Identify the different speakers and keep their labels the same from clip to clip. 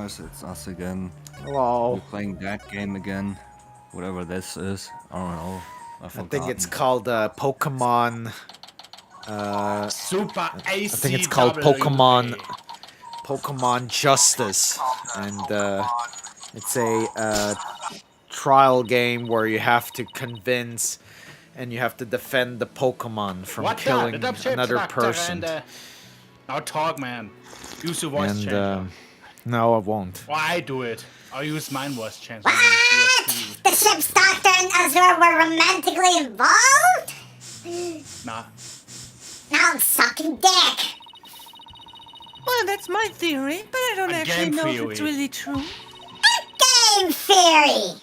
Speaker 1: guys, it's us again.
Speaker 2: Hello.
Speaker 1: We're playing that game again. Whatever this is. I don't know.
Speaker 2: I think it's called Pokemon.
Speaker 3: Super AC.
Speaker 2: I think it's called Pokemon Justice, and it's a trial game where you have to convince and you have to defend the Pokemon from killing another person.
Speaker 3: Now talk, man. Use your voice changer.
Speaker 2: No, I won't.
Speaker 3: Well, I do it. I'll use mine voice changer.
Speaker 4: What? The ship's doctor and Azura were romantically involved?
Speaker 3: Nah.
Speaker 4: Now I'm sucking dick.
Speaker 5: Well, that's my theory, but I don't actually know if it's really true.
Speaker 4: Game theory.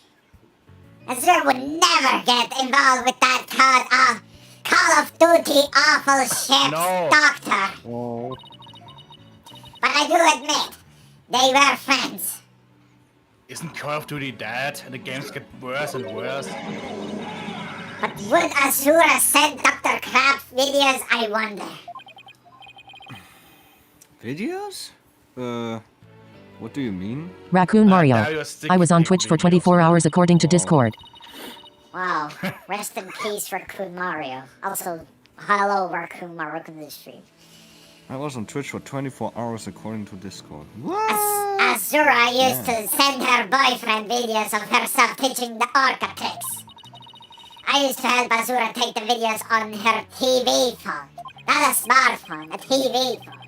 Speaker 4: Azura would never get involved with that Call of Duty awful ship's doctor.
Speaker 2: Oh.
Speaker 4: But I do admit, they were friends.
Speaker 3: Isn't Call of Duty dead and the games get worse and worse?
Speaker 4: But would Azura send Dr. Crab's videos, I wonder?
Speaker 1: Videos? What do you mean?
Speaker 6: Raccoon Mario. I was on Twitch for 24 hours according to Discord.
Speaker 4: Wow. Rest in peace, Raccoon Mario. Also, hello, Raccoon Mario, welcome to the stream.
Speaker 1: I was on Twitch for 24 hours according to Discord. What?
Speaker 4: Azura used to send her boyfriend videos of herself teaching the orca tricks. I used to help Azura take the videos on her TV phone. Not a smartphone, a TV phone.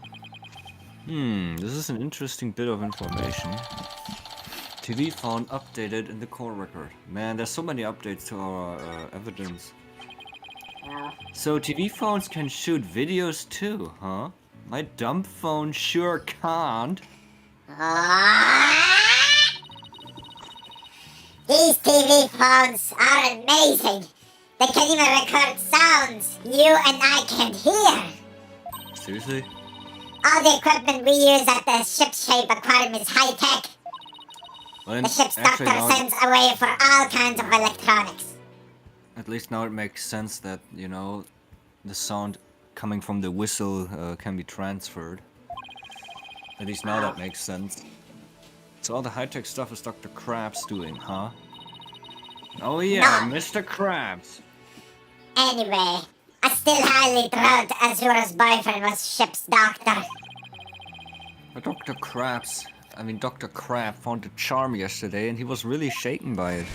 Speaker 1: This is an interesting bit of information. TV phone updated in the core record. Man, there's so many updates to our evidence.
Speaker 4: Well,
Speaker 1: So TV phones can shoot videos too, huh? My dumb phone sure can't.
Speaker 4: These TV phones are amazing. They can even record sounds you and I can't hear.
Speaker 1: Seriously?
Speaker 4: All the equipment we use at the ship-shape aquarium is high-tech.
Speaker 1: Well,
Speaker 4: The ship's
Speaker 1: actually
Speaker 4: doctor
Speaker 1: now,
Speaker 4: sends away for all kinds of electronics.
Speaker 1: at least now it makes sense that, you know, the sound coming from the whistle can be transferred. At least now that makes sense. So all the high-tech stuff is Dr. Krabs doing, huh? Oh yeah,
Speaker 4: No.
Speaker 1: Mr. Krabs!
Speaker 4: Anyway, I still highly doubt Azura's boyfriend was ship's doctor.
Speaker 1: But Dr. Crab found the charm yesterday and he was really shaken by it.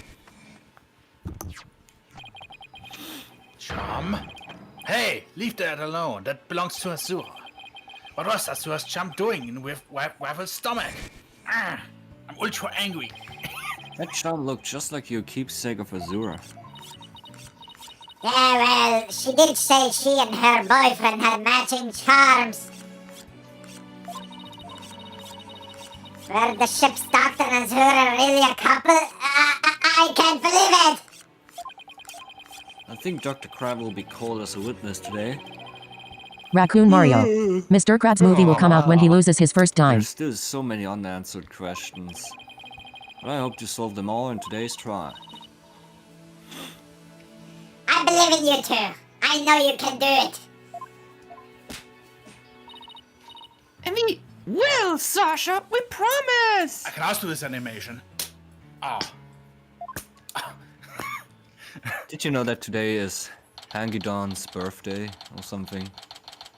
Speaker 3: Charm? Hey, leave that alone. That belongs to Azura. What was Azura's charm doing with Waffle's stomach? I'm ultra angry.
Speaker 1: That charm looked just like your keepsake of Azura.
Speaker 4: Yeah, well, she did say she and her boyfriend had matching charms. Were the ship's doctor and Azura really a couple? I can't believe it!
Speaker 1: I think Dr. Crab will be called as a witness today.
Speaker 6: Raccoon Mario. Mr. Krabs movie will come out when he loses his first dime.
Speaker 1: There's still so many unanswered questions. But I hope to solve them all in today's trial.
Speaker 4: I believe in you two. I know you can do it.
Speaker 5: And we will, Sasha, we promise!
Speaker 3: I can also do this animation. Oh.
Speaker 1: Did you know that today is Hangidon's birthday or something?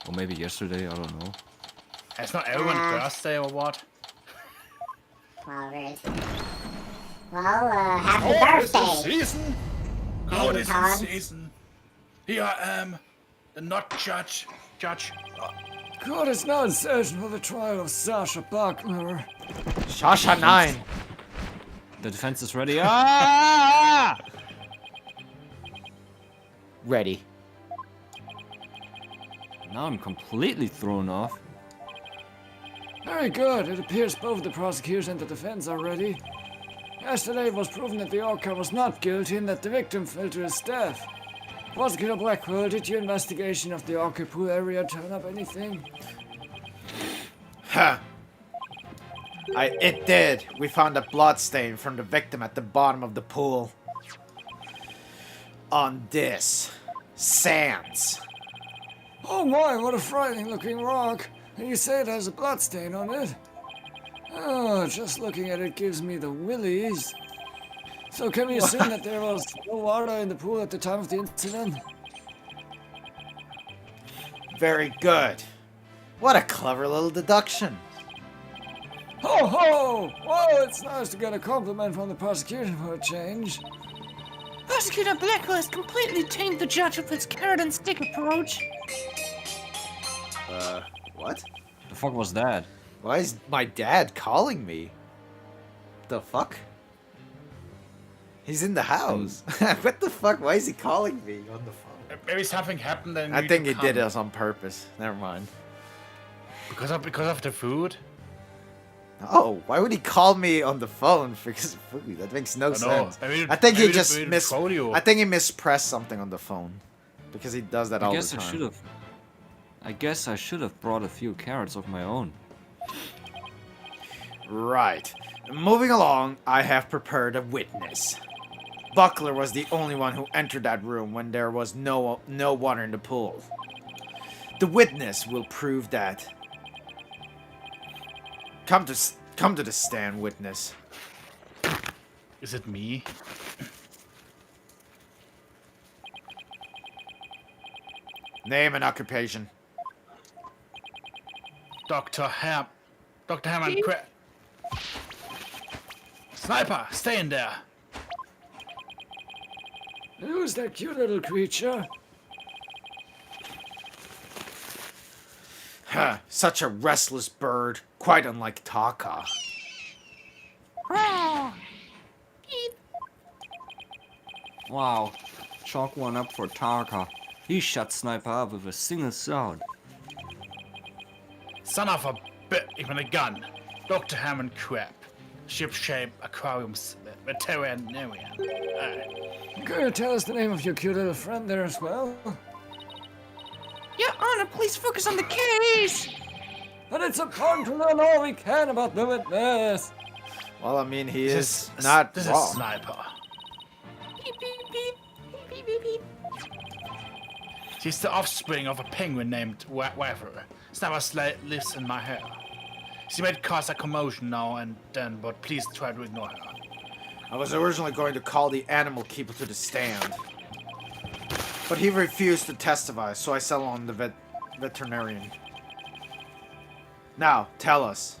Speaker 1: Or maybe yesterday, I don't know.
Speaker 3: It's not everyone's birthday or what?
Speaker 4: Well, weird. Well, happy birthday.
Speaker 3: It's the season. Oh, it is the
Speaker 4: Todd.
Speaker 3: season. Here I am, the not judge.
Speaker 1: Court is now in session for the trial of Sasha Buckner.
Speaker 2: Shasha 9.
Speaker 1: The defense is ready. Ah!
Speaker 2: Ready.
Speaker 1: Now I'm completely thrown off.
Speaker 7: Very good. It appears both the prosecutors and the defense are ready. Yesterday it was proven that the orca was not guilty and that the victim fell to his death. Prosecutor Blackwell, did your investigation of the orca pool area turn up anything?
Speaker 2: Huh. It did. We found a blood stain from the victim at the bottom of the pool. On this. Sands.
Speaker 7: Oh my, what a frightening looking rock. And you say it has a blood stain on it? Oh, just looking at it gives me the willies. So can we assume that there was no water in the pool at the time of the incident?
Speaker 2: Very good. What a clever little deduction.
Speaker 7: Ho ho! Well, it's nice to get a compliment from the prosecution for a change.
Speaker 5: Prosecutor Blackwell has completely tamed the judge with his carrot and stick approach.
Speaker 2: What?
Speaker 1: The fuck was that?
Speaker 2: Why is my dad calling me? The fuck? He's in the house. What the fuck? Why is he calling me on the phone?
Speaker 3: Maybe something happened and
Speaker 2: I think he did this on purpose. Never mind.
Speaker 3: Because of the food?
Speaker 2: Oh, why would he call me on the phone because of food? That makes no sense. I think he just I think he mispressed something on the phone. Because he does that all the time.
Speaker 1: I guess I should have brought a few carrots of my own.
Speaker 2: Right. Moving along, I have prepared a witness. Buckler was the only one who entered that room when there was no water in the pool. The witness will prove that. Come to the stand, witness.
Speaker 3: Is it me?
Speaker 2: Name and occupation.
Speaker 3: Dr. Hammond, Sniper, stay in there.
Speaker 7: And who's that cute little creature?
Speaker 2: Huh, such a restless bird, quite unlike Taka.
Speaker 1: Wow. Chalk one up for Tarka. He shut Sniper up with a single sound.
Speaker 3: Son of a bit, even a gun. Dr. Hammond Crab. Ship-shaped aquariums, veterinarian.
Speaker 7: Can you tell us the name of your cute little friend there as well?
Speaker 5: Your Honor, please focus on the case.
Speaker 7: But it's important to learn all we can about the witness.
Speaker 2: Well, I mean, he
Speaker 3: This
Speaker 2: is not
Speaker 3: This
Speaker 2: wrong.
Speaker 3: is Sniper.
Speaker 5: Beep, beep, beep. Beep, beep, beep.
Speaker 3: She's the offspring of a penguin named Waver. Sniper lives in my hair. She might cause a commotion now and then, but please try to ignore her.
Speaker 2: I was originally going to call the animal keeper to the stand. But he refused to testify, so I settled on the veterinarian. Now, tell us.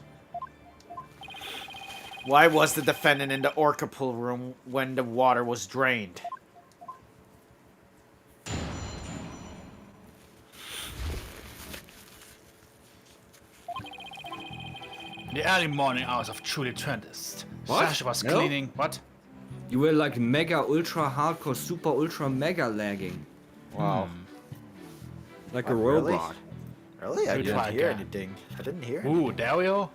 Speaker 2: Why was the defendant in the orca pool room when the water was drained?
Speaker 3: In the early morning hours of July 20th,
Speaker 1: What?
Speaker 3: Sasha was
Speaker 1: No?
Speaker 3: cleaning. What?
Speaker 1: You were like mega ultra hardcore super ultra mega lagging.
Speaker 2: Wow.
Speaker 1: Like
Speaker 2: What,
Speaker 1: a
Speaker 2: really?
Speaker 1: robot.
Speaker 2: Really? I
Speaker 3: Good
Speaker 2: didn't
Speaker 3: try,
Speaker 2: hear
Speaker 3: guy.
Speaker 2: anything. I didn't hear
Speaker 3: Ooh, Dario?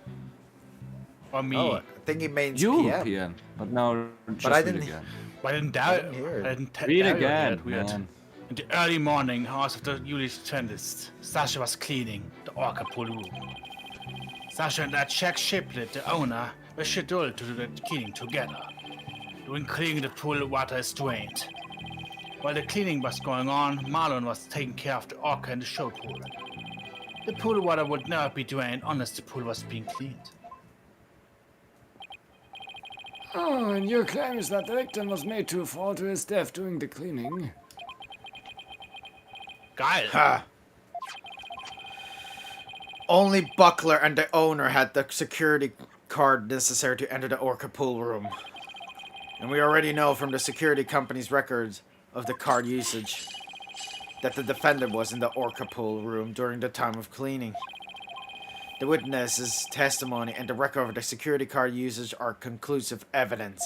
Speaker 3: Or me?
Speaker 2: Oh, I think he means
Speaker 1: You
Speaker 2: PM.
Speaker 1: PM. But now just
Speaker 2: But I
Speaker 1: read
Speaker 2: didn't-
Speaker 1: again.
Speaker 3: Why didn't Dario?
Speaker 2: didn't hear it.
Speaker 3: I didn't
Speaker 1: Read
Speaker 3: Dario
Speaker 1: again,
Speaker 3: hear it. Weird.
Speaker 1: man.
Speaker 3: In the early morning hours of the July 20th, Sasha was cleaning the orca pool room. Sasha and Jack Shiplet, the owner, were scheduled to do the cleaning together. During cleaning, the pool water is drained. While the cleaning was going on, Marlon was taking care of the orca in the show pool. The pool water would never be drained unless the pool was being cleaned.
Speaker 7: Oh, and your claim is that the victim was made to fall to his death during the cleaning.
Speaker 3: Geil!
Speaker 2: Ha! Only Buckler and the owner had the security card necessary to enter the orca pool room. And we already know from the security company's records of the card usage that the defendant was in the orca pool room during the time of cleaning. The witness's testimony and the record of the security card usage are conclusive evidence.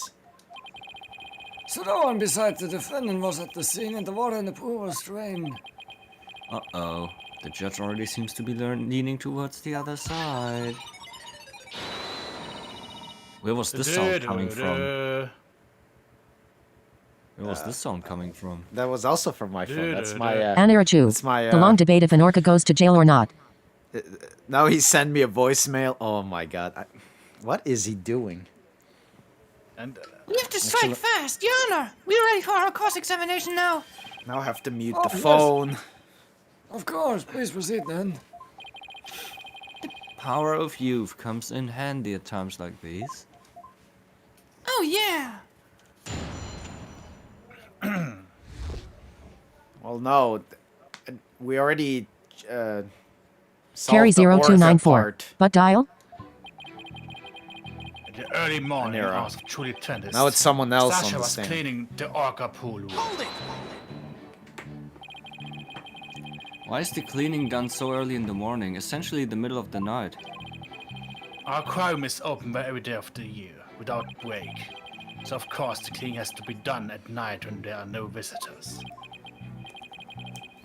Speaker 7: So no one besides the defendant was at the scene and the water in the pool was drained.
Speaker 1: Uh-oh. The judge already seems to be leaning towards the other side. Where was this sound coming from? Where was this sound coming from?
Speaker 2: That was also from my phone. That's my
Speaker 6: Anirachu.
Speaker 2: That's my
Speaker 6: The long debate if an orca goes to jail or not.
Speaker 2: now he sent me a voicemail. Oh my god. What is he doing?
Speaker 3: And
Speaker 5: We have to strike fast, Your Honor. We're ready for our cross-examination now.
Speaker 2: Now I have to mute
Speaker 7: Oh,
Speaker 2: the
Speaker 7: yes.
Speaker 2: phone.
Speaker 7: Of course, please proceed then.
Speaker 1: power of youth comes in handy at times like these.
Speaker 5: Oh, yeah.
Speaker 2: Well, no. We already solved
Speaker 6: Carry
Speaker 2: the Orca
Speaker 6: 0294.
Speaker 2: part.
Speaker 6: But dial?
Speaker 3: In the early morning
Speaker 2: Nero.
Speaker 3: hours of Julie 20th.
Speaker 2: Now it's someone else
Speaker 3: Sasha
Speaker 2: on the
Speaker 3: was
Speaker 2: stand.
Speaker 3: cleaning the Orca pool room.
Speaker 1: Why is the cleaning done so early in the morning, essentially the middle of the night?
Speaker 3: Our aquarium is open by every day of the year, without break. So of course the cleaning has to be done at night when there are no visitors.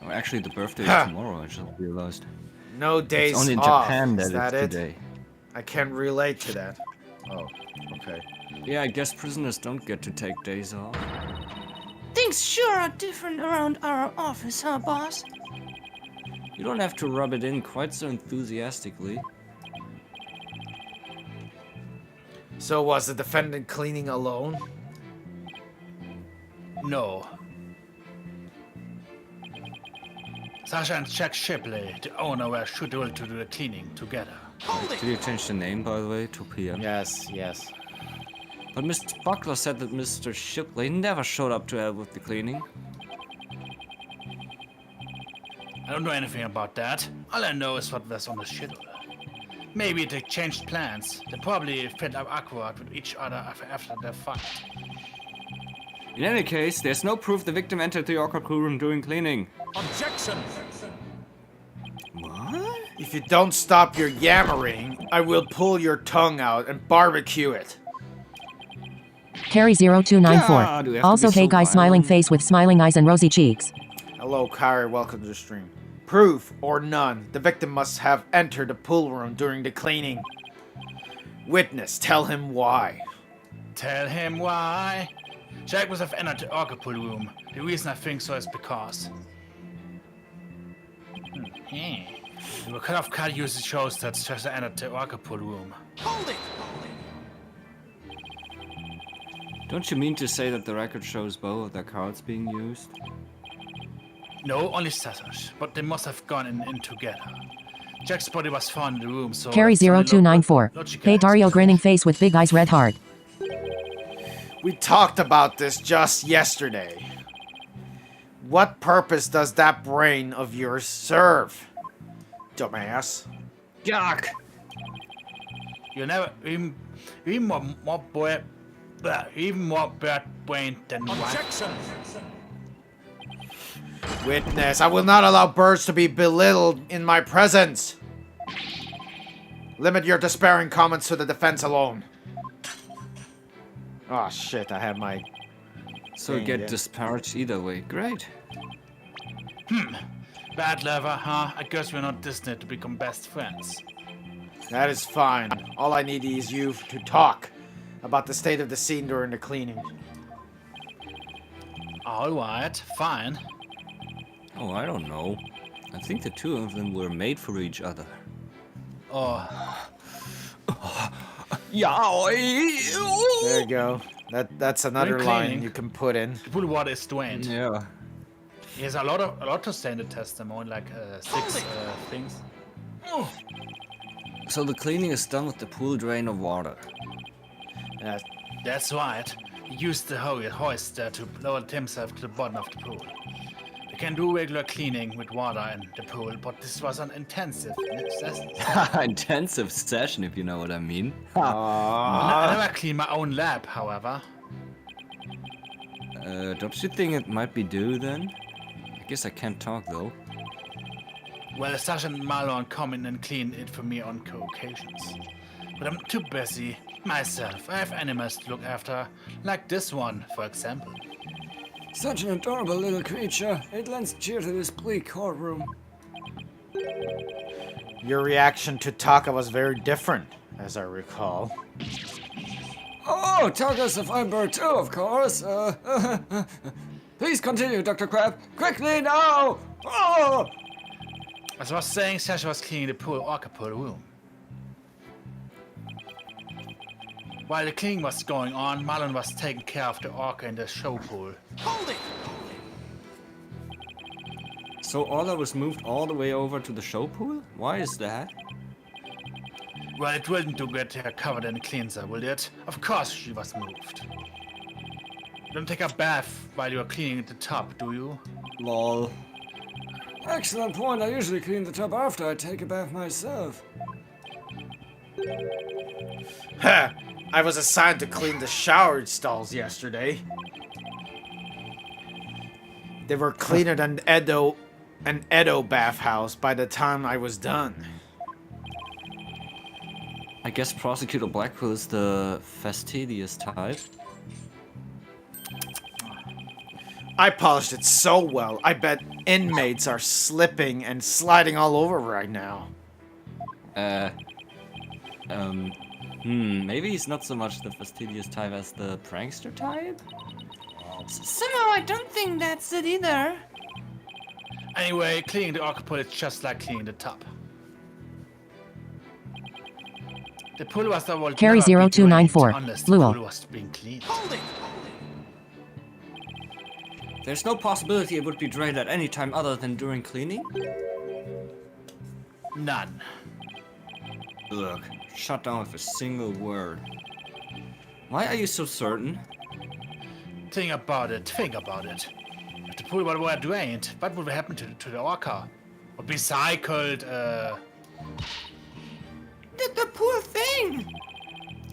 Speaker 1: Oh, actually, the birthday
Speaker 2: Ha!
Speaker 1: is tomorrow, I just realized.
Speaker 2: No days
Speaker 1: It's only in
Speaker 2: off.
Speaker 1: Japan
Speaker 2: Is
Speaker 1: that
Speaker 2: that
Speaker 1: it's
Speaker 2: it?
Speaker 1: today.
Speaker 2: I can't relate to that. Oh, okay.
Speaker 1: Yeah, I guess prisoners don't get to take days off.
Speaker 5: Things sure are different around our office, huh, boss?
Speaker 1: You don't have to rub it in quite so enthusiastically.
Speaker 2: So was the defendant cleaning alone?
Speaker 3: No. Sasha and Jack Shipley, the owner, were scheduled to do the cleaning together.
Speaker 1: Did you change the name, by the way, to PM?
Speaker 2: Yes, yes.
Speaker 1: But Mr. Buckler said that Mr. Shipley never showed up to help with the cleaning.
Speaker 3: I don't know anything about that. All I know is what was on the schedule. Maybe they changed plans. They probably fit up awkward with each other after their fight.
Speaker 1: In any case, there's no proof the victim entered the Orca crew room during cleaning.
Speaker 3: Objection!
Speaker 1: What?
Speaker 2: If you don't stop your yammering, I will pull your tongue out and barbecue it.
Speaker 6: Carry 0294.
Speaker 1: God, we have to
Speaker 6: Also,
Speaker 1: be
Speaker 6: hey
Speaker 1: so
Speaker 6: guy, smiling
Speaker 1: violent.
Speaker 6: face with smiling eyes and rosy cheeks.
Speaker 2: Hello, Kyrie. Welcome to the stream. Proof or none, the victim must have entered the pool room during the cleaning. Witness, tell him why.
Speaker 3: Tell him why. Jack must have entered the Orca pool room. The reason I think so is because... The record of card usage shows that Sasha entered the Orca pool room.
Speaker 1: Don't you mean to say that the record shows both of their cards being used?
Speaker 3: No, only Sasha's, but they must have gone in together. Jack's body was found in the room, so...
Speaker 6: Carry
Speaker 3: it's only
Speaker 6: 0294.
Speaker 3: logical
Speaker 6: Hey Dario,
Speaker 3: explanation.
Speaker 6: grinning face with big eyes, red heart.
Speaker 2: We talked about this just yesterday. What purpose does that brain of yours serve? Dumbass.
Speaker 1: Yuck!
Speaker 3: You never even more bad brain than one.
Speaker 2: Witness, I will not allow birds to be belittled in my presence. Limit your despairing comments to the defense alone. Oh shit, I have my...
Speaker 1: So you
Speaker 2: Dang,
Speaker 1: get
Speaker 2: yeah.
Speaker 1: disparaged either way. Great.
Speaker 3: Bad lover, huh? I guess we're not destined to become best friends.
Speaker 2: That is fine. All I need is you to talk about the state of the scene during the cleaning.
Speaker 3: Alright, fine.
Speaker 1: Oh, I don't know. I think the two of them were made for each other.
Speaker 3: Oh,
Speaker 1: Yeah.
Speaker 2: There you go. That's another
Speaker 3: When
Speaker 2: line
Speaker 3: cleaning-
Speaker 2: you can put in.
Speaker 3: the pool water is drained.
Speaker 1: Yeah.
Speaker 3: He has a lot to say in the testimony, like 6 things.
Speaker 1: So the cleaning is done with the pool drain of water.
Speaker 2: Yeah,
Speaker 3: That's right. He used the hoist there to lower himself to the bottom of the pool. They can do regular cleaning with water in the pool, but this was an intensive necessity.
Speaker 1: Intensive session, if you know what I mean.
Speaker 3: I never clean my own lab, however.
Speaker 1: Don't you think it might be due then? I guess I can't talk though.
Speaker 3: Well, Sasha and Marlon come in and clean it for me on occasions. But I'm too busy myself. I have animals to look after, like this one, for example.
Speaker 7: Such an adorable little creature. It lends cheer to this bleak courtroom.
Speaker 2: your reaction to Taka was very different, as I recall.
Speaker 7: Oh, Taka's a fine bird too, of course. Please continue, Dr. Crab. Quickly now! Oh!
Speaker 3: As I was saying, Sasha was cleaning the pool orca pool room. While the cleaning was going on, Marlon was taking care of the orca in the show pool.
Speaker 1: So Orla was moved all the way over to the show pool? Why is that?
Speaker 3: Well, it wouldn't do get her covered in cleanser, will it? Of course she was moved. You don't take a bath while you are cleaning the tub, do you?
Speaker 1: Lol.
Speaker 7: Excellent point. I usually clean the tub after I take a bath myself.
Speaker 2: Ha! I was assigned to clean the shower stalls yesterday. They were cleaner than an Edo bathhouse by the time I was done.
Speaker 1: I guess Prosecutor Blackpool is the fastidious type.
Speaker 2: I polished it so well, I bet inmates are slipping and sliding all over right now.
Speaker 1: Maybe he's not so much the fastidious type as the prankster type?
Speaker 5: Somehow I don't think that's it either.
Speaker 3: Anyway, cleaning the orca pool is just like cleaning the tub. The pool was the
Speaker 6: Carry 0294.
Speaker 3: unless the
Speaker 6: Luo.
Speaker 3: pool was being cleaned.
Speaker 1: There's no possibility it would be drained at any time other than during cleaning?
Speaker 3: None.
Speaker 1: Look, shut down with a single word. Why are you so certain?
Speaker 3: Think about it. Think about it. If the pool were drained, what would happen to the orca? Would be cycled,
Speaker 5: The poor thing.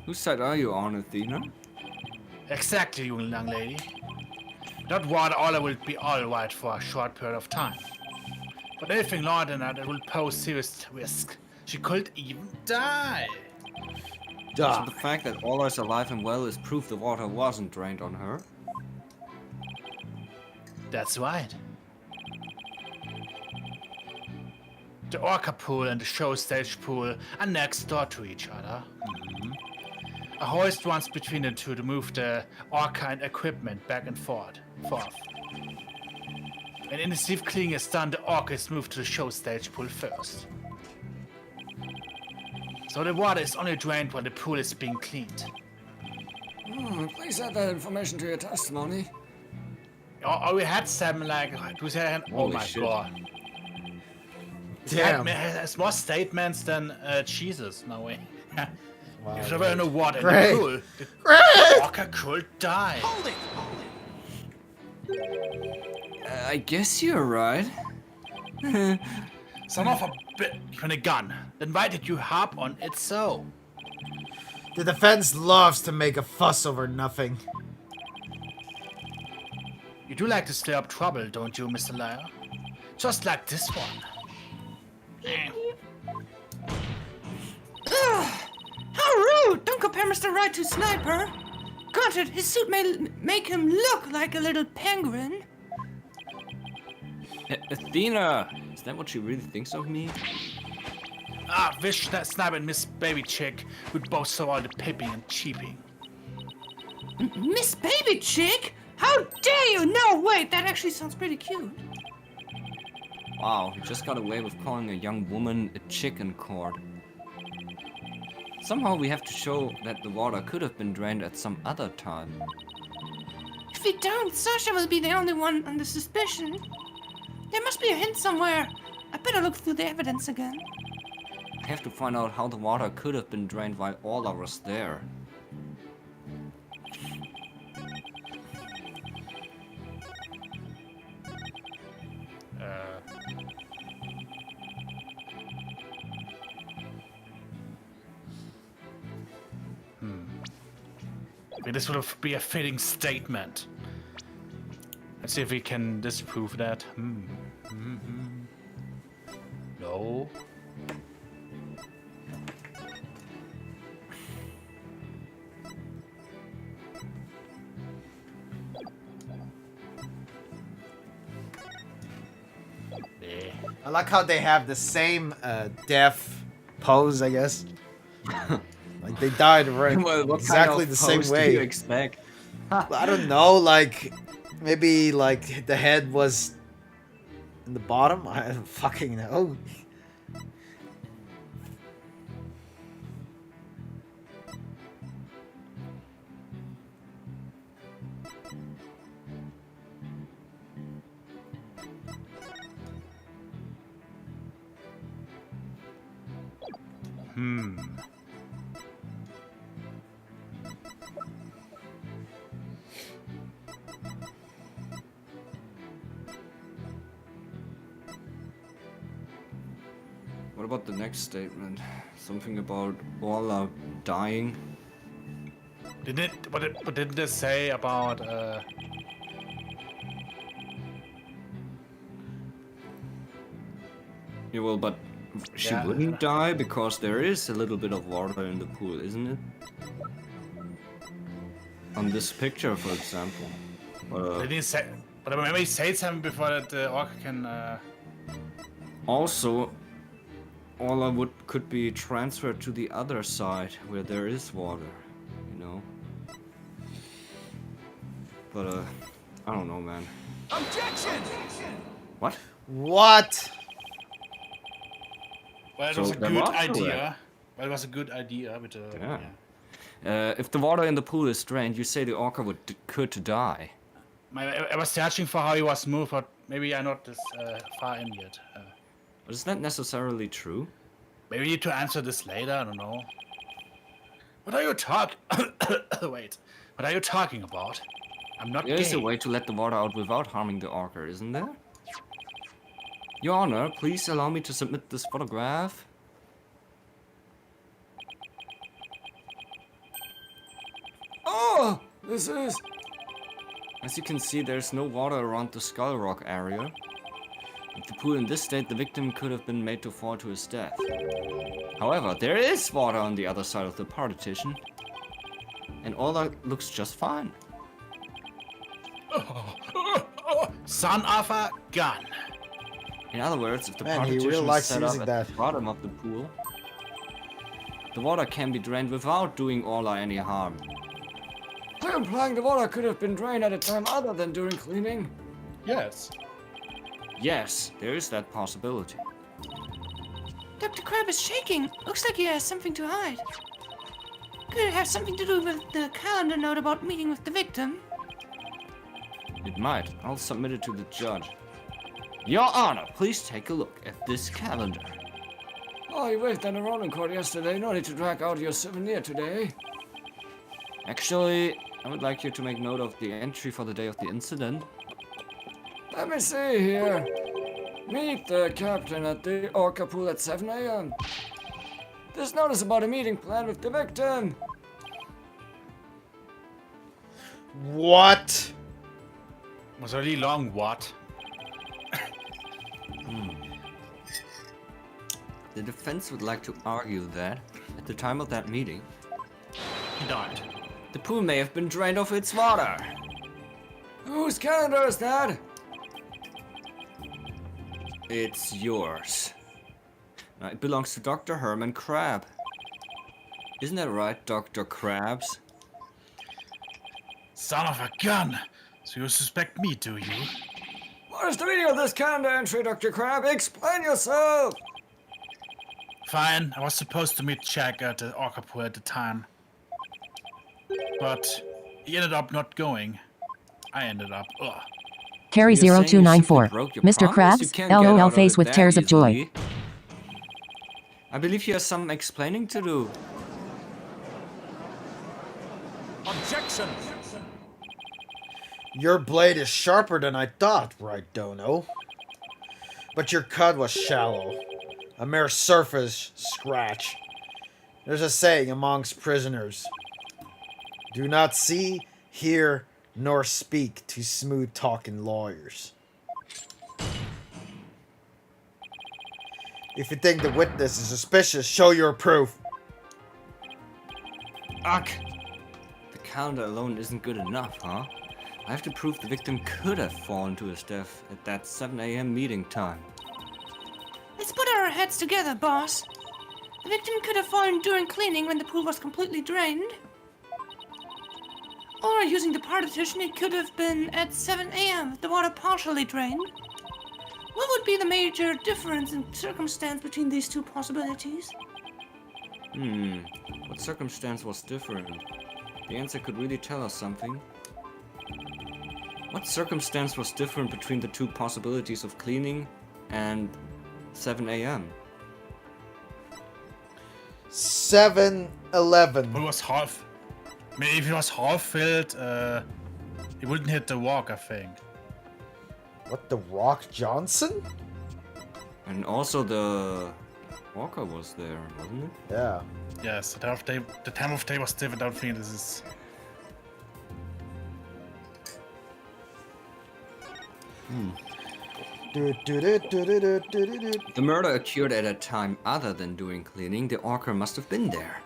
Speaker 1: Whose side are you on, Athena?
Speaker 3: Exactly, young lady. That water all will be all right for a short period of time. But anything longer than that, it will pose serious risk. She could even die.
Speaker 1: So the fact that all is alive and well is proof the water wasn't drained on her.
Speaker 3: That's right. The orca pool and the show stage pool are next door to each other. A hoist runs between the two to move the orca and equipment back and forth. When intensive cleaning is done, the orca is moved to the show stage pool first. So the water is only drained when the pool is being cleaned.
Speaker 7: Please add that information to your testimony.
Speaker 3: Oh, we had some like, oh
Speaker 1: Holy
Speaker 3: my
Speaker 1: shit.
Speaker 3: god.
Speaker 2: Damn.
Speaker 3: Has more statements than Jesus, no way.
Speaker 2: Wow,
Speaker 3: If there were no water in
Speaker 2: Great.
Speaker 3: the pool, the orca could die.
Speaker 1: I guess you're right.
Speaker 3: Son of a bitch with a gun. Then why did you harp on it so?
Speaker 2: The defense loves to make a fuss over nothing.
Speaker 3: You do like to stir up trouble, don't you, Mr. Liar? Just like this one.
Speaker 5: How rude! Don't compare Mr. Right to Sniper. Granted, his suit may make him look like a little penguin.
Speaker 1: Athena! Is that what she really thinks of me?
Speaker 3: Wish that Sniper and Miss Baby Chick would both saw all the pipping and cheeping.
Speaker 5: Miss Baby Chick? How dare you! No, wait, that actually sounds pretty cute.
Speaker 1: Wow, he just got away with calling a young woman a chick in court. Somehow we have to show that the water could have been drained at some other time.
Speaker 5: If we don't, Sasha will be the only one under suspicion. There must be a hint somewhere. I better look through the evidence again.
Speaker 1: I have to find out how the water could have been drained while all of us there.
Speaker 3: This would be a fitting statement. Let's see if we can disprove that. No.
Speaker 2: I like how they have the same death pose, I guess. Like they died right
Speaker 1: Well, what
Speaker 2: exactly
Speaker 1: kind of
Speaker 2: the same
Speaker 1: pose do you
Speaker 2: way.
Speaker 1: expect?
Speaker 2: I don't know, like maybe like the head was in the bottom. I don't fucking know.
Speaker 1: What about the next statement? Something about Orla dying?
Speaker 3: What did they say about
Speaker 1: Yeah, well, but she
Speaker 3: Yeah.
Speaker 1: wouldn't die because there is a little bit of water in the pool, isn't it? On this picture, for example.
Speaker 3: Did he say? But I remember he said something before that the orc can.
Speaker 1: Also, Orla could be transferred to the other side where there is water, you know. But I don't know, man.
Speaker 8: Objection!
Speaker 1: What?
Speaker 2: What?
Speaker 3: Well, it
Speaker 1: So
Speaker 3: was a
Speaker 1: they're
Speaker 3: good
Speaker 1: not
Speaker 3: idea.
Speaker 1: correct.
Speaker 3: Well, it was a good idea, but
Speaker 1: Yeah. If the water in the pool is drained, you say the orca could die.
Speaker 3: I was searching for how he was moved, but maybe I'm not this far in yet.
Speaker 1: But is that necessarily true?
Speaker 3: Maybe we need to answer this later. I don't know. What are you talking? Wait. What are you talking about? I'm not
Speaker 1: There is
Speaker 3: gay.
Speaker 1: a way to let the water out without harming the orca, isn't there? Your Honor, please allow me to submit this photograph.
Speaker 7: Oh, this is...
Speaker 1: As you can see, there's no water around the Skull Rock area. With the pool in this state, the victim could have been made to fall to his death. However, there is water on the other side of the partition. And all that looks just fine.
Speaker 3: Son of a gun.
Speaker 1: In other words, if the
Speaker 2: Man, he
Speaker 1: partition
Speaker 2: really
Speaker 1: is
Speaker 2: likes
Speaker 1: set up
Speaker 2: using
Speaker 1: at
Speaker 2: that.
Speaker 1: the bottom of the pool, the water can be drained without doing Orla any harm.
Speaker 7: Are you implying the water could have been drained at a time other than during cleaning?
Speaker 3: Yes.
Speaker 1: Yes, there is that possibility.
Speaker 5: Dr. Crab is shaking. Looks like he has something to hide. Could it have something to do with the calendar note about meeting with the victim?
Speaker 1: It might. I'll submit it to the judge. Your Honor, please take a look at this calendar.
Speaker 7: Oh, you waved on the rolling court yesterday. No need to drag out your souvenir today.
Speaker 1: Actually, I would like you to make note of the entry for the day of the incident.
Speaker 7: Let me see here. Meet the captain at the Orca pool at 7 a.m. This notice about a meeting planned with the victim.
Speaker 2: What?
Speaker 3: It was a really long what?
Speaker 1: The defense would like to argue that, at the time of that meeting,
Speaker 3: He died.
Speaker 1: the pool may have been drained of its water.
Speaker 7: Whose calendar is that?
Speaker 1: It's yours. Now, it belongs to Dr. Herman Crab. Isn't that right, Dr. Krabs?
Speaker 3: Son of a gun! So you suspect me, do you?
Speaker 7: What is the meaning of this calendar entry, Dr. Crab? Explain yourself!
Speaker 3: Fine, I was supposed to meet Jack at the Orca pool at the time. But he ended up not going. I ended up, ugh.
Speaker 6: Carry
Speaker 1: You're saying you
Speaker 6: 0294.
Speaker 1: simply broke your
Speaker 6: Mr.
Speaker 1: promise? You
Speaker 6: Krabs,
Speaker 1: can't get out
Speaker 6: LOL
Speaker 1: of
Speaker 6: face
Speaker 1: it
Speaker 6: with
Speaker 1: that
Speaker 6: tears of joy.
Speaker 1: easily. I believe you have some explaining to do.
Speaker 8: Objection!
Speaker 2: Your blade is sharper than I thought, right, Dono? But your cut was shallow. A mere surface scratch. There's a saying amongst prisoners. Do not see, hear, nor speak to smooth-talking lawyers. If you think the witness is suspicious, show your proof.
Speaker 1: Ugh! The calendar alone isn't good enough, huh? I have to prove the victim could have fallen to his death at that 7 a.m. meeting time.
Speaker 5: Let's put our heads together, boss. The victim could have fallen during cleaning when the pool was completely drained. Or using the partition, it could have been at 7 a.m. with the water partially drained. What would be the major difference in circumstance between these two possibilities?
Speaker 1: What circumstance was different? The answer could really tell us something. What circumstance was different between the two possibilities of cleaning and 7 a.m.?
Speaker 2: 7-Eleven.
Speaker 3: It was half. I mean, if it was half filled, it wouldn't hit the walk, I think.
Speaker 2: What, the Rock Johnson?
Speaker 1: And also the Walker was there, wasn't it?
Speaker 2: Yeah.
Speaker 3: Yes, the time of day was different. I don't think this is.
Speaker 1: If the murder occurred at a time other than during cleaning, the orca must have been there.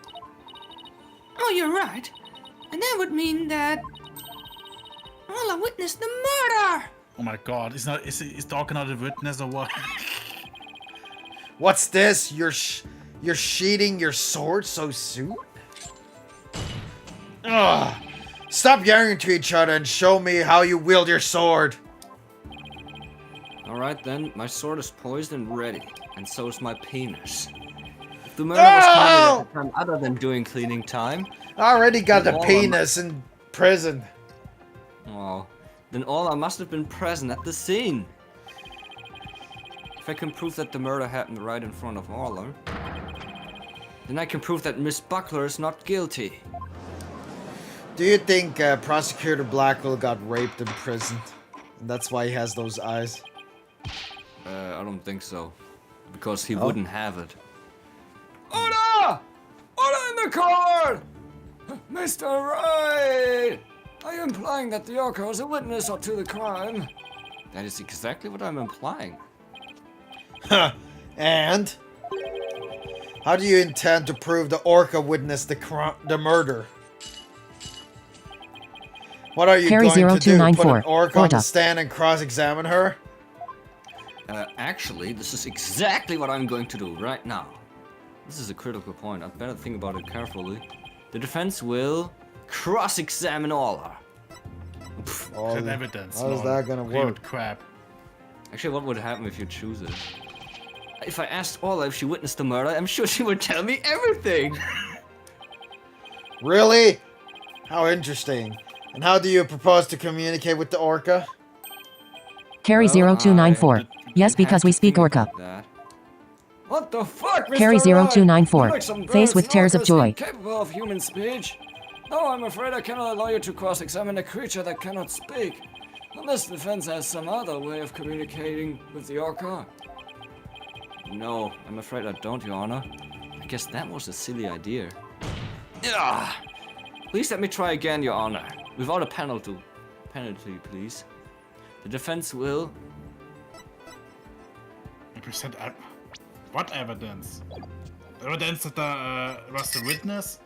Speaker 5: Oh, you're right. And that would mean that Ola witnessed the murder!
Speaker 3: Oh my God! Is Dawker not a witness or what?
Speaker 2: What's this? You're sheathing your sword so soon? Ugh! Stop yelling to each other and show me how you wield your sword.
Speaker 1: Alright then, my sword is poised and ready, and so is my penis. If the murder was committed at a time other than during cleaning time,
Speaker 2: I already got
Speaker 1: then
Speaker 2: the
Speaker 1: Ola
Speaker 2: penis in prison.
Speaker 1: then Ola must have been present at the scene. If I can prove that the murder happened right in front of Ola, then I can prove that Miss Buckler is not guilty.
Speaker 2: Do you think Prosecutor Blackwell got raped in prison? And that's why he has those eyes?
Speaker 1: I don't think so. Because he wouldn't have it.
Speaker 7: Ola! Ola in the court! Mr. Wright! Are you implying that the orca was a witness to the crime?
Speaker 1: That is exactly what I'm implying.
Speaker 2: Huh. And? How do you intend to prove the orca witnessed the murder? What are you
Speaker 6: Carry
Speaker 2: going to do? Put
Speaker 6: 0294.
Speaker 2: an orca on the
Speaker 6: Orta.
Speaker 2: stand and cross-examine her?
Speaker 1: Actually, this is exactly what I'm going to do right now. This is a critical point. I'd better think about it carefully. The defense will cross-examine Ola.
Speaker 3: Good evidence.
Speaker 2: How's that gonna work?
Speaker 3: Crap.
Speaker 1: Actually, what would happen if you choose it? If I asked Ola if she witnessed the murder, I'm sure she would tell me everything.
Speaker 2: Really? How interesting. And how do you propose to communicate with the orca?
Speaker 6: Carry
Speaker 1: Well,
Speaker 6: 0294. Yes, because we speak Orca.
Speaker 1: That.
Speaker 7: What the fuck, Mr.
Speaker 6: Carry
Speaker 7: Wright?
Speaker 6: 0294.
Speaker 7: You like some
Speaker 6: Face
Speaker 7: birds
Speaker 6: with
Speaker 7: and
Speaker 6: tears of
Speaker 7: orcas
Speaker 6: joy.
Speaker 7: Capable of human speech? No, I'm afraid I cannot allow you to cross-examine a creature that cannot speak. Unless the defense has some other way of communicating with the orca.
Speaker 1: No, I'm afraid I don't, Your Honor. I guess that was a silly idea. Ugh. Please let me try again, Your Honor. Without a penalty. Penalty, please. The defense will...
Speaker 3: You present what evidence? The evidence that was the witness?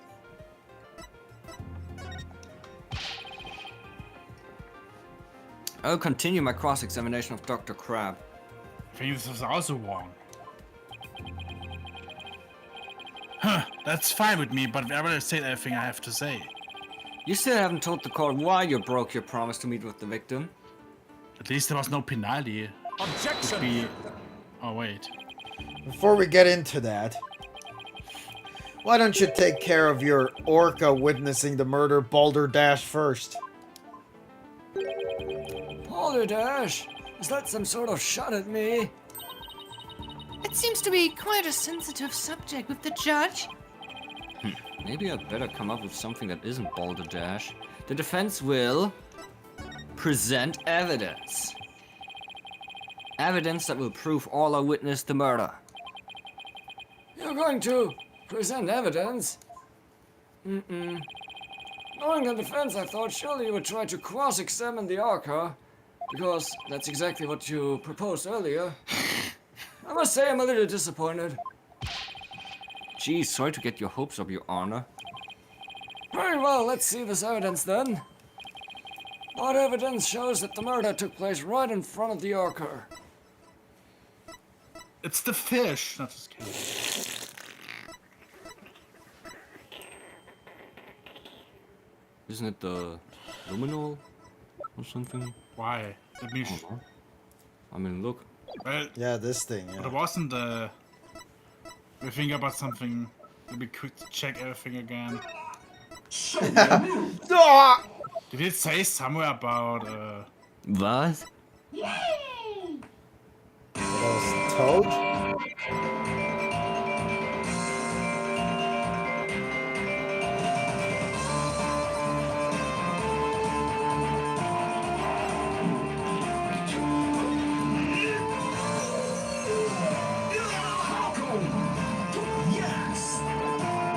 Speaker 1: I'll continue my cross-examination of Dr. Crab.
Speaker 3: I think this was also wrong. Huh, that's fine with me, but I already said everything I have to say.
Speaker 1: You still haven't told the court why you broke your promise to meet with the victim.
Speaker 3: At least there was no penalty.
Speaker 8: Objection!
Speaker 3: Oh, wait.
Speaker 2: Before we get into that, why don't you take care of your orca witnessing the murder Balderdash first?
Speaker 7: Balderdash? Is that some sort of shot at me?
Speaker 5: It seems to be quite a sensitive subject with the judge.
Speaker 1: Maybe I'd better come up with something that isn't balderdash. The defense will... present evidence. Evidence that will prove Ola witnessed the murder.
Speaker 7: You're going to present evidence? Mm-mm. Knowing the defense, I thought surely you would try to cross-examine the orca, because that's exactly what you proposed earlier. I must say I'm a little disappointed.
Speaker 1: Geez, sorry to get your hopes up, Your Honor.
Speaker 7: Very well, let's see this evidence then. What evidence shows that the murder took place right in front of the orca?
Speaker 3: It's the fish, not just kidding.
Speaker 1: Isn't it the luminol or something?
Speaker 3: Why? Let me.
Speaker 1: I mean, look.
Speaker 3: Well,
Speaker 2: Yeah, this thing,
Speaker 3: but it
Speaker 2: yeah.
Speaker 3: wasn't we think about something. Let me quick check everything again. Did it say somewhere about
Speaker 1: What?
Speaker 2: Toad?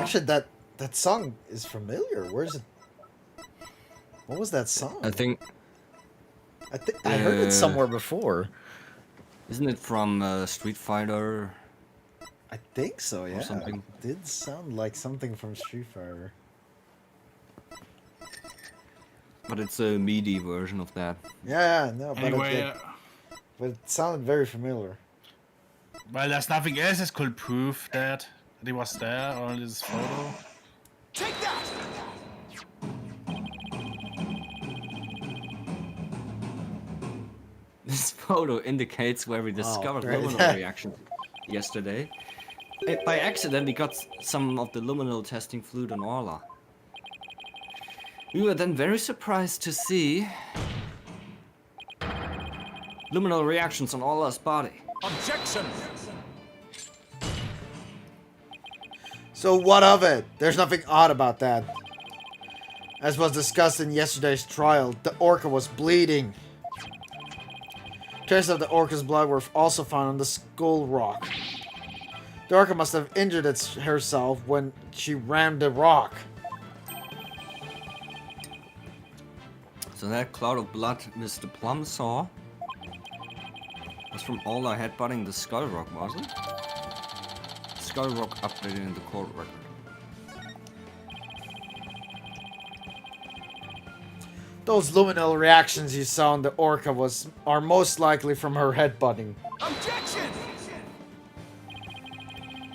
Speaker 2: Actually, that song is familiar. Where's it? What was that song?
Speaker 1: I think
Speaker 2: I heard it somewhere before.
Speaker 1: isn't it from Street Fighter?
Speaker 2: I think so. Yeah.
Speaker 1: something.
Speaker 2: It did sound like something from Street Fighter.
Speaker 1: But it's a MIDI version of that.
Speaker 2: Yeah, no, but
Speaker 3: Anyway,
Speaker 2: but it sounded very familiar.
Speaker 3: well, there's nothing else that could prove that he was there on this photo.
Speaker 8: Take that!
Speaker 1: This photo indicates where we discovered
Speaker 2: right.
Speaker 1: luminal reaction yesterday. By accident, we got some of the luminal testing fluid on Orla. We were then very surprised to see luminal reactions on Orla's body.
Speaker 8: Objection!
Speaker 2: So what of it? There's nothing odd about that. As was discussed in yesterday's trial, the orca was bleeding. Traces of the orca's blood were also found on the skull rock. The orca must have injured herself when she rammed the rock.
Speaker 1: So that cloud of blood Mr. Plum saw was from Orla headbutting the skull rock, was it? Skull rock updated in the court record.
Speaker 2: Those luminal reactions you saw on the orca are most likely from her headbutting.
Speaker 8: Objection!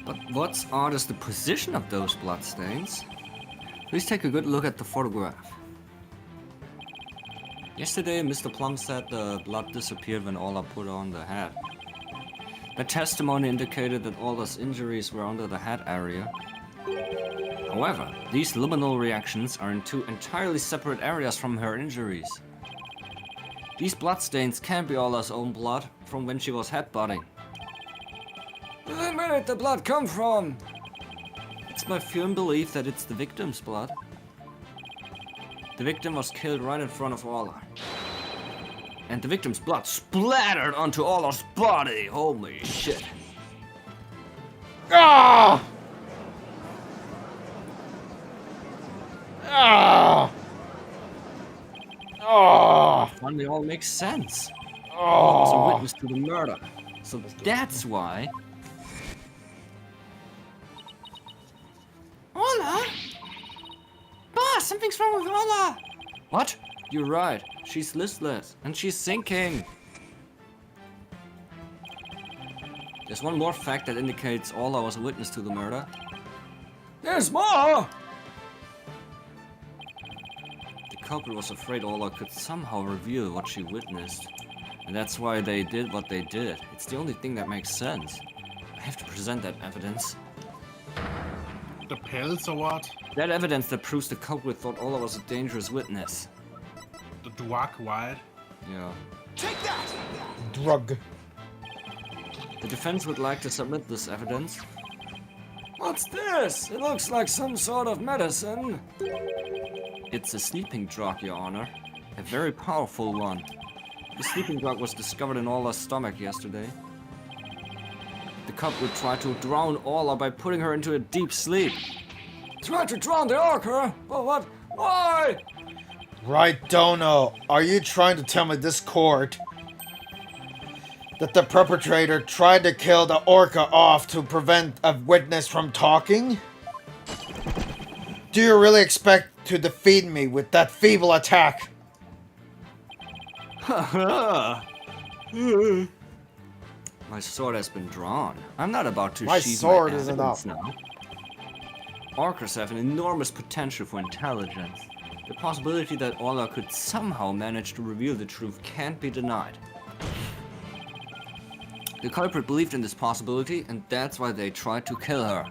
Speaker 1: But what's odd is the position of those bloodstains. Please take a good look at the photograph. Yesterday, Mr. Plum said the blood disappeared when Orla put on the hat. The testimony indicated that Orla's injuries were under the head area. However, these luminal reactions are in two entirely separate areas from her injuries. These bloodstains can't be Orla's own blood from when she was headbutting. Then where did the blood come from? It's my firm belief that it's the victim's blood. The victim was killed right in front of Orla. And the victim's blood splattered onto Orla's body. Holy shit.
Speaker 2: Ah! Ah! Oh!
Speaker 1: Finally, all makes sense.
Speaker 2: Oh!
Speaker 1: Was a witness to the murder. So that's why.
Speaker 5: Orla? Boss, something's wrong with Orla.
Speaker 1: What? You're right. She's listless and she's sinking. There's one more fact that indicates Orla was a witness to the murder. There's more! The culprit was afraid Orla could somehow reveal what she witnessed. And that's why they did what they did. It's the only thing that makes sense. I have to present that evidence.
Speaker 3: The pills or what?
Speaker 1: That evidence that proves the culprit thought Orla was a dangerous witness.
Speaker 3: The drug, right?
Speaker 1: Yeah.
Speaker 8: Take that!
Speaker 2: Drug.
Speaker 1: The defense would like to submit this evidence. What's this? It looks like some sort of medicine. It's a sleeping drug, Your Honor. A very powerful one. The sleeping drug was discovered in Orla's stomach yesterday. The culprit tried to drown Orla by putting her into a deep sleep. Tried to drown the orca? Well, what? Why?
Speaker 2: Right, Dono. Are you trying to tell me this court that the perpetrator tried to kill the orca off to prevent a witness from talking? Do you really expect to defeat me with that feeble attack?
Speaker 1: My sword has been drawn. I'm not about to
Speaker 2: My
Speaker 1: sheathe
Speaker 2: sword
Speaker 1: my
Speaker 2: is
Speaker 1: evidence
Speaker 2: enough.
Speaker 1: now. Orcas have an enormous potential for intelligence. The possibility that Orla could somehow manage to reveal the truth can't be denied. The culprit believed in this possibility, and that's why they tried to kill her.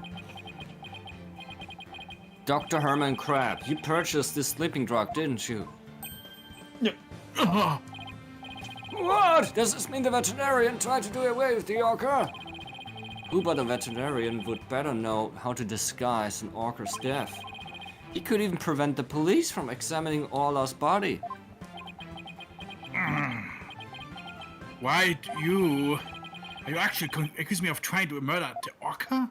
Speaker 1: Dr. Herman Crab, you purchased this sleeping drug, didn't you? What? Does this mean the veterinarian tried to do away with the orca? Who but a veterinarian would better know how to disguise an orca's death? He could even prevent the police from examining Orla's body.
Speaker 3: Why are you actually accusing me of trying to murder the orca?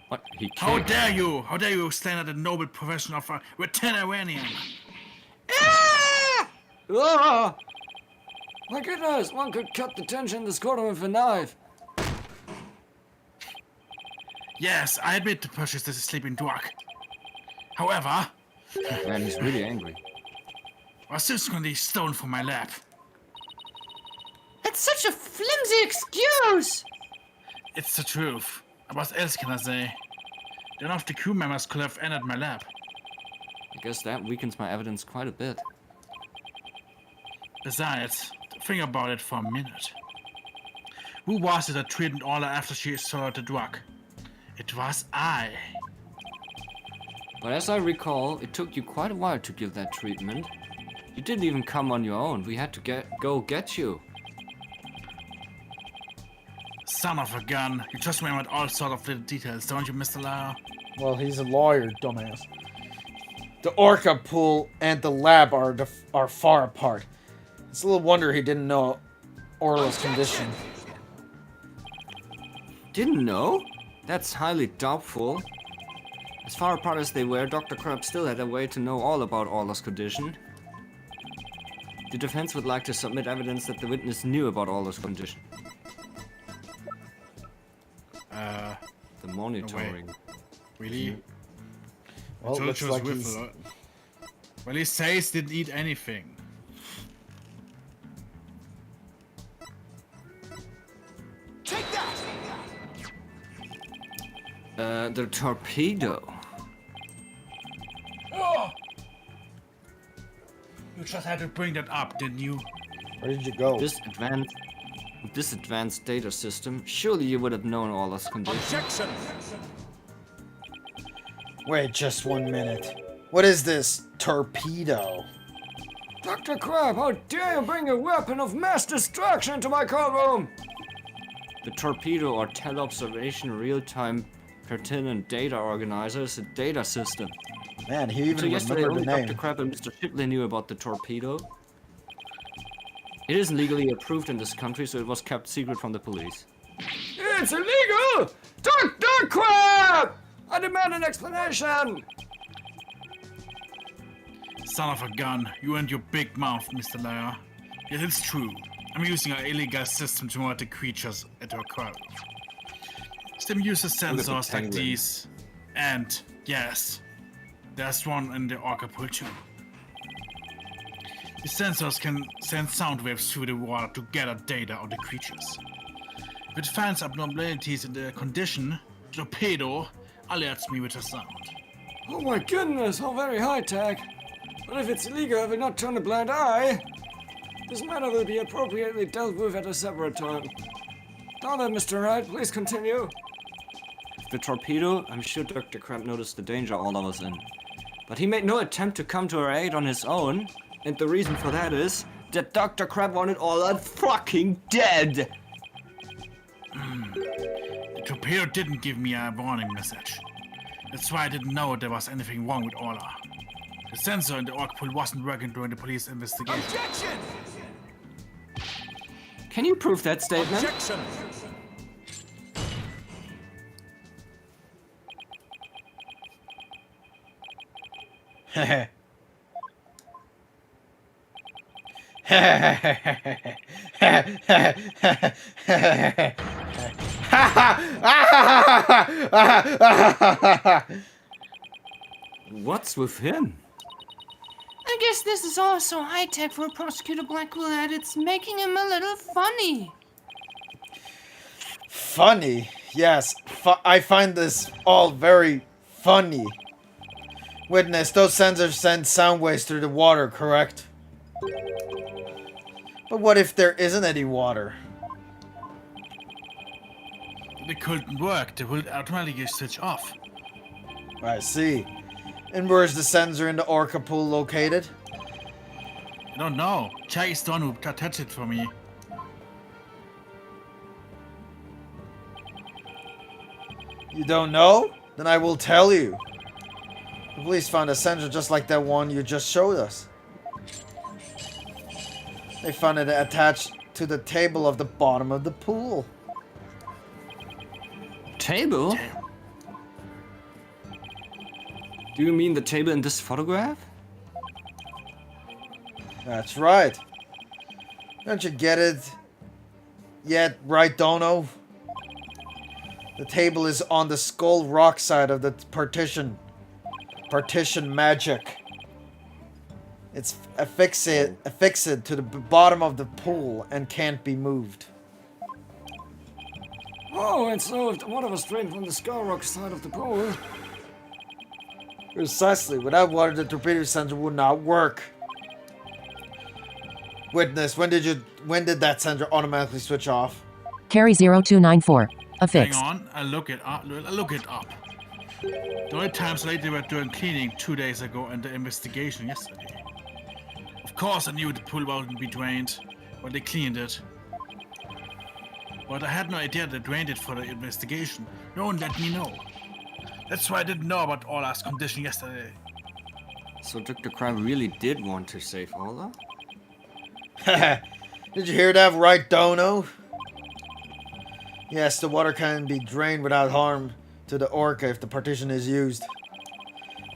Speaker 1: What? He
Speaker 3: How
Speaker 1: kicked.
Speaker 3: dare you? How dare you stand at the noble profession of a veterinarian?
Speaker 7: Ah! My goodness, one could cut the tension in this courtroom with a knife.
Speaker 3: Yes, I admit to purchase this sleeping dwarf. However,
Speaker 1: Man, he's really angry.
Speaker 3: I was subsequently stolen from my lab.
Speaker 5: That's such a flimsy excuse!
Speaker 3: It's the truth. What else can I say? None of the crew members could have entered my lab.
Speaker 1: I guess that weakens my evidence quite a bit.
Speaker 3: Besides, think about it for a minute. Who was it that treated Orla after she saw the drug? It was I.
Speaker 1: But as I recall, it took you quite a while to give that treatment. You didn't even come on your own. We had to go get you.
Speaker 3: Son of a gun. You just remembered all sorts of little details, don't you, Mr. Lara?
Speaker 2: Well, he's a lawyer, dumbass. The Orca pool and the lab are far apart. It's a little wonder he didn't know Orla's condition.
Speaker 1: Didn't know? That's highly doubtful. As far apart as they were, Dr. Crab still had a way to know all about Orla's condition. The defense would like to submit evidence that the witness knew about Orla's condition. The monitoring.
Speaker 3: Really?
Speaker 2: Well,
Speaker 3: Told
Speaker 2: looks
Speaker 3: you it was
Speaker 2: like he's...
Speaker 3: Whiffle. Well, he says didn't eat anything.
Speaker 8: Take that!
Speaker 1: The torpedo.
Speaker 3: Oh! You just had to bring that up, didn't you?
Speaker 2: Where did you go?
Speaker 1: This advanced data system, surely you would have known Orla's condition.
Speaker 8: Objection!
Speaker 2: Wait just 1 minute. What is this torpedo?
Speaker 7: Dr. Crab, how dare you bring a weapon of mass destruction to my courtroom?
Speaker 1: The torpedo, or teleobservation real-time pertinent data organizer, is a data system.
Speaker 2: Man, he even
Speaker 1: So yesterday,
Speaker 2: remembered
Speaker 1: only
Speaker 2: the
Speaker 1: Dr.
Speaker 2: name.
Speaker 1: Crab and Mr. Shipley knew about the torpedo. It isn't legally approved in this country, so it was kept secret from the police.
Speaker 7: It's illegal! Dr. Crab! I demand an explanation!
Speaker 3: Son of a gun, you and your big mouth, Mr. Lara. Yes, it's true. I'm using an illegal system to monitor creatures at our aquarium. System uses sensors like
Speaker 1: penguin.
Speaker 3: these. And, yes, there's one in the orca pool too. The sensors can send sound waves through the water to gather data on the creatures. If it finds abnormalities in the condition, the torpedo alerts me with a sound.
Speaker 7: Oh my goodness, how very high-tech. But if it's illegal, I will not turn a blind eye. This matter will be appropriately dealt with at a separate time. Now then, Mr. Wright, please continue.
Speaker 1: The torpedo, I'm sure Dr. Crab noticed the danger all of us in. But he made no attempt to come to our aid on his own, and the reason for that is that Dr. Crab wanted Orla fucking dead!
Speaker 3: The torpedo didn't give me a warning message. That's why I didn't know there was anything wrong with Orla. The sensor in the orc pool wasn't working during the police investigation.
Speaker 8: Objection!
Speaker 1: Can you prove that statement?
Speaker 8: Objection!
Speaker 1: What's with him?
Speaker 5: I guess this is all so high-tech for Prosecutor Blackwood that it's making him a little funny.
Speaker 2: Funny? Yes, I find this all very funny. Witness, those sensors send sound waves through the water, correct? But what if there isn't any water?
Speaker 3: They couldn't work. They would automatically switch off.
Speaker 2: I see. And where's the sensor in the orca pool located?
Speaker 3: I don't know. Jack is the one who touched it for me.
Speaker 2: You don't know? Then I will tell you. The police found a sensor just like that one you just showed us. They found it attached to the table of the bottom of the pool.
Speaker 1: Table? Do you mean the table in this photograph?
Speaker 2: That's right. Don't you get it yet, right, Dono? The table is on the Skull Rock side of the partition. Partition magic. It's affixed to the bottom of the pool and can't be moved.
Speaker 7: Oh, and so if the water was drained from the Skull Rock side of the pool.
Speaker 2: Precisely. Without water, the torpedo sensor would not work. Witness, when did that sensor automatically switch off?
Speaker 6: Carry 0294.
Speaker 3: Hang
Speaker 6: Affixed.
Speaker 3: on, I look it up. The only times they were doing cleaning 2 days ago and the investigation yesterday. Of course I knew the pool wouldn't be drained when they cleaned it. But I had no idea they drained it for the investigation. No one let me know. That's why I didn't know about Ola's condition yesterday.
Speaker 1: So Dr. Crab really did want to save Ola?
Speaker 2: Did you hear that right, Dono? Yes, the water can be drained without harm to the orca if the partition is used.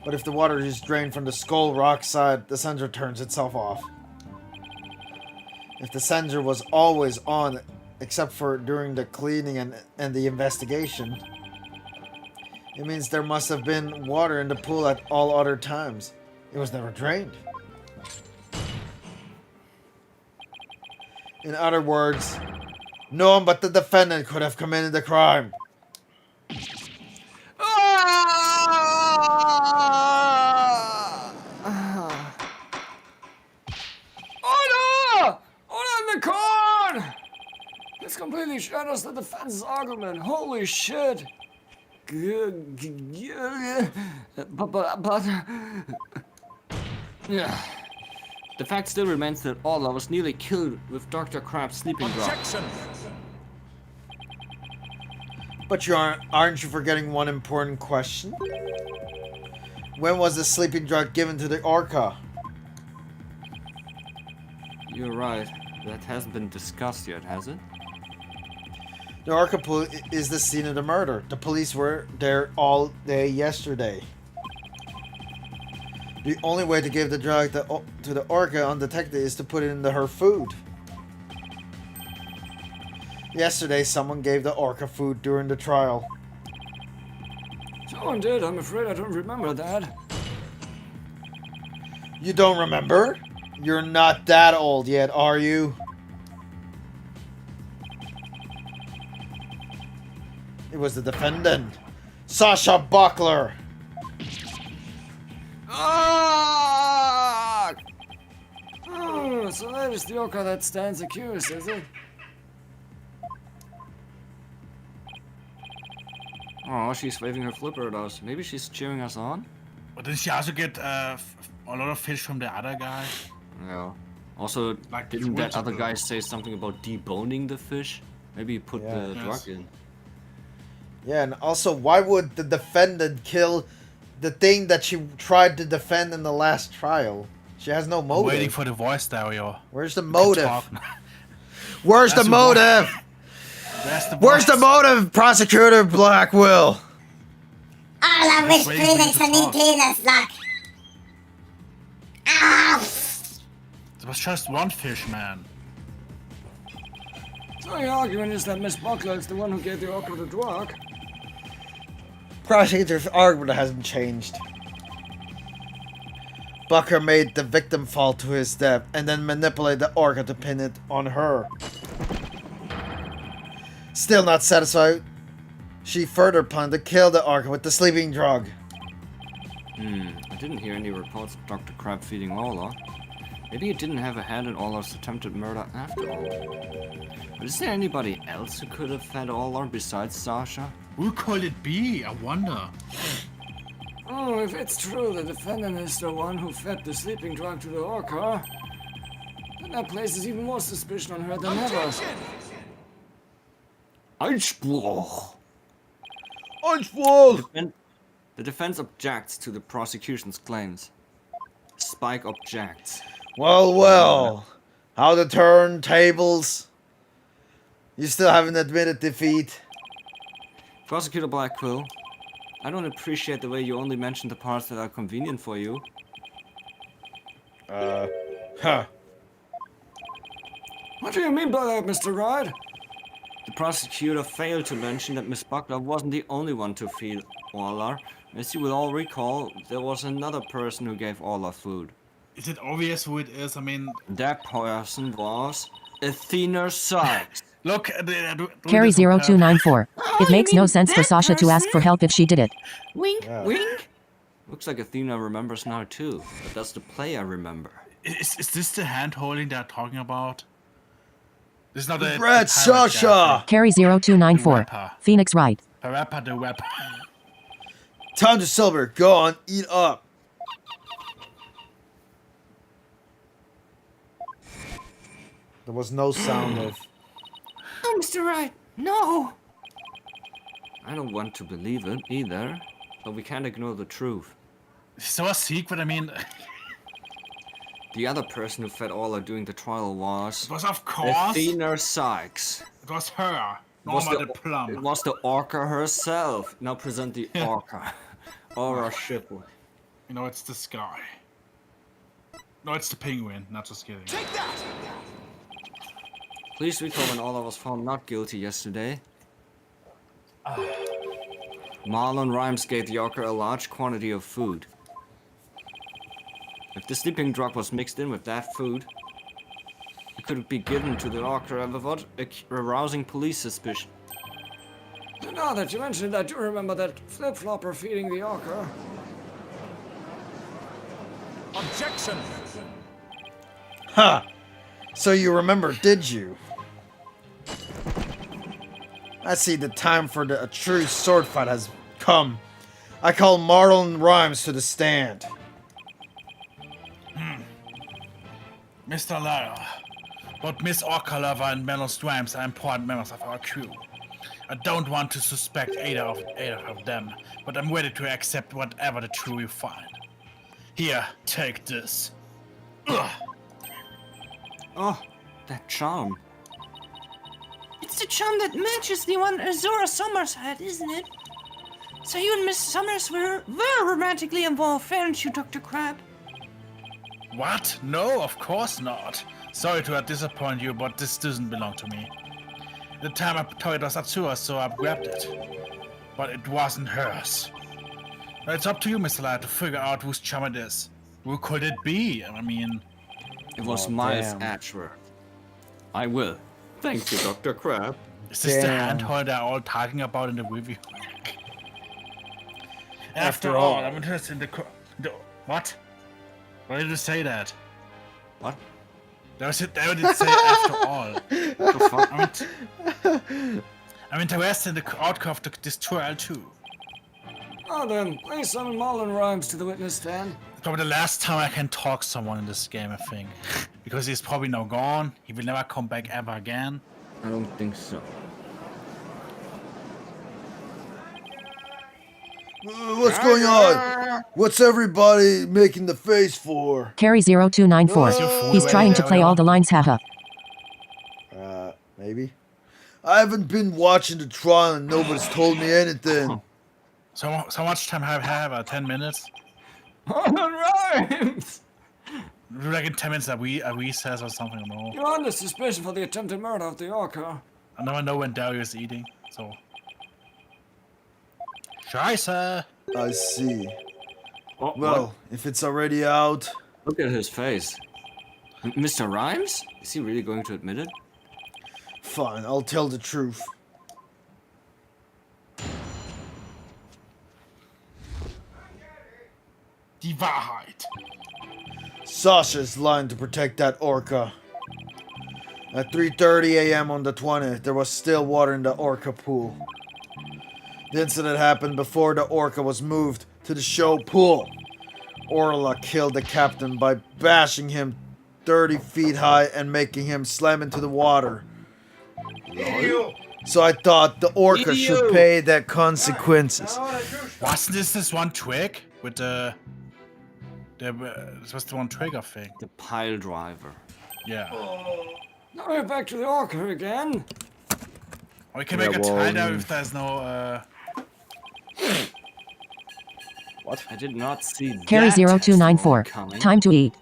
Speaker 2: But if the water is drained from the Skull Rock side, the sensor turns itself off. If the sensor was always on, except for during the cleaning and the investigation, it means there must have been water in the pool at all other times. It was never drained. In other words, no one but the defendant could have committed the crime.
Speaker 7: Order! Order in the court! This completely shatters the defense's argument. Holy shit! But
Speaker 1: Yeah. The fact still remains that Ola was nearly killed with Dr. Crab's sleeping drug.
Speaker 2: But aren't you forgetting one important question? When was the sleeping drug given to the orca?
Speaker 1: You're right. That hasn't been discussed yet, has it?
Speaker 2: The orca pool is the scene of the murder. The police were there all day yesterday. The only way to give the drug to the orca undetected is to put it into her food. Yesterday, someone gave the orca food during the trial.
Speaker 7: someone did. I'm afraid I don't remember that.
Speaker 2: You don't remember? You're not that old yet, are you? It was the defendant, Sasha Buckler.
Speaker 7: Ah! Oh, so that is the orca that stands accused, is it?
Speaker 1: Oh, she's waving her flipper at us. Maybe she's cheering us on?
Speaker 3: But did she also get a lot of fish from the other guy?
Speaker 1: Yeah. Also,
Speaker 3: Like
Speaker 1: didn't that
Speaker 3: winter
Speaker 1: other
Speaker 3: blue.
Speaker 1: guy say something about deboning the fish? Maybe he put the
Speaker 3: Yes.
Speaker 1: drug in.
Speaker 2: Yeah, and also, why would the defendant kill the thing that she tried to defend in the last trial? She has no
Speaker 3: I'm
Speaker 2: motive.
Speaker 3: waiting for the voice, Dario.
Speaker 2: Where's the
Speaker 3: Can
Speaker 2: motive?
Speaker 3: talk.
Speaker 2: Where's the
Speaker 3: That's the one.
Speaker 2: motive?
Speaker 3: Where's the
Speaker 2: motive, Prosecutor Blackwell?
Speaker 4: All I wish
Speaker 3: waiting for you
Speaker 4: Phoenix
Speaker 3: to
Speaker 4: and
Speaker 3: talk.
Speaker 4: Nintina's luck. Ow!
Speaker 3: It was just one fish, man.
Speaker 7: So the argument is that Miss Buckler is the one who gave the orca the drug.
Speaker 2: Prosecutor's argument hasn't changed. Bucker made the victim fall to his death and then manipulate the orca to pin it on her. Still not satisfied, she further planned to kill the orca with the sleeping drug.
Speaker 1: I didn't hear any reports of Dr. Crab feeding Ola. Maybe he didn't have a hand in Ola's attempted murder after all. But is there anybody else who could have fed Ola besides Sasha?
Speaker 3: Who could it be? I wonder.
Speaker 7: Oh, if it's true the defendant is the one who fed the sleeping drug to the orca, then that places even more suspicion on her than ever.
Speaker 1: Einspruch!
Speaker 2: Einspruch!
Speaker 1: The defense objects to the prosecution's claims. Spike objects.
Speaker 2: Well, how to turn tables? You still haven't admitted defeat.
Speaker 1: Prosecutor Blackwell, I don't appreciate the way you only mention the parts that are convenient for you.
Speaker 2: Huh.
Speaker 7: What do you mean by that, Mr. Wright?
Speaker 1: The prosecutor failed to mention that Miss Buckler wasn't the only one to feed Orla. As you will all recall, there was another person who gave Orla food.
Speaker 3: Is it obvious who it is? I mean,
Speaker 1: That person was Athena Sykes.
Speaker 3: look.
Speaker 6: Carry 0294.
Speaker 5: Oh,
Speaker 6: It
Speaker 5: you
Speaker 6: makes no
Speaker 5: mean
Speaker 6: sense for
Speaker 5: that
Speaker 6: Sasha to ask
Speaker 5: person?
Speaker 6: for help if she did it.
Speaker 5: Wink, wink.
Speaker 1: Looks like Athena remembers now too, but that's the play I remember.
Speaker 3: Is this the hand holding they're talking about? This is not the
Speaker 2: Red
Speaker 3: pirate guy,
Speaker 2: Sasha!
Speaker 6: Carry 0294.
Speaker 3: Rapper.
Speaker 6: Phoenix Wright.
Speaker 3: The rapper, the rapper.
Speaker 2: Time to celebrate. Go on, eat up. There was no sound of...
Speaker 5: Oh, Mr. Wright, no.
Speaker 1: I don't want to believe it either, but we can't ignore the truth.
Speaker 3: So a secret. I mean,
Speaker 1: The other person who fed Orla during the trial
Speaker 3: it
Speaker 1: was
Speaker 3: was of course.
Speaker 1: Athena Sykes.
Speaker 3: It was her.
Speaker 1: Was
Speaker 3: Norma the
Speaker 1: It
Speaker 3: plum.
Speaker 1: was the orca herself. Now present the orca. Aura Shipley.
Speaker 3: You know, it's this guy. No, it's the penguin. Not just kidding.
Speaker 8: Take that!
Speaker 1: Please recall when Orla was found not guilty yesterday. Marlon Rhymes gave the orca a large quantity of food. If the sleeping drug was mixed in with that food, it could be given to the orca without arousing police suspicion.
Speaker 7: Now that you mentioned it, I do remember that flip-flopper feeding the orca.
Speaker 8: Objection!
Speaker 2: Ha! So you remember, did you? I see the time for a true sword fight has come. I call Marlon Rhymes to the stand.
Speaker 3: Mr. Lara, both Miss Orkalova and Melos Rhymes are important members of our crew. I don't want to suspect either of them, but I'm ready to accept whatever the truth you find. Here, take this. Ugh.
Speaker 1: Oh, that charm.
Speaker 5: It's the charm that matches the one Azura Summers had, isn't it? So you and Miss Summers were romantically involved, weren't you, Dr. Crab?
Speaker 3: What? No, of course not. Sorry to disappoint you, but this doesn't belong to me. The time I thought it was Atsura, so I grabbed it. But it wasn't hers. Now it's up to you, Mr. Light, to figure out whose charm it is. Who could it be? I mean,
Speaker 1: It was
Speaker 2: Oh,
Speaker 1: Miles
Speaker 2: damn.
Speaker 1: Ashworth. I will. Thank you, Dr. Crab.
Speaker 3: is this the
Speaker 2: Damn.
Speaker 3: handhold they're all talking about in the review?
Speaker 2: After
Speaker 3: After all,
Speaker 2: all.
Speaker 3: I'm interested in the what? Why did you say that?
Speaker 1: What?
Speaker 3: That was it. That did say after all.
Speaker 1: What the fuck?
Speaker 3: I'm interested in the outcome of this trial too.
Speaker 7: Oh then, please summon Marlon Rhymes to the witness stand.
Speaker 3: It's probably the last time I can talk to someone in this game, I think. Because he's probably now gone. He will never come back ever again.
Speaker 1: I don't think so.
Speaker 2: What's going on? What's everybody making the face for?
Speaker 6: Carry 0294. He's trying to play all the lines, haha.
Speaker 2: Maybe? I haven't been watching the trial and nobody's told me anything.
Speaker 3: So much time I have? 10 minutes?
Speaker 1: Marlon Rhymes!
Speaker 3: Like in 10 minutes a recess or something, I don't know.
Speaker 7: You're under suspicion for the attempted murder of the orca.
Speaker 3: I never know when Dario is eating, so. Scheiße!
Speaker 2: I see.
Speaker 1: Oh,
Speaker 2: Well, if it's already out...
Speaker 1: look at his face. Mr. Rhymes? Is he really going to admit it?
Speaker 2: Fine, I'll tell the truth.
Speaker 3: Die Wahrheit.
Speaker 2: Sasha's lying to protect that orca. At 3:30 a.m. on the 20th, there was still water in the orca pool. The incident happened before the orca was moved to the show pool. Orla killed the captain by bashing him 30 feet high and making him slam into the water. So I thought the orca should pay their consequences.
Speaker 3: Wasn't this one trick with the this was the one trigger thing?
Speaker 1: The pile driver.
Speaker 3: Yeah.
Speaker 7: Now we're back to the orca again.
Speaker 3: Or you can
Speaker 2: Yeah,
Speaker 3: make a
Speaker 2: well,
Speaker 3: tie there if there's no
Speaker 2: What?
Speaker 1: I did not see
Speaker 6: Carrie
Speaker 1: that
Speaker 6: 0294.
Speaker 1: testimony coming.
Speaker 6: Time to eat.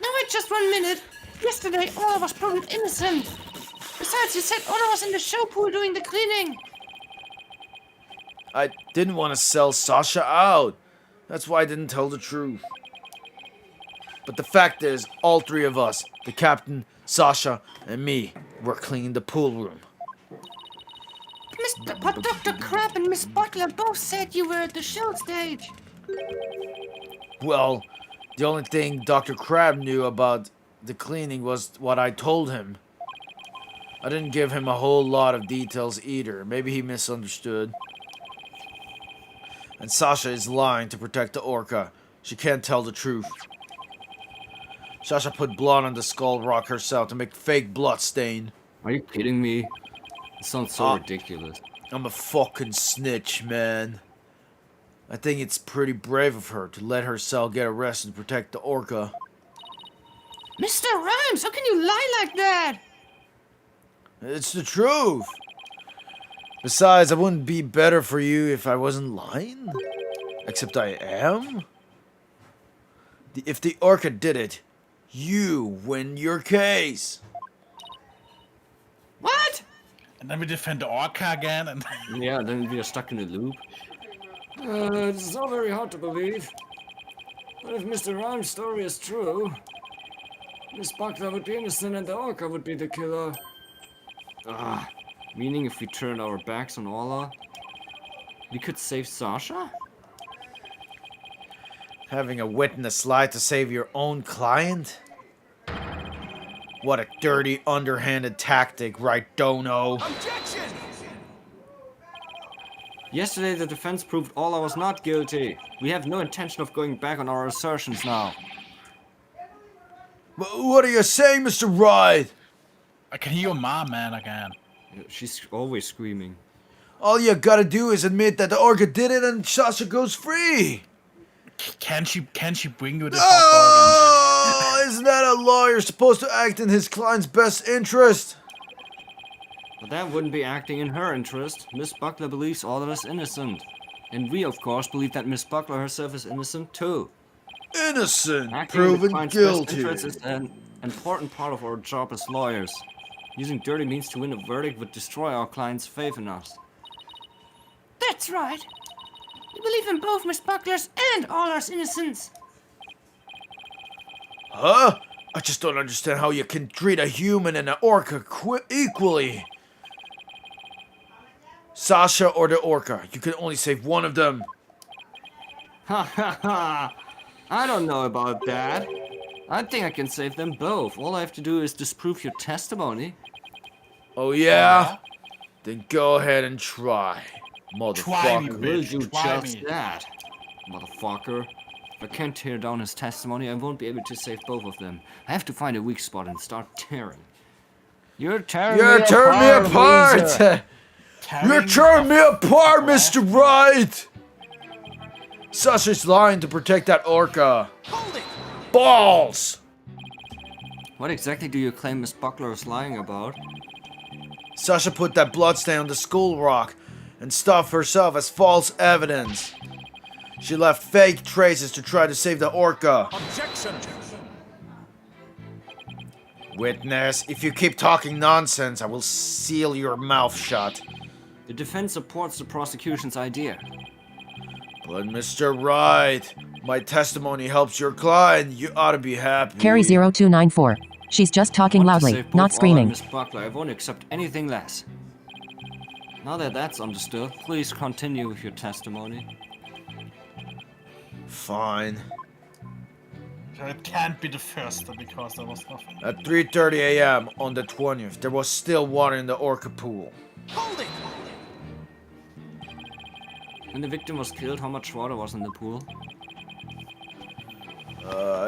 Speaker 5: Now wait just 1 minute. Yesterday, all of us proved innocent. Besides, you said all of us in the show pool doing the cleaning.
Speaker 2: I didn't want to sell Sasha out. That's why I didn't tell the truth. But the fact is, all three of us, the captain, Sasha, and me, were cleaning the pool room.
Speaker 5: But Dr. Crab and Miss Butler both said you were at the show stage.
Speaker 2: Well, the only thing Dr. Crab knew about the cleaning was what I told him. I didn't give him a whole lot of details either. Maybe he misunderstood. And Sasha is lying to protect the orca. She can't tell the truth. Sasha put blood on the skull rock herself to make fake blood stain.
Speaker 1: Are you kidding me? It sounds so ridiculous.
Speaker 2: I'm a fucking snitch, man. I think it's pretty brave of her to let herself get arrested to protect the orca.
Speaker 5: Mr. Rhymes, how can you lie like that?
Speaker 2: It's the truth. Besides, I wouldn't be better for you if I wasn't lying. Except I am. If the orca did it, you win your case.
Speaker 5: What?
Speaker 3: And then we defend the orca again, and
Speaker 1: Yeah, then we are stuck in a loop.
Speaker 7: This is all very hard to believe. But if Mr. Rhyme's story is true, Miss Buckler would be innocent and the orca would be the killer.
Speaker 1: Meaning if we turned our backs on Orla, we could save Sasha?
Speaker 2: Having a witness lie to save your own client? What a dirty, underhanded tactic, right, Dono?
Speaker 8: Objection!
Speaker 1: Yesterday the defense proved Orla was not guilty. We have no intention of going back on our assertions now.
Speaker 2: What are you saying, Mr. Wright?
Speaker 3: I can hear your mom, man, again.
Speaker 1: She's always screaming.
Speaker 2: All you gotta do is admit that the orca did it and Sasha goes free.
Speaker 3: Can she bring you the hot
Speaker 2: Oh, isn't that a lawyer supposed to act in his client's best interest?
Speaker 1: But that wouldn't be acting in her interest. Miss Buckler believes Orla is innocent. And we, of course, believe that Miss Buckler herself is innocent too.
Speaker 2: Innocent,
Speaker 1: Acting in the
Speaker 2: proven
Speaker 1: client's best
Speaker 2: guilty.
Speaker 1: interest is an important part of our job as lawyers. Using dirty means to win a verdict would destroy our client's faith in us.
Speaker 5: That's right. We believe in both Miss Buckler's and Orla's innocence.
Speaker 2: Huh? I just don't understand how you can treat a human and an orca equally. Sasha or the orca, you can only save one of them.
Speaker 1: Ha ha ha! I don't know about that. I think I can save them both. All I have to do is disprove your testimony.
Speaker 2: Oh yeah? Then go ahead and try,
Speaker 3: Try me,
Speaker 2: motherfucker.
Speaker 1: Will
Speaker 3: bitch,
Speaker 1: do
Speaker 3: try
Speaker 1: just
Speaker 3: me.
Speaker 1: that, motherfucker. If I can't tear down his testimony, I won't be able to save both of them. I have to find a weak spot and start tearing. You're tearing
Speaker 2: You're tearing me apart!
Speaker 1: Weezer.
Speaker 2: You're tearing me apart, Mr. Wright! Sasha's lying to protect that orca.
Speaker 8: Hold it!
Speaker 2: Balls!
Speaker 1: What exactly do you claim Miss Buckler is lying about?
Speaker 2: Sasha put that bloodstain on the skull rock and stuff herself as false evidence. She left fake traces to try to save the orca.
Speaker 8: Objection!
Speaker 2: Witness, if you keep talking nonsense, I will seal your mouth shut.
Speaker 1: The defense supports the prosecution's idea.
Speaker 2: But Mr. Wright, my testimony helps your client. You ought to be happy.
Speaker 6: Carrie 0294. She's just talking
Speaker 1: Want to
Speaker 6: loudly,
Speaker 1: save both
Speaker 6: not
Speaker 1: Orla and
Speaker 6: screaming.
Speaker 1: Miss Buckler, I won't accept anything less. Now that that's understood, please continue with your testimony.
Speaker 2: Fine.
Speaker 3: It can't be the first because there was nothing.
Speaker 2: At 3:30 a.m. on the 20th, there was still water in the orca pool.
Speaker 8: Hold it!
Speaker 1: When the victim was killed, how much water was in the pool?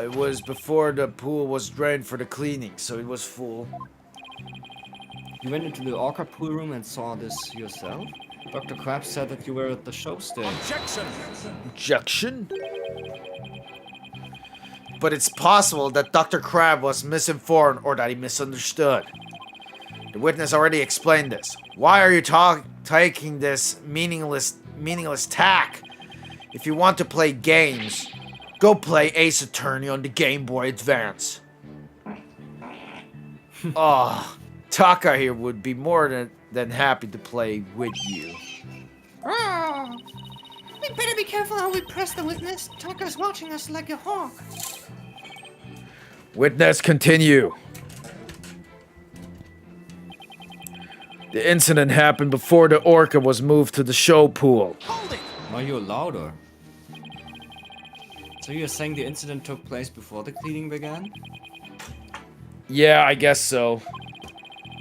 Speaker 2: It was before the pool was drained for the cleaning, so it was full.
Speaker 1: You went into the orca pool room and saw this yourself? Dr. Krabs said that you were at the show stage.
Speaker 8: Objection!
Speaker 2: Objection? But it's possible that Dr. Crab was misinformed or that he misunderstood. The witness already explained this. Why are you taking this meaningless tack? If you want to play games, go play Ace Attorney on the Game Boy Advance. Oh, Taka here would be more than happy to play with you.
Speaker 5: Oh, we better be careful how we press the witness. Tucker's watching us like a hawk.
Speaker 2: Witness, continue. The incident happened before the orca was moved to the show pool.
Speaker 3: Hold it!
Speaker 1: Are you louder? So you're saying the incident took place before the cleaning began?
Speaker 2: Yeah, I guess so.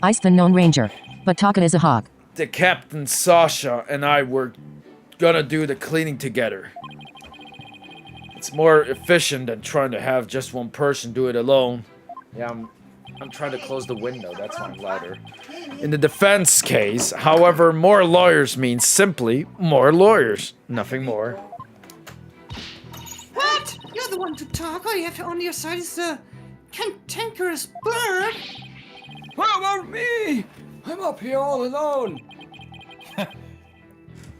Speaker 6: Ice the known ranger, but Taka is a hawk.
Speaker 2: The Captain Sasha and I were gonna do the cleaning together. It's more efficient than trying to have just one person do it alone. Yeah, I'm trying to close the window, that's why I'm louder. In the defense case, however, more lawyers means simply more lawyers. Nothing more.
Speaker 5: What? You're the one to talk. All you have on your side is the cantankerous bird.
Speaker 7: What about me? I'm up here all alone.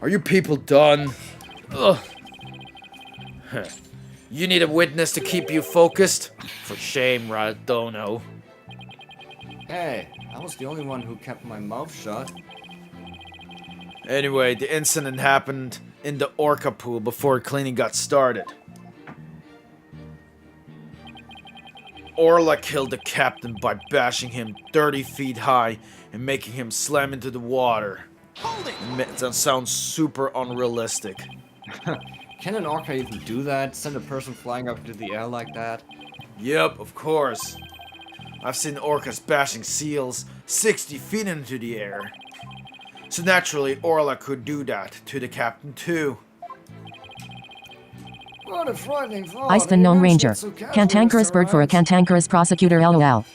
Speaker 2: Are you people done? Ugh. Huh. You need a witness to keep you focused? For shame, Radono.
Speaker 1: Hey, I was the only one who kept my mouth shut.
Speaker 2: Anyway, the incident happened in the orca pool before cleaning got started. Orla killed the captain by bashing him 30 feet high and making him slam into the water.
Speaker 3: Hold it!
Speaker 2: That sounds super unrealistic.
Speaker 1: Can an orca even do that? Send a person flying up into the air like that?
Speaker 2: Yep, of course. I've seen orcas bashing seals 60 feet into the air. So naturally, Orla could do that to the captain too.
Speaker 7: What a frightening thought.
Speaker 6: Ice the
Speaker 7: and you
Speaker 6: known
Speaker 7: mentioned
Speaker 6: ranger.
Speaker 7: it so casually,
Speaker 6: Cantankerous
Speaker 7: Mr.
Speaker 6: bird for a
Speaker 7: Rhymes.
Speaker 6: cantankerous prosecutor, lol.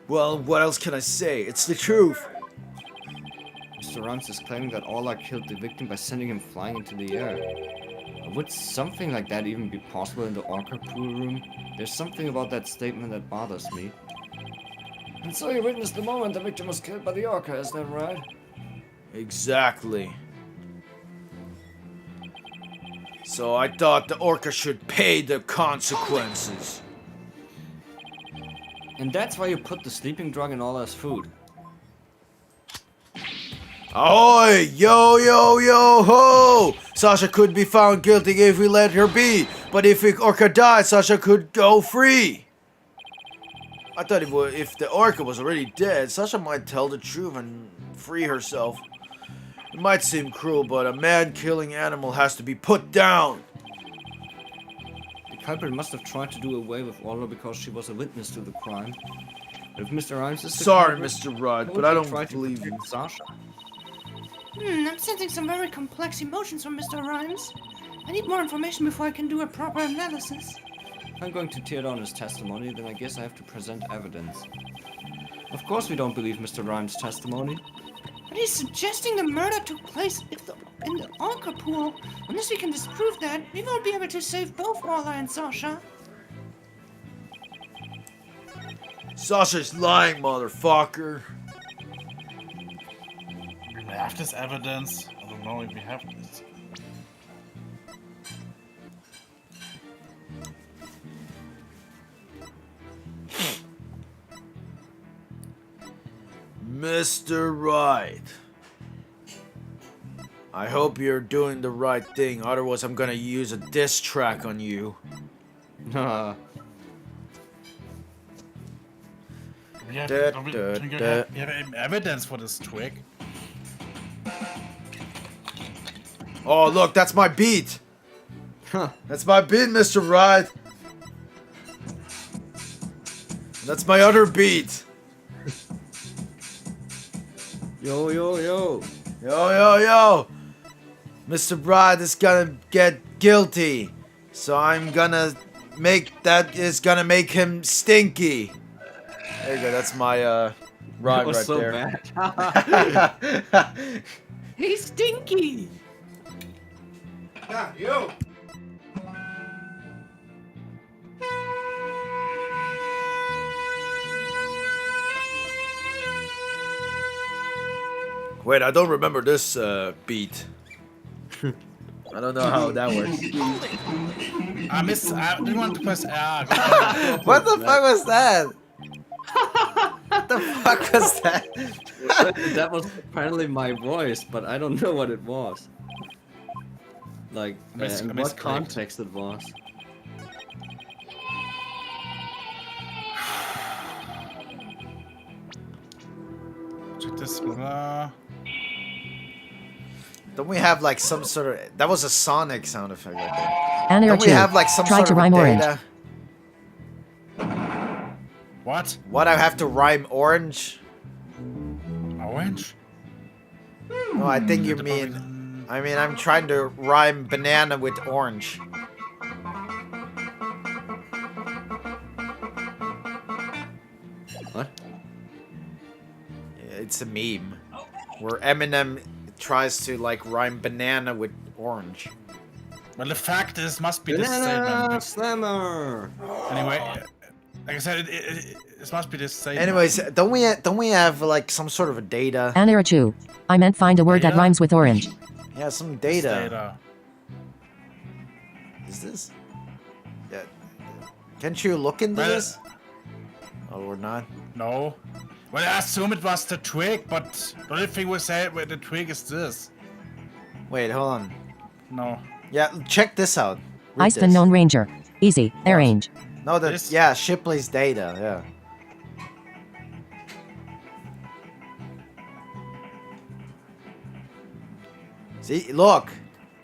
Speaker 2: Well, what else can I say? It's the truth.
Speaker 1: Mr. Rhymes is claiming that Orla killed the victim by sending him flying into the air. Would something like that even be possible in the orca pool room? There's something about that statement that bothers me.
Speaker 7: And so you witnessed the moment the victim was killed by the orca, is that right?
Speaker 2: Exactly. So I thought the orca should pay the consequences.
Speaker 1: And that's why you put the sleeping drug in Orla's food.
Speaker 2: Ahoy! Yo, yo, yo, ho! Sasha could be found guilty if we let her be, but if the orca died, Sasha could go free. I thought if the orca was already dead, Sasha might tell the truth and free herself. It might seem cruel, but a man-killing animal has to be put down.
Speaker 1: The culprit must have tried to do away with Orla because she was a witness to the crime. But if Mr. Rhymes is the
Speaker 2: Sorry,
Speaker 1: culprit,
Speaker 2: Mr. Rudd,
Speaker 1: why
Speaker 2: but I
Speaker 1: would he
Speaker 2: don't
Speaker 1: try to
Speaker 2: believe
Speaker 1: protect
Speaker 2: you.
Speaker 1: Sasha.
Speaker 5: I'm sensing some very complex emotions from Mr. Rhymes. I need more information before I can do a proper analysis.
Speaker 1: If I'm going to tear down his testimony, then I guess I have to present evidence. Of course we don't believe Mr. Rhymes' testimony.
Speaker 5: But he's suggesting the murder took place in the orca pool. Unless we can disprove that, we won't be able to save both Orla and Sasha.
Speaker 2: Sasha's lying, motherfucker.
Speaker 3: We have this evidence. I don't know if we have this.
Speaker 2: Mr. Right. I hope you're doing the right thing, otherwise I'm gonna use a diss track on you.
Speaker 1: Nah.
Speaker 3: We have,
Speaker 2: Da,
Speaker 3: we,
Speaker 2: da,
Speaker 3: we
Speaker 2: da.
Speaker 3: have, we have evidence for this twig.
Speaker 2: Oh, look, that's my beat. That's my beat, Mr. Right. That's my other beat.
Speaker 1: Yo, yo, yo.
Speaker 2: Yo, yo, yo. Mr. Bride is gonna get guilty. So I'm gonna gonna make him stinky. There you go, that's my rhyme right
Speaker 1: so
Speaker 2: there.
Speaker 1: bad.
Speaker 5: He's stinky!
Speaker 2: Yeah, you. Wait, I don't remember this beat. I don't know how that works.
Speaker 3: I didn't want to press R.
Speaker 2: What the fuck was that? What the fuck was that?
Speaker 1: That was apparently my voice, but I don't know what it was. Like, in what context it was.
Speaker 3: Check this. Blah.
Speaker 2: Don't we have like some sort of... That was a Sonic sound effect right there.
Speaker 6: An error
Speaker 2: Don't we
Speaker 6: 2.
Speaker 2: have like some
Speaker 6: Try
Speaker 2: sort
Speaker 6: to
Speaker 2: of
Speaker 6: rhyme orange.
Speaker 2: data?
Speaker 3: What?
Speaker 2: What, I have to rhyme orange?
Speaker 3: Orange?
Speaker 2: No, I think you mean... I mean, I'm trying to rhyme banana with orange.
Speaker 1: What?
Speaker 2: It's a meme. Where Eminem tries to like rhyme banana with orange.
Speaker 3: Well, the fact is, must be this
Speaker 1: Banana
Speaker 3: statement.
Speaker 1: Slammer!
Speaker 3: Anyway, like I said, it must be this statement.
Speaker 2: Anyways, don't we have like some sort of a data?
Speaker 6: An error 2. I meant find a word that
Speaker 3: Data?
Speaker 6: rhymes with orange.
Speaker 2: Yeah, some data.
Speaker 3: Data.
Speaker 2: Is this? Yeah. Can't you look into
Speaker 3: Well,
Speaker 2: this? Oh, we're not.
Speaker 3: No. Well, I assume it was the twig, but the only thing we said with the twig is this.
Speaker 2: Wait, hold on.
Speaker 3: No.
Speaker 2: Yeah, check this out. Read
Speaker 6: Ice the
Speaker 2: this.
Speaker 6: known ranger. Easy. Arrange.
Speaker 2: No,
Speaker 3: This?
Speaker 2: yeah, Shipley's data. Yeah. See, look,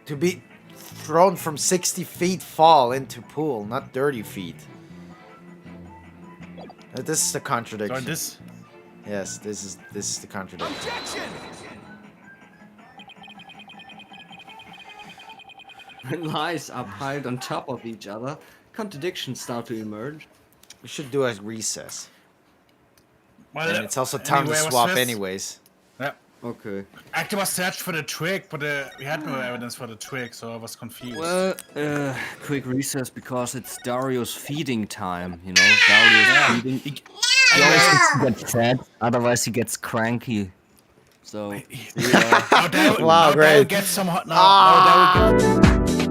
Speaker 2: to be thrown from 60 feet, fall into pool, not 30 feet. This is the contradiction.
Speaker 3: So this.
Speaker 2: Yes, this is the contradiction.
Speaker 8: Objection!
Speaker 1: When lies are piled on top of each other, contradictions start to emerge.
Speaker 2: We should do a recess.
Speaker 3: Well,
Speaker 2: And it's also time
Speaker 3: anyway,
Speaker 2: to
Speaker 3: what's
Speaker 2: swap
Speaker 3: this?
Speaker 2: anyways.
Speaker 3: Yeah.
Speaker 1: Okay.
Speaker 3: Actually, was searched for the twig, but we had no evidence for the twig, so I was confused.
Speaker 1: Well, quick recess because it's Dario's feeding time, you know? Dario's feeding. He always needs to get fed, otherwise he gets cranky. So, yeah.
Speaker 3: Now Dario-
Speaker 2: Wow,
Speaker 3: now Dario
Speaker 2: great.
Speaker 3: gets some hot. Now Dario gets.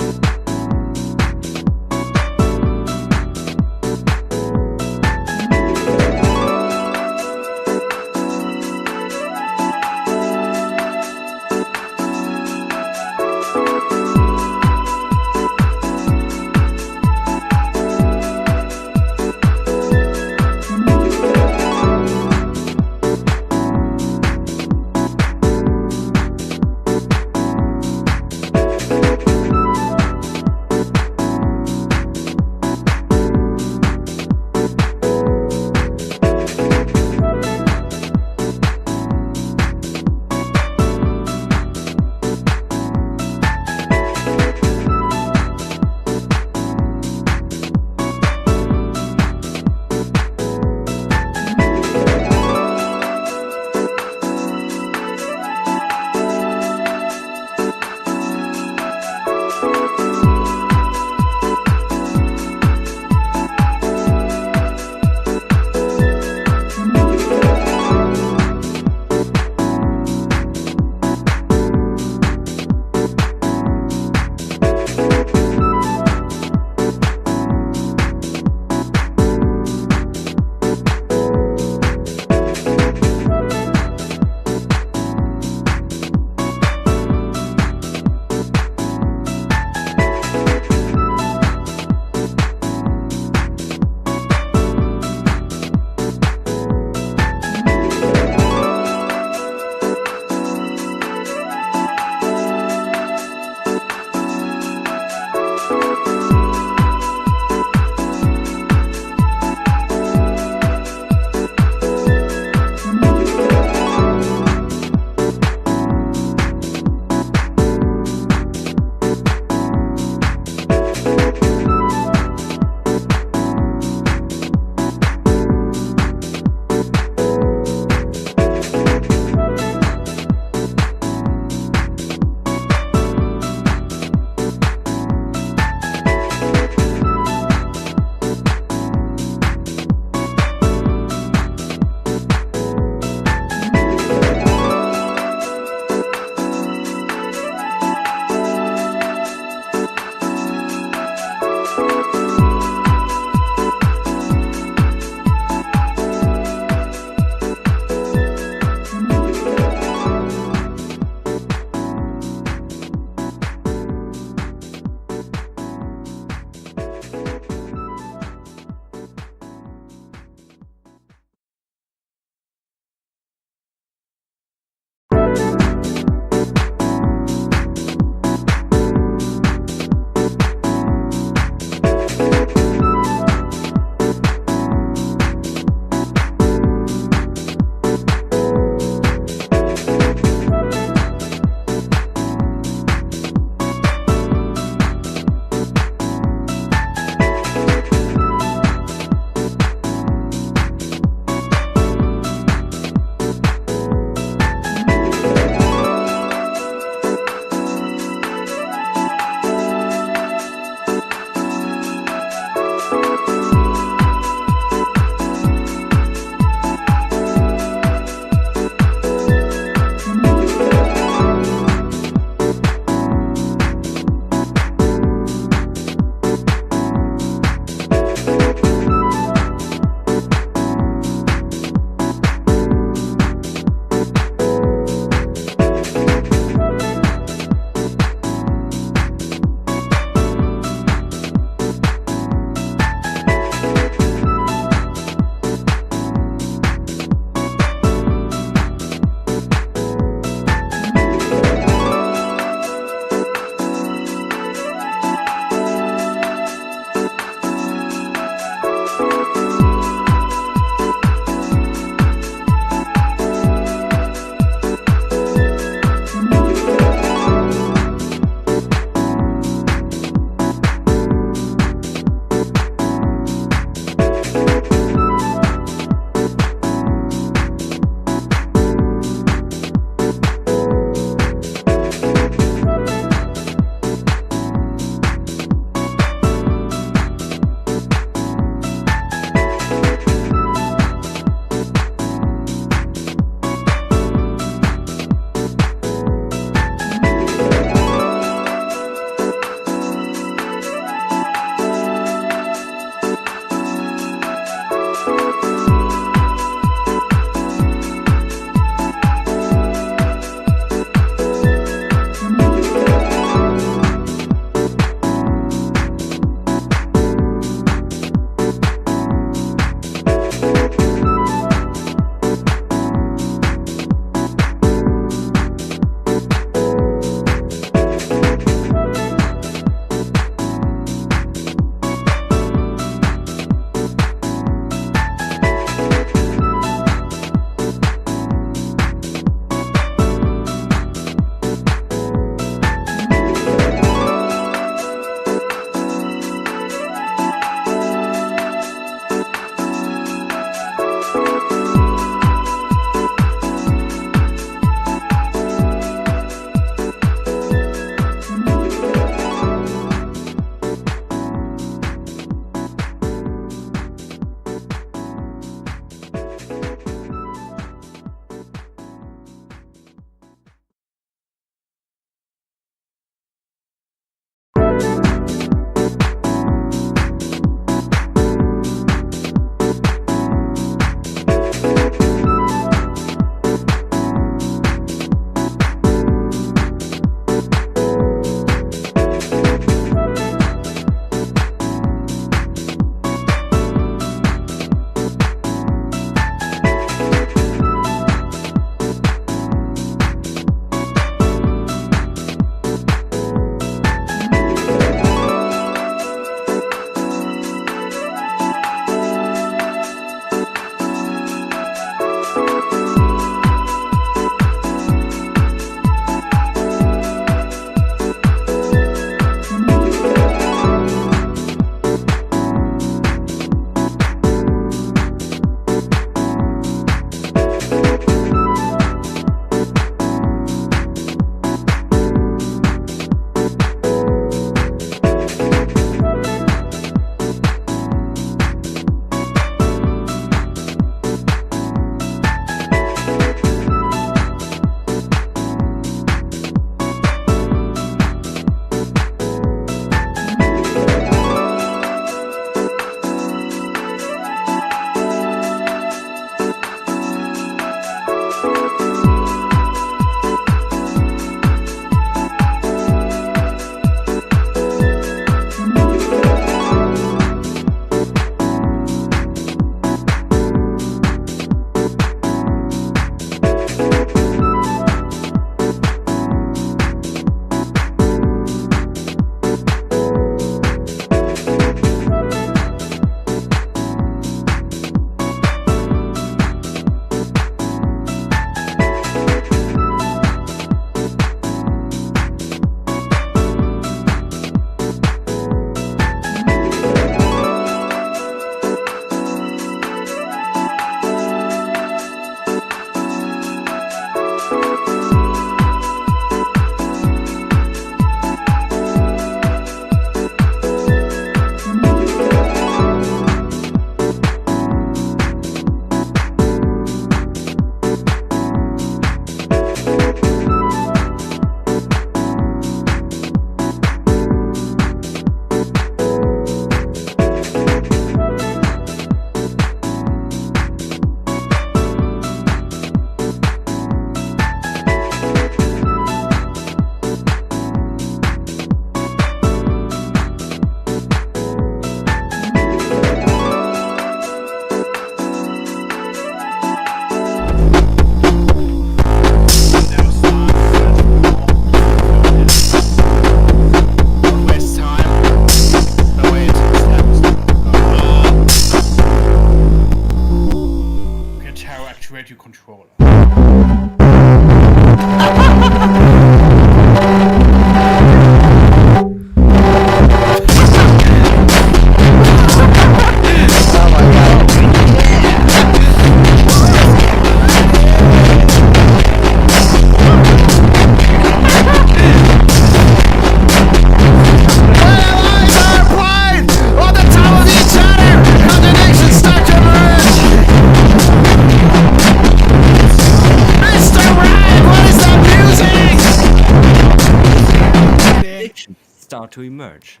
Speaker 1: start to emerge.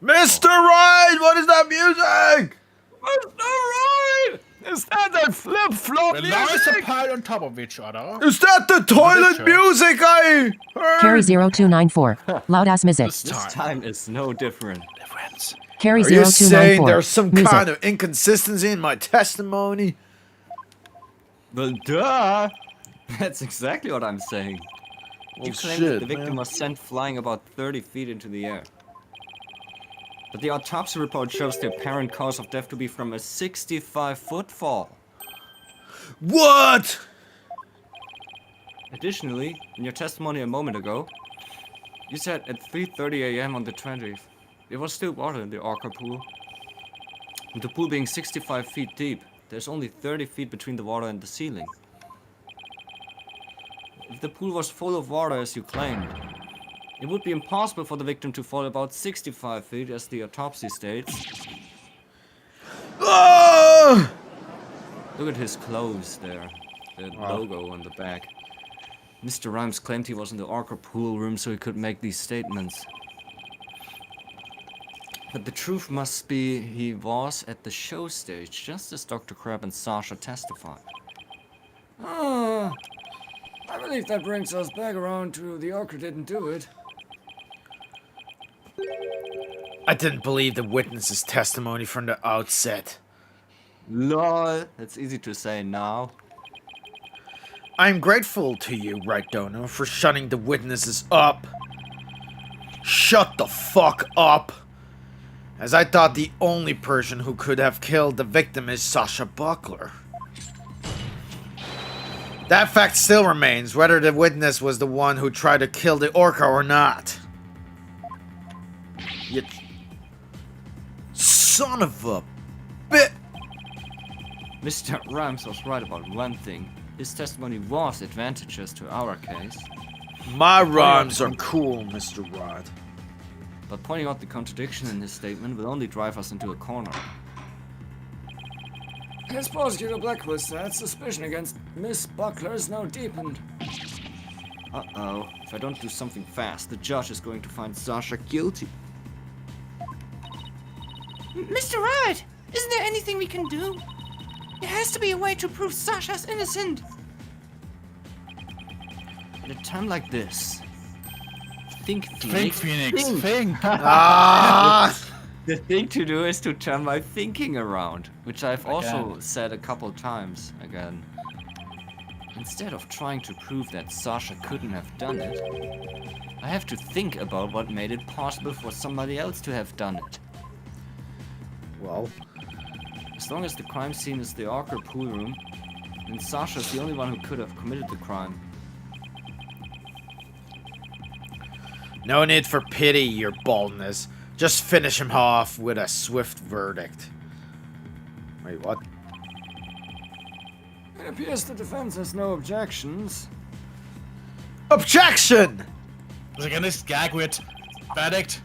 Speaker 2: Mr. Ryan, what is that music?
Speaker 7: Mr. Ryan! Is that that flip-flop
Speaker 3: The lies
Speaker 7: music?
Speaker 3: are piled on top of each other.
Speaker 2: Is that the toilet
Speaker 3: Picture.
Speaker 2: music I heard?
Speaker 6: Carry 0294. Loud ass music.
Speaker 3: This
Speaker 1: This
Speaker 3: time.
Speaker 1: time is no different.
Speaker 3: Difference.
Speaker 6: Carry
Speaker 2: Are you saying
Speaker 6: 0294.
Speaker 2: there's some
Speaker 6: music.
Speaker 2: kind of inconsistency in my testimony?
Speaker 1: Well, duh! That's exactly what I'm saying. You
Speaker 2: Well,
Speaker 1: claim that
Speaker 2: shit,
Speaker 1: the victim
Speaker 2: man.
Speaker 1: was sent flying about 30 feet into the air. But the autopsy report shows the apparent cause of death to be from a 65-foot fall.
Speaker 2: What?
Speaker 1: Additionally, in your testimony a moment ago, you said at 3:30 a.m. on the 20th, there was still water in the Orca pool. With the pool being 65 feet deep, there's only 30 feet between the water and the ceiling. If the pool was full of water as you claimed, it would be impossible for the victim to fall about 65 feet as the autopsy states.
Speaker 2: Ah!
Speaker 1: Look at his clothes there, the logo on the back. Mr. Rhymes claimed he was in the Orca pool room so he could make these statements. But the truth must be he was at the show stage, just as Dr. Crab and Sasha testified.
Speaker 7: Ah, I believe that brings us back around to the Orca didn't do it.
Speaker 2: I didn't believe the witness's testimony from the outset.
Speaker 1: LOL, that's easy to say now.
Speaker 2: I'm grateful to you, Right Dono, for shutting the witnesses up. Shut the fuck up! As I thought the only person who could have killed the victim is Sasha Buckler. That fact still remains, whether the witness was the one who tried to kill the Orca or not. You son of a bit.
Speaker 1: Mr. Rhymes was right about one thing. His testimony was advantageous to our case,
Speaker 2: My rhymes are cool, Mr. Rod.
Speaker 1: but pointing out the contradiction in his statement will only drive us into a corner.
Speaker 7: As Prosecutor Blackwell said, suspicion against Miss Buckler is now deepened.
Speaker 1: Uh-oh, if I don't do something fast, the judge is going to find Sasha guilty.
Speaker 5: Mr. Wright, isn't there anything we can do? There has to be a way to prove Sasha's innocent.
Speaker 1: At a time like this, think
Speaker 3: Think,
Speaker 1: Phoenix.
Speaker 3: Phoenix. Think.
Speaker 2: Ah!
Speaker 1: The thing to do is to turn my thinking around, which I've also said a couple times again. Instead of trying to prove that Sasha couldn't have done it, I have to think about what made it possible for somebody else to have done it.
Speaker 2: Well,
Speaker 1: As long as the crime scene is the Orca pool room, then Sasha's the only one who could have committed the crime.
Speaker 2: no need for pity, your baldness. Just finish him off with a swift verdict. Wait, what?
Speaker 7: It appears the defense has no objections.
Speaker 2: Objection!
Speaker 3: Was again this gag with verdict?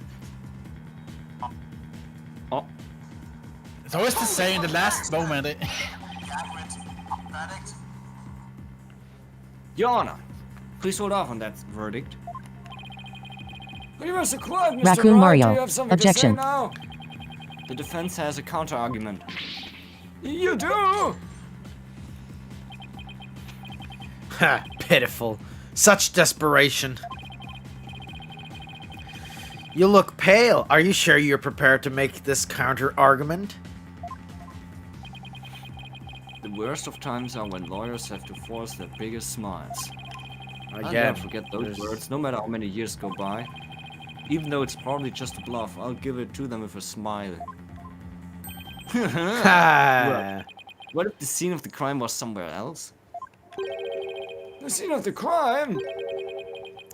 Speaker 1: Oh,
Speaker 3: It's always the same. The last moment.
Speaker 1: Your Honor, please hold off on that verdict.
Speaker 7: You are so quiet, Mr.
Speaker 6: Raccoon
Speaker 7: Wright.
Speaker 6: Mario.
Speaker 7: Do you have something
Speaker 6: Objection.
Speaker 7: to say now?
Speaker 1: The defense has a counter-argument.
Speaker 7: You do?
Speaker 2: Ha, pitiful. Such desperation. You look pale. Are you sure you're prepared to make this counter-argument?
Speaker 1: The worst of times are when lawyers have to force their biggest smiles. I'll
Speaker 2: Again,
Speaker 1: never forget those words, no matter how many years go by. Even though it's probably just a bluff, I'll give it to them with a smile.
Speaker 2: Ha!
Speaker 1: What if the scene of the crime was somewhere else?
Speaker 7: The scene of the crime?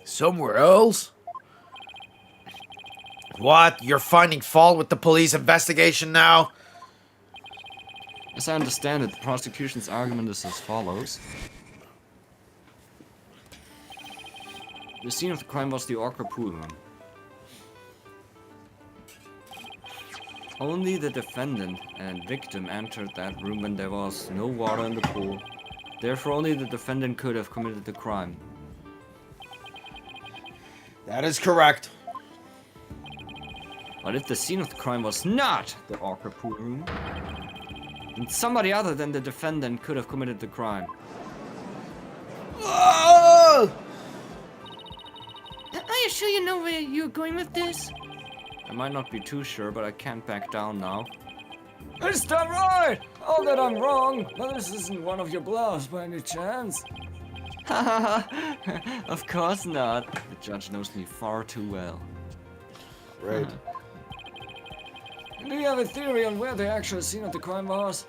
Speaker 2: Somewhere else? What? You're finding fault with the police investigation now?
Speaker 1: As I understand it, the prosecution's argument is as follows. The scene of the crime was the Orca pool room. Only the defendant and victim entered that room when there was no water in the pool. Therefore, only the defendant could have committed the crime.
Speaker 2: That is correct.
Speaker 1: But if the scene of the crime was not the Orca pool room, then somebody other than the defendant could have committed the crime.
Speaker 2: Oh!
Speaker 5: Are you sure you know where you're going with this?
Speaker 1: I might not be too sure, but I can't back down now.
Speaker 7: Is that right? All that I'm wrong, but this isn't one of your bluffs by any chance.
Speaker 1: Of course not. The judge knows me far too well.
Speaker 2: Right.
Speaker 7: Do you have a theory on where the actual scene of the crime was?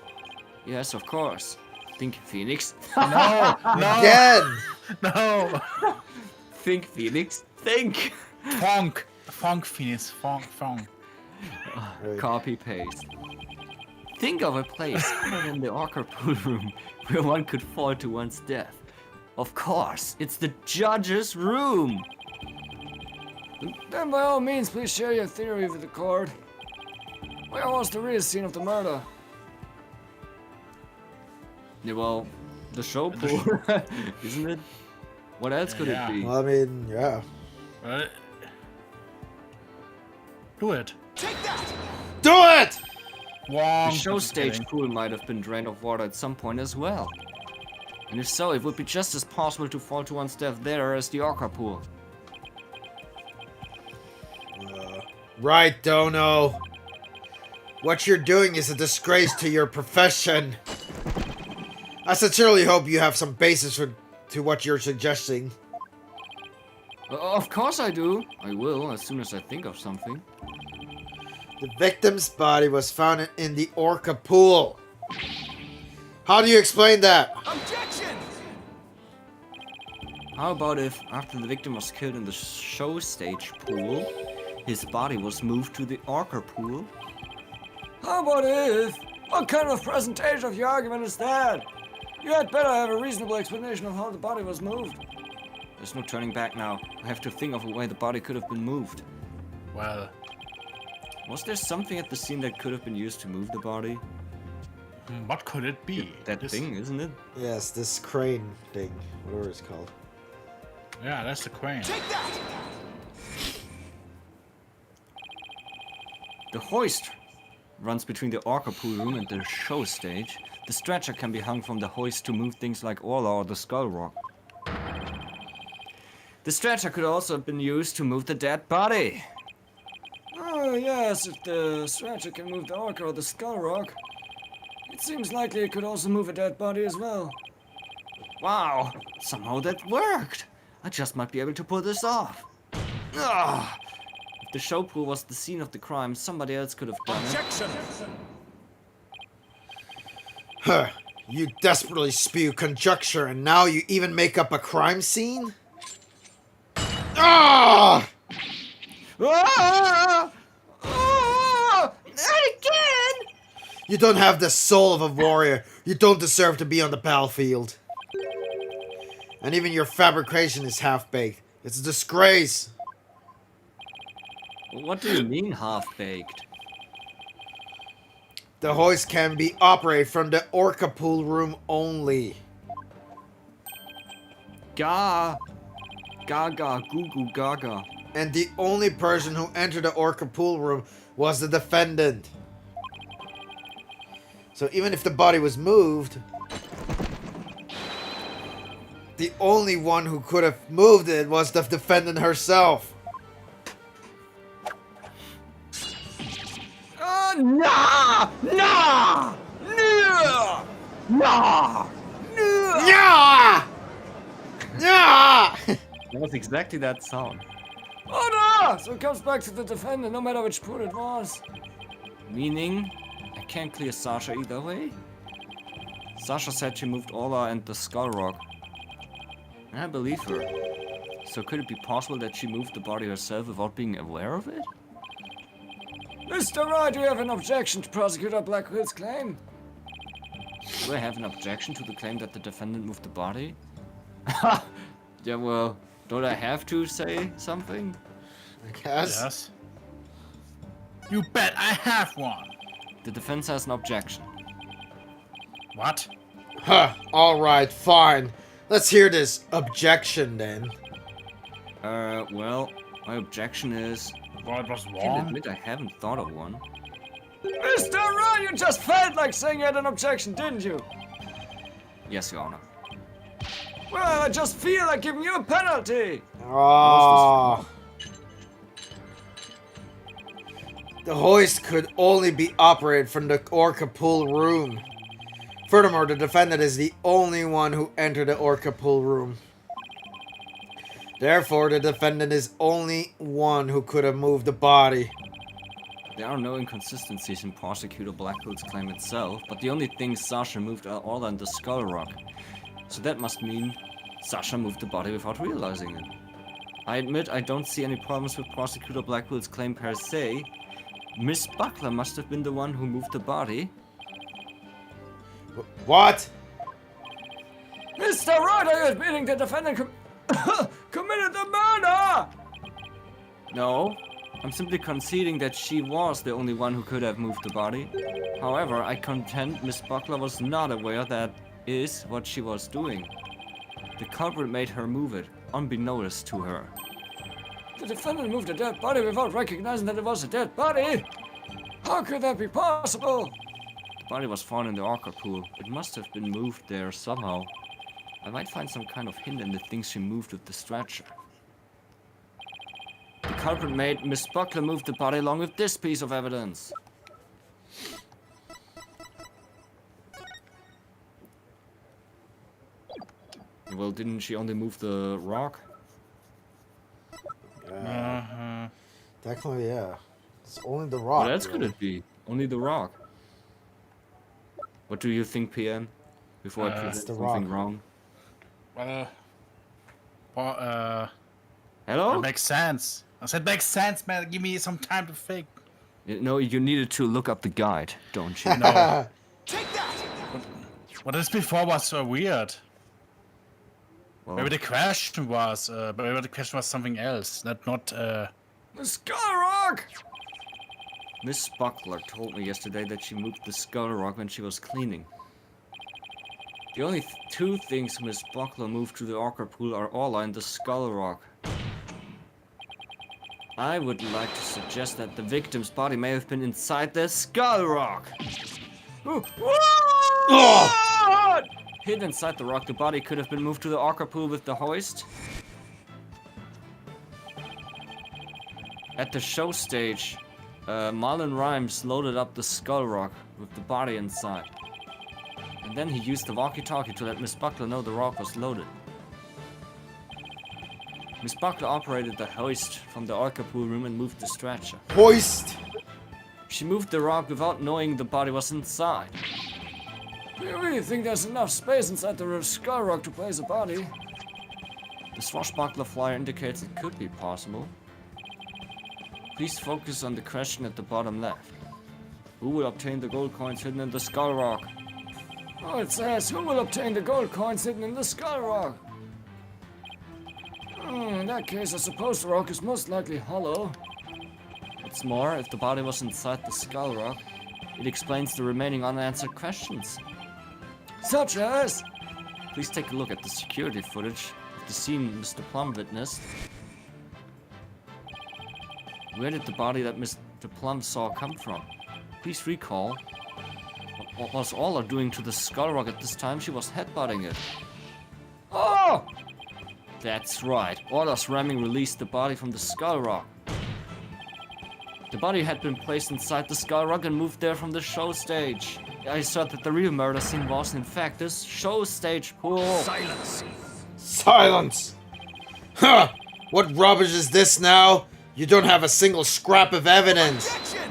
Speaker 1: Yes, of course. Think Phoenix.
Speaker 3: No, no,
Speaker 2: Again!
Speaker 3: no.
Speaker 1: Think Phoenix. Think.
Speaker 3: Funk. Funk Phoenix. Funk.
Speaker 2: Right.
Speaker 1: Copy paste. Think of a place other than the Orca pool room where one could fall to one's death. Of course, it's the judge's room.
Speaker 7: Then by all means, please share your theory with the court. Where was the real scene of the murder?
Speaker 1: Yeah, well, the show pool, isn't it? What else could
Speaker 3: Yeah.
Speaker 1: it be?
Speaker 2: Well, I mean, yeah.
Speaker 3: Do it.
Speaker 2: Do it!
Speaker 3: Wrong.
Speaker 1: The show
Speaker 3: Just
Speaker 1: stage
Speaker 3: kidding.
Speaker 1: pool might have been drained of water at some point as well. And if so, it would be just as possible to fall to one's death there as the Orca pool.
Speaker 2: Right, Dono. What you're doing is a disgrace to your profession. I sincerely hope you have some basis to what you're suggesting.
Speaker 1: Of course I do. I will, as soon as I think of something.
Speaker 2: The victim's body was found in the Orca pool. How do you explain that?
Speaker 8: Objection!
Speaker 1: How about if, after the victim was killed in the show stage pool, his body was moved to the Orca pool?
Speaker 7: How about if? What kind of presentation of your argument is that? You had better have a reasonable explanation of how the body was moved.
Speaker 1: There's no turning back now. I have to think of a way the body could have been moved.
Speaker 3: Well,
Speaker 1: Was there something at the scene that could have been used to move the body?
Speaker 3: what could it be?
Speaker 1: That
Speaker 3: This-
Speaker 1: thing, isn't it?
Speaker 2: Yes, this crane thing, whatever it's called.
Speaker 3: Yeah, that's the crane.
Speaker 1: The hoist runs between the Orca pool room and the show stage. The stretcher can be hung from the hoist to move things like Orla or the Skull Rock. The stretcher could also have been used to move the dead body.
Speaker 7: Oh, yes, if the stretcher can move the orca or the skull rock. It seems likely it could also move a dead body as well.
Speaker 1: Wow, somehow that worked. I just might be able to pull this off. Ugh. If the show pool was the scene of the crime, somebody else could have done it.
Speaker 8: Objection!
Speaker 2: Huh. You desperately spew conjecture and now you even make up a crime scene? Ah!
Speaker 1: Ah! Ah! Not again!
Speaker 2: You don't have the soul of a warrior. You don't deserve to be on the battlefield. And even your fabrication is half-baked. It's a disgrace.
Speaker 1: What do you mean half-baked?
Speaker 2: The hoist can be operated from the Orca pool room only.
Speaker 1: Ga! Gaga, goo goo gaga.
Speaker 2: And the only person who entered the Orca pool room was the defendant. So even if the body was moved, the only one who could have moved it was the defendant herself.
Speaker 1: Nah! Nah! Nah! Nah!
Speaker 2: Yeah! Yeah!
Speaker 1: That was exactly that sound.
Speaker 7: Oh no! So it comes back to the defendant no matter which pool it was.
Speaker 1: Meaning, I can't clear Sasha either way? Sasha said she moved Orla and the Skull Rock. And I believe her. So could it be possible that she moved the body herself without being aware of it?
Speaker 7: Mr. Wright, do you have an objection to Prosecutor Blackwell's claim?
Speaker 1: Do I have an objection to the claim that the defendant moved the body? Yeah, well, don't I have to say something?
Speaker 2: I guess.
Speaker 3: Yes. You bet I have one.
Speaker 1: The defense has an objection.
Speaker 3: What?
Speaker 2: Huh. Alright, fine. Let's hear this objection then.
Speaker 1: Well, my objection is
Speaker 3: Well, it was
Speaker 1: I can't
Speaker 3: wrong.
Speaker 1: admit I haven't thought of one.
Speaker 7: Mr. Ra, you just felt like saying you had an objection, didn't you?
Speaker 1: Yes, Your Honor.
Speaker 7: Well, I just feel like giving you a penalty.
Speaker 2: Oh. The hoist could only be operated from the Orca pool room. Furthermore, the defendant is the only one who entered the Orca pool room. Therefore, the defendant is only one who could have moved the body.
Speaker 1: There are no inconsistencies in Prosecutor Blackwood's claim itself, but the only thing Sasha moved are all on the Skull Rock. So that must mean Sasha moved the body without realizing it. I admit I don't see any problems with Prosecutor Blackwood's claim per se. Miss Buckler must have been the one who moved the body.
Speaker 2: What?
Speaker 7: Mr. Ra, are you admitting the defendant committed the murder?
Speaker 1: No, I'm simply conceding that she was the only one who could have moved the body. However, I contend Miss Buckler was not aware that is what she was doing. The culprit made her move it, unbeknownst to her.
Speaker 7: The defendant moved a dead body without recognizing that it was a dead body? How could that be possible?
Speaker 1: The body was found in the Orca pool. It must have been moved there somehow. I might find some kind of hint in the things she moved with the stretcher. The culprit made Miss Buckler move the body along with this piece of evidence. Well, didn't she only move the rock?
Speaker 2: Technically, yeah. It's only the rock.
Speaker 1: What else could it be? Only the rock. What do you think, PM? Before I present
Speaker 2: it's the
Speaker 1: something
Speaker 2: rock.
Speaker 1: wrong. Hello?
Speaker 3: That makes sense. I said makes sense, man. Give me some time to think.
Speaker 1: No, you needed to look up the guide, don't you?
Speaker 3: No. What this before was so weird.
Speaker 1: Well,
Speaker 3: Maybe the question was, something else. Not.
Speaker 7: The Skull Rock!
Speaker 1: Miss Buckler told me yesterday that she moved the Skull Rock when she was cleaning. The only two things Miss Buckler moved to the Orca pool are all in the Skull Rock. I would like to suggest that the victim's body may have been inside the Skull Rock. Hidden inside the rock, the body could have been moved to the Orca pool with the hoist. At the show stage, Marlon Rhymes loaded up the Skull Rock with the body inside. And then he used the walkie-talkie to let Miss Buckler know the rock was loaded. Miss Buckler operated the hoist from the Orca pool room and moved the stretcher.
Speaker 2: Hoist!
Speaker 1: She moved the rock without knowing the body was inside.
Speaker 7: Do you really think there's enough space inside the Skull Rock to place a body?
Speaker 1: The swashbuckler flyer indicates it could be possible. Please focus on the question at the bottom left. Who will obtain the gold coins hidden in the Skull Rock?
Speaker 7: Oh, it says, who will obtain the gold coins hidden in the Skull Rock? In that case, I suppose the rock is most likely hollow.
Speaker 1: What's more, if the body was inside the Skull Rock, it explains the remaining unanswered questions.
Speaker 7: Such as?
Speaker 1: Please take a look at the security footage of the scene Mr. Plum witnessed. Where did the body that Mr. Plum saw come from? Please recall. What was Ola doing to the Skull Rock at this time? She was headbutting it.
Speaker 7: Oh!
Speaker 1: That's right. Ola's ramming released the body from the Skull Rock. The body had been placed inside the Skull Rock and moved there from the show stage. I said that the real murder scene was, in fact, this show stage pool.
Speaker 8: Silence.
Speaker 2: Silence! Huh! What rubbish is this now? You don't have a single scrap of evidence.
Speaker 8: Objection!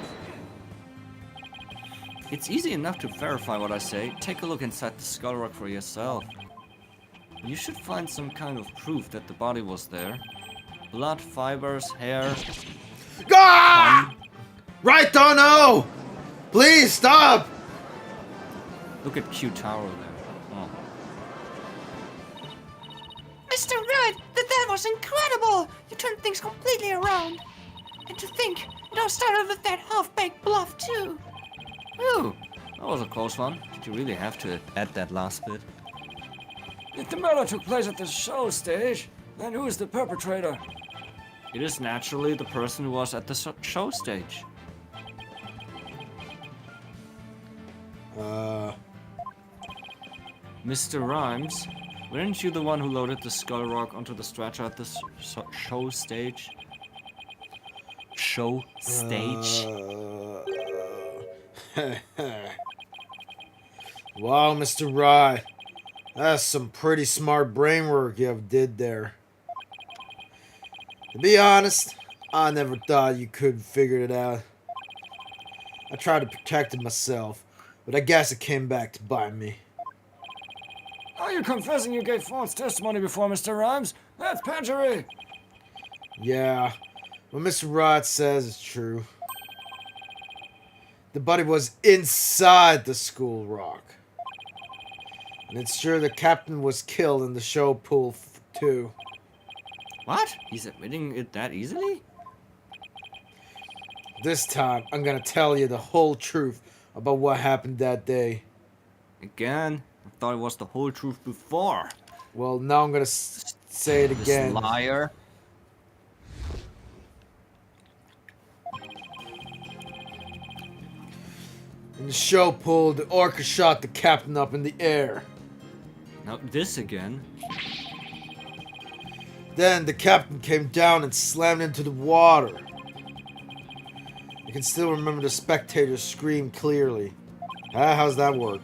Speaker 1: It's easy enough to verify what I say. Take a look inside the Skull Rock for yourself. You should find some kind of proof that the body was there. Blood, fibers, hair.
Speaker 2: Ah! Right, Dono! Please stop!
Speaker 1: Look at Q-Taro there. Oh.
Speaker 5: Mr. Red, that was incredible! You turned things completely around. And to think, it all started with that half-baked bluff, too.
Speaker 1: Ooh, that was a close one. Did you really have to add that last bit?
Speaker 7: If the murder took place at the show stage, then who is the perpetrator?
Speaker 1: It is naturally the person who was at the show stage. Mr. Rhymes, weren't you the one who loaded the skull rock onto the stretcher at the show stage? Show stage?
Speaker 2: Wow, Mr. Rye. That's some pretty smart brain work you have did there. To be honest, I never thought you could figure it out. I tried to protect it myself, but I guess it came back to bite me.
Speaker 7: Are you confessing you gave false testimony before, Mr. Rhymes? That's perjury!
Speaker 2: Yeah, what Mr. Rod says is true. The body was inside the school rock. And it's sure the captain was killed in the show pool too.
Speaker 1: What? He's admitting it that easily?
Speaker 2: This time, I'm gonna tell you the whole truth about what happened that day.
Speaker 1: Again? I thought it was the whole truth before.
Speaker 2: Well, now I'm gonna say it
Speaker 1: This
Speaker 2: again.
Speaker 1: liar.
Speaker 2: In the show pool, the orca shot the captain up in the air.
Speaker 1: Now this again.
Speaker 2: Then the captain came down and slammed into the water. I can still remember the spectators scream clearly. How's that work?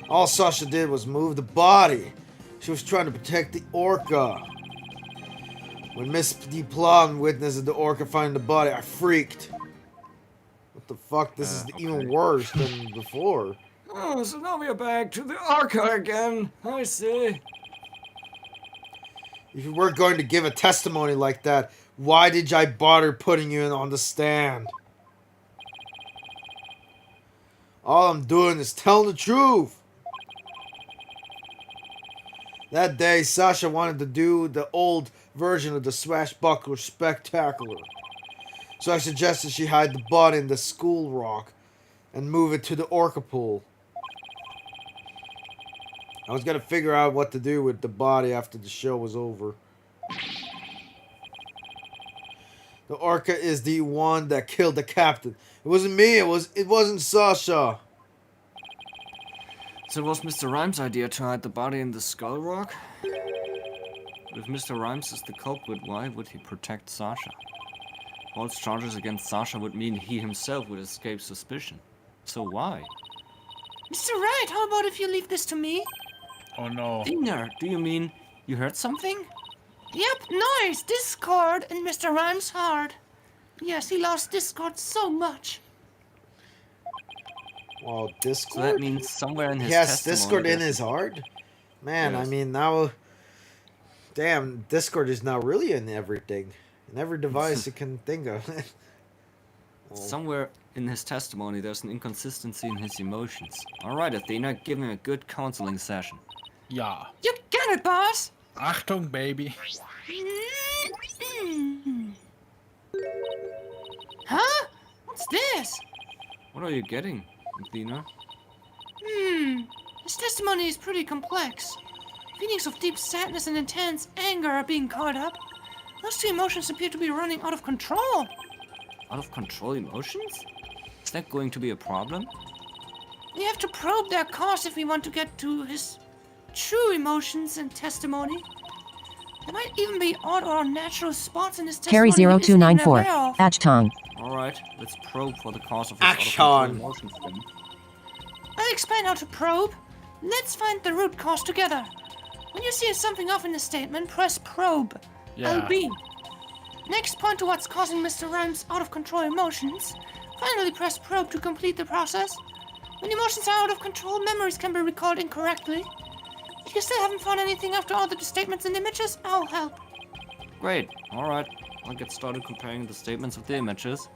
Speaker 2: All Sasha did was move the body. She was trying to protect the orca. When Miss Deplan witnessed the orca finding the body, I freaked. What the fuck? This is even worse than before.
Speaker 7: Oh, so now we are back to the Orca again. I see.
Speaker 2: If you weren't going to give a testimony like that, why did I bother putting you on the stand? All I'm doing is telling the truth. That day, Sasha wanted to do the old version of the Swashbuckler Spectacular. So I suggested she hide the body in the school rock and move it to the orca pool. I was gonna figure out what to do with the body after the show was over. The orca is the one that killed the captain. It wasn't me, it wasn't Sasha.
Speaker 1: So it was Mr. Rhymes' idea to hide the body in the skull rock? But if Mr. Rhymes is the culprit, why would he protect Sasha? False charges against Sasha would mean he himself would escape suspicion. So why?
Speaker 5: Mr. Wright, how about if you leave this to me?
Speaker 3: Oh no.
Speaker 1: Dinner, do you mean you heard something?
Speaker 5: Yep, noise, Discord, and Mr. Rhymes hard. Yes, he lost Discord so much.
Speaker 2: Well,
Speaker 1: So
Speaker 2: Discord?
Speaker 1: that means somewhere in his
Speaker 2: He has
Speaker 1: testimony
Speaker 2: Discord in
Speaker 1: there's-
Speaker 2: his heart? Man, I
Speaker 1: Yes.
Speaker 2: mean, now... Damn, Discord is now really in everything. In every device you can think of.
Speaker 1: Somewhere in his testimony there's an inconsistency in his emotions. Alright, Athena, give him a good counseling session.
Speaker 3: Ja.
Speaker 5: You got it, boss.
Speaker 3: Achtung, baby.
Speaker 5: Huh? What's this?
Speaker 1: What are you getting, Athena?
Speaker 5: His testimony is pretty complex. Feelings of deep sadness and intense anger are being caught up. Those two emotions appear to be running out of control.
Speaker 1: Out of control emotions? Is that going to be a problem?
Speaker 5: We have to probe their cause if we want to get to his true emotions and testimony. There might even be odd or unnatural spots in his testimony. he isn't even
Speaker 6: Carry0294.
Speaker 5: aware of.
Speaker 6: Achtong.
Speaker 1: Alright, let's probe for the cause of his
Speaker 2: Action!
Speaker 1: out-of-control emotions then.
Speaker 5: I'll explain how to probe. Let's find the root cause together. When you see something off in the statement, press probe.
Speaker 3: Yeah.
Speaker 5: LB. Next, point to what's causing Mr. Rhymes' out-of-control emotions. Finally, press probe to complete the process. When emotions are out of control, memories can be recalled incorrectly. If you still haven't found anything after all the statements and images, I'll help.
Speaker 1: Great, alright. I'll get started comparing the statements with the images.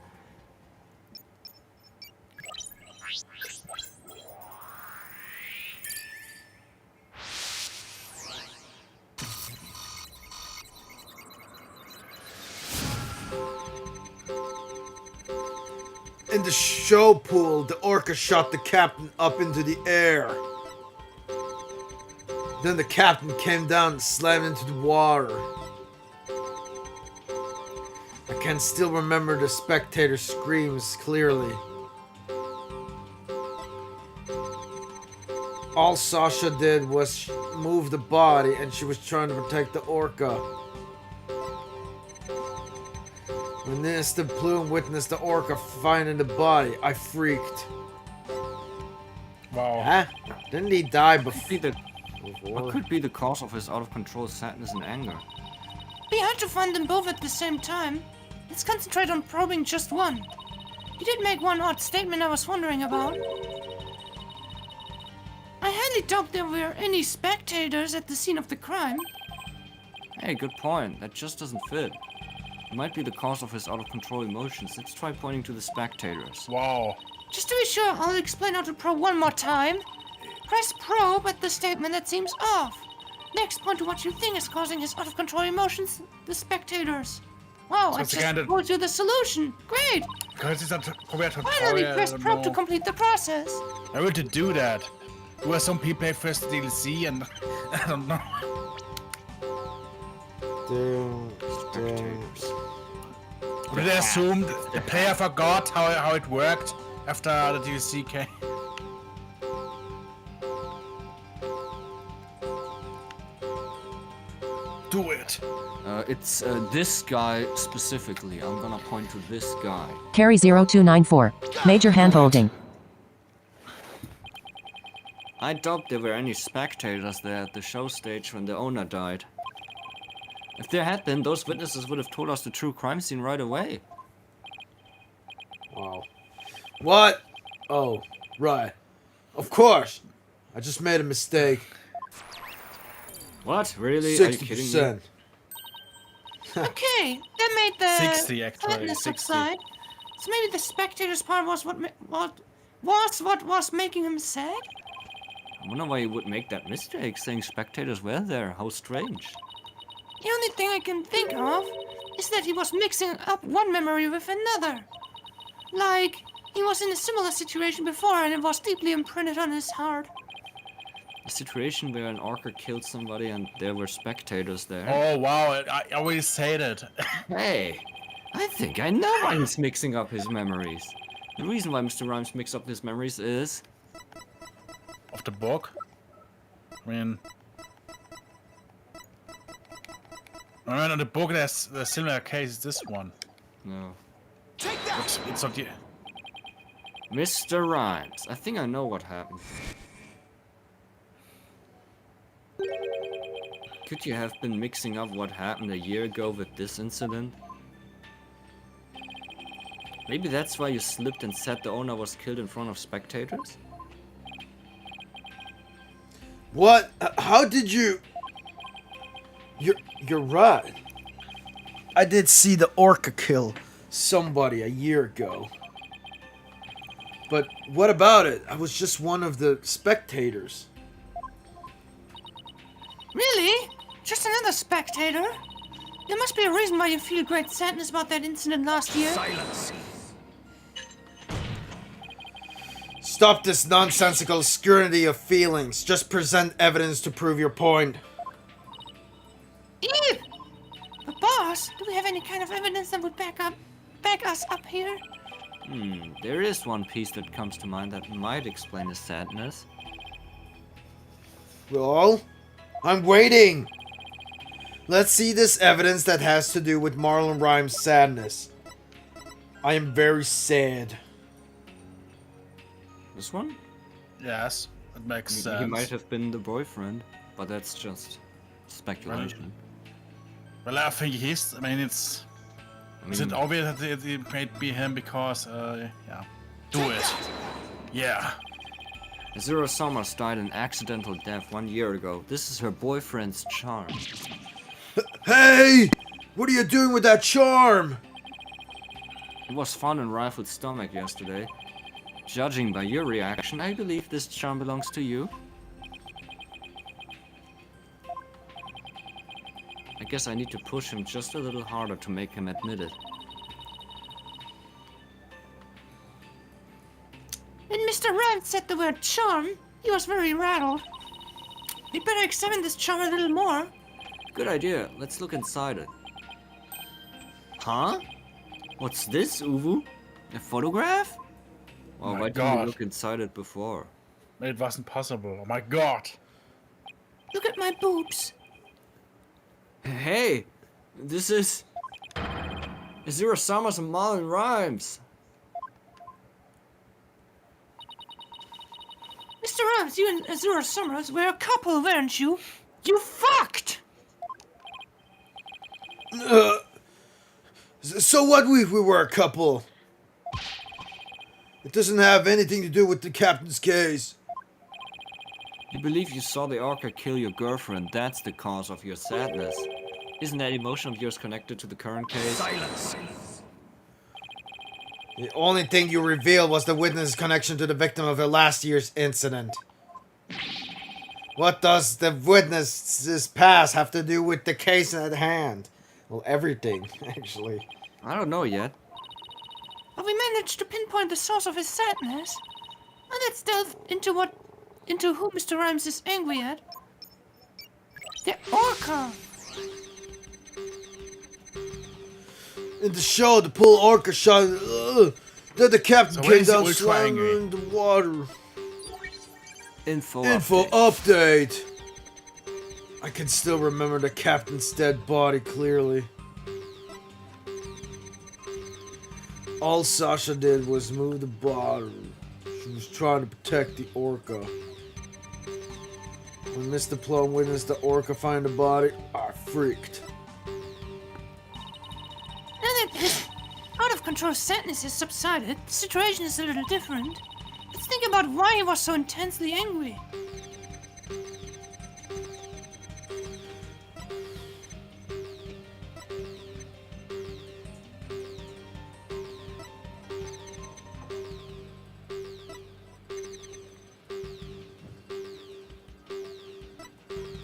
Speaker 2: In the show pool, the orca shot the captain up into the air. Then the captain came down and slammed into the water. can still remember the spectator screams clearly. All Sasha did was move the body, and she was trying to protect the orca. When the instant Plume witnessed the orca finding the body, I freaked.
Speaker 3: Wow.
Speaker 2: Huh? Didn't he die
Speaker 1: What
Speaker 2: before?
Speaker 1: could be the cause of his out-of-control sadness and anger?
Speaker 5: Be hard to find them both at the same time. Let's concentrate on probing just one. You did make one odd statement I was wondering about. I highly doubt there were any spectators at the scene of the crime.
Speaker 1: Hey, good point. That just doesn't fit. It might be the cause of his out-of-control emotions. Let's try pointing to the spectators.
Speaker 3: Wow.
Speaker 5: Just to be sure, I'll explain how to probe one more time. Press probe at the statement that seems off. Next, point to what you think is causing his out-of-control emotions, the spectators. Wow, I
Speaker 3: it's
Speaker 5: just
Speaker 3: again
Speaker 5: told you the solution. Great!
Speaker 3: Because it's not probiert to
Speaker 5: Finally, press probe to complete the process.
Speaker 3: I want to do that. There were some people pay first DLC and I don't know. Did they assume the player forgot how it worked after the DLC came? Do it.
Speaker 1: It's this guy specifically. I'm gonna point to this guy.
Speaker 6: Carry 0294. Major handholding.
Speaker 1: I doubt there were any spectators there at the show stage when the owner died. If there had been, those witnesses would have told us the true crime scene right away.
Speaker 2: Wow. What? Oh, right. Of course. I just made a mistake.
Speaker 1: What? Really? Are you kidding me?
Speaker 2: 60%.
Speaker 5: Okay, that made the
Speaker 3: 60 actually,
Speaker 5: sadness
Speaker 3: 60.
Speaker 5: subside. So maybe the spectators part was what was making him sad?
Speaker 1: I wonder why he would make that mistake, saying spectators were there. How strange.
Speaker 5: The only thing I can think of is that he was mixing up one memory with another. Like, he was in a similar situation before and it was deeply imprinted on his heart.
Speaker 1: A situation where an orca killed somebody and there were spectators there.
Speaker 3: Oh wow, I always said it.
Speaker 1: Hey, I think I know why he's mixing up his memories. The reason why Mr. Rhymes mixed up his memories is...
Speaker 3: Of the book? I mean... in the book there's the similar case as this one.
Speaker 1: No.
Speaker 3: It's not the...
Speaker 1: Mr. Rhymes, I think I know what happened. Could you have been mixing up what happened a year ago with this incident? Maybe that's why you slipped and said the owner was killed in front of spectators?
Speaker 2: What? How did you... You're right. I did see the orca kill somebody a year ago. But what about it? I was just one of the spectators.
Speaker 5: Really? Just another spectator? There must be a reason why you feel great sadness about that incident last year.
Speaker 8: Silence.
Speaker 2: Stop this nonsensical scrutiny of feelings. Just present evidence to prove your point.
Speaker 5: Eve! But boss, do we have any kind of evidence that would back us up here?
Speaker 1: There is one piece that comes to mind that might explain his sadness.
Speaker 2: Well, I'm waiting. Let's see this evidence that has to do with Marlon Rhymes' sadness. I am very sad.
Speaker 1: This one?
Speaker 3: Yes, it makes sense.
Speaker 1: He might have been the boyfriend, but that's just speculation.
Speaker 3: Well, I think he's... I mean, it's... Is it obvious that it might be him because, yeah. Do it. Yeah.
Speaker 1: Zero Summers died an accidental death 1 year ago. This is her boyfriend's charm.
Speaker 2: Hey! What are you doing with that charm?
Speaker 1: It was found in Rifle's stomach yesterday. Judging by your reaction, I believe this charm belongs to you. I guess I need to push him just a little harder to make him admit it.
Speaker 5: When Mr. Rand said the word charm, he was very rattled. We'd better examine this charm a little more.
Speaker 1: Good idea. Let's look inside it. Huh? What's this, Uwu? A photograph? Oh,
Speaker 3: My
Speaker 1: why didn't you
Speaker 3: God.
Speaker 1: look inside it before?
Speaker 3: It wasn't possible. Oh my God.
Speaker 5: Look at my boobs.
Speaker 1: Hey, this is Azura Summers and Marlon Rhymes.
Speaker 5: Mr. Rams, you and Azura Summers were a couple, weren't you? You fucked!
Speaker 9: So what if we were a couple? It doesn't have anything to do with the captain's case.
Speaker 1: You believe you saw the orca kill your girlfriend. That's the cause of your sadness. Isn't that emotion of yours connected to the current case?
Speaker 8: Silence.
Speaker 9: The only thing you revealed was the witness' connection to the victim of the last year's incident. What does the witness's past have to do with the case at hand? Well, everything, actually.
Speaker 1: I don't know yet.
Speaker 5: But we managed to pinpoint the source of his sadness. And let's delve into who Mr. Rhymes is angry at. The orca!
Speaker 9: In the show, the pool orca shot. Then the captain
Speaker 3: So
Speaker 9: came
Speaker 3: where's the
Speaker 9: down,
Speaker 3: ultra
Speaker 9: slammed
Speaker 3: angry?
Speaker 9: in the water.
Speaker 1: Info
Speaker 9: Info
Speaker 1: update.
Speaker 9: update. I can still remember the captain's dead body clearly. All Sasha did was move the body. She was trying to protect the orca. When Mr. Plum witnessed the orca find the body, I freaked.
Speaker 5: Now that his out-of-control sadness has subsided, the situation is a little different. Let's think about why he was so intensely angry.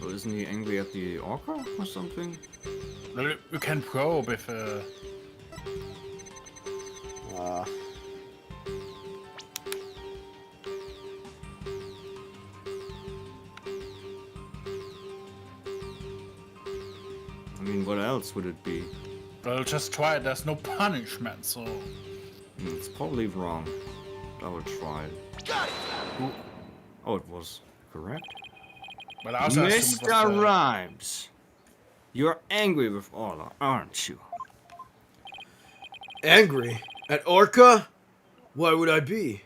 Speaker 1: Well, isn't he angry at the orca or something?
Speaker 3: You can probe if.
Speaker 1: I mean, what else would it be?
Speaker 3: Well, just try it. There's no punishment, so.
Speaker 1: It's probably wrong. But I will try it. Oh, it was correct.
Speaker 3: Well, I also assumed it was
Speaker 1: Mr.
Speaker 3: the-
Speaker 1: Rhymes, you're angry with Orla, aren't you?
Speaker 9: Angry? At orca? Why would I be?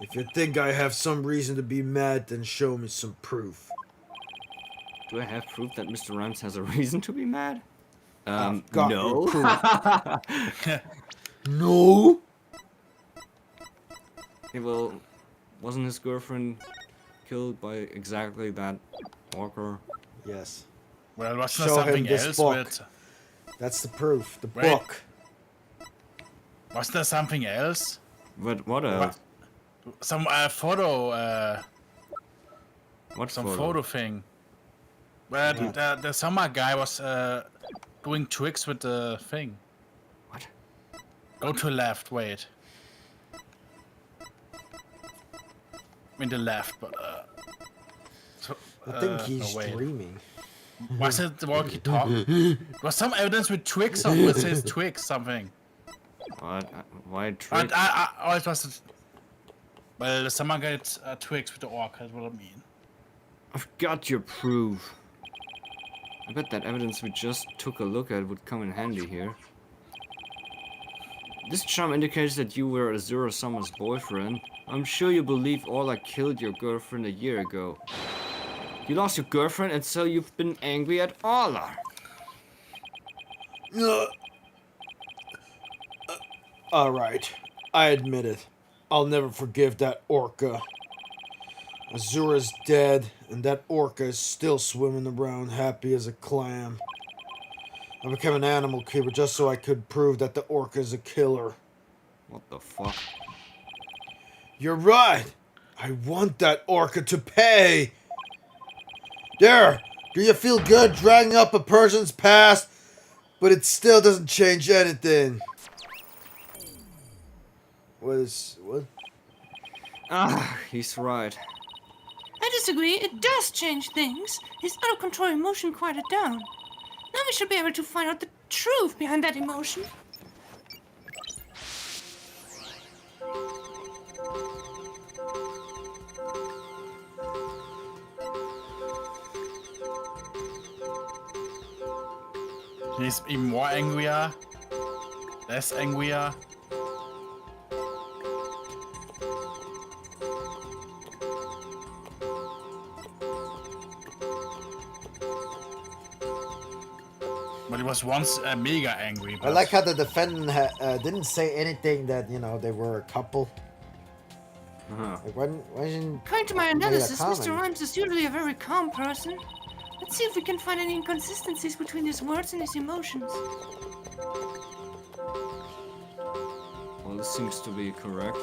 Speaker 9: If you think I have some reason to be mad, then show me some proof.
Speaker 1: Do I have proof that Mr. Rhymes has a reason to be mad?
Speaker 9: I've got
Speaker 1: no.
Speaker 9: your proof. No?
Speaker 1: Okay, well, wasn't his girlfriend killed by exactly that orca?
Speaker 9: Yes.
Speaker 3: Well, was there
Speaker 9: Show him
Speaker 3: something
Speaker 9: this
Speaker 3: else
Speaker 9: book.
Speaker 3: with?
Speaker 9: That's the proof. The
Speaker 3: Wait.
Speaker 9: book.
Speaker 3: Was there something else?
Speaker 1: But what else?
Speaker 3: Some photo.
Speaker 1: What
Speaker 3: Some photo thing. Well, the summer guy was doing tricks with the thing.
Speaker 1: What?
Speaker 3: Go to left. Wait. I mean the left, but so,
Speaker 9: I think he's
Speaker 3: no, wait.
Speaker 9: dreaming.
Speaker 3: Was it the walkie-talkie? Was some evidence with Twix or with his Twix something?
Speaker 1: What? Why trick?
Speaker 3: Oh, it was. Well, the summer guy got Twix with the orca. That's what I mean.
Speaker 1: I've got your proof. I bet that evidence we just took a look at would come in handy here. This charm indicates that you were Azura Summer's boyfriend. I'm sure you believe Orla killed your girlfriend a year ago. You lost your girlfriend and so you've been angry at Orla.
Speaker 9: Alright. I admit it. I'll never forgive that orca. Azura's dead, and that orca is still swimming around happy as a clam. I became an animal keeper just so I could prove that the orca is a killer.
Speaker 1: What the fuck?
Speaker 9: You're right! I want that orca to pay! There! Do you feel good dragging up a person's past? But it still doesn't change anything. What?
Speaker 1: Ah, he's right.
Speaker 5: I disagree, it does change things. His out-of-control emotion quieted down. Now we should be able to find out the truth behind that emotion.
Speaker 3: He's even more angrier. Less angrier. But he was once mega angry.
Speaker 9: I
Speaker 3: But
Speaker 9: like how the defendant didn't say anything that, you know, they were a couple. Like, why didn't
Speaker 5: According to my
Speaker 9: make that
Speaker 5: analysis, Mr.
Speaker 9: comment?
Speaker 5: Rhymes is usually a very calm person. Let's see if we can find any inconsistencies between his words and his emotions.
Speaker 1: Well, this seems to be correct.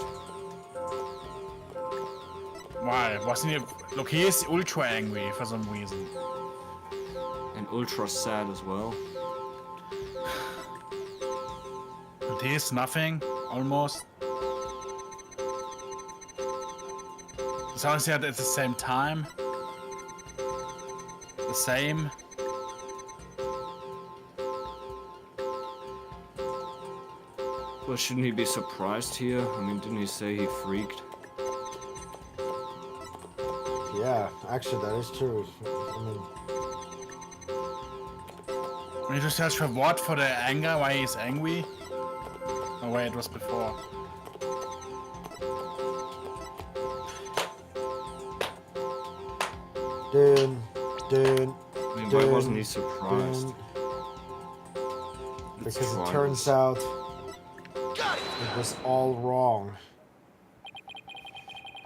Speaker 3: why? Wasn't he? Look, he is ultra angry for some reason.
Speaker 1: And ultra sad as well.
Speaker 3: But he is nothing, almost. Sounds like at the same time. The same.
Speaker 1: Well, shouldn't he be surprised here? I mean, didn't he say he freaked?
Speaker 9: Yeah, actually, that is true. I mean,
Speaker 3: We need to search for what for the anger, why he's angry. Oh wait, it was before.
Speaker 9: dun, dun,
Speaker 1: I mean, why wasn't he surprised?
Speaker 9: dun.
Speaker 1: Let's
Speaker 9: Because
Speaker 1: try
Speaker 9: it turns out it was all wrong.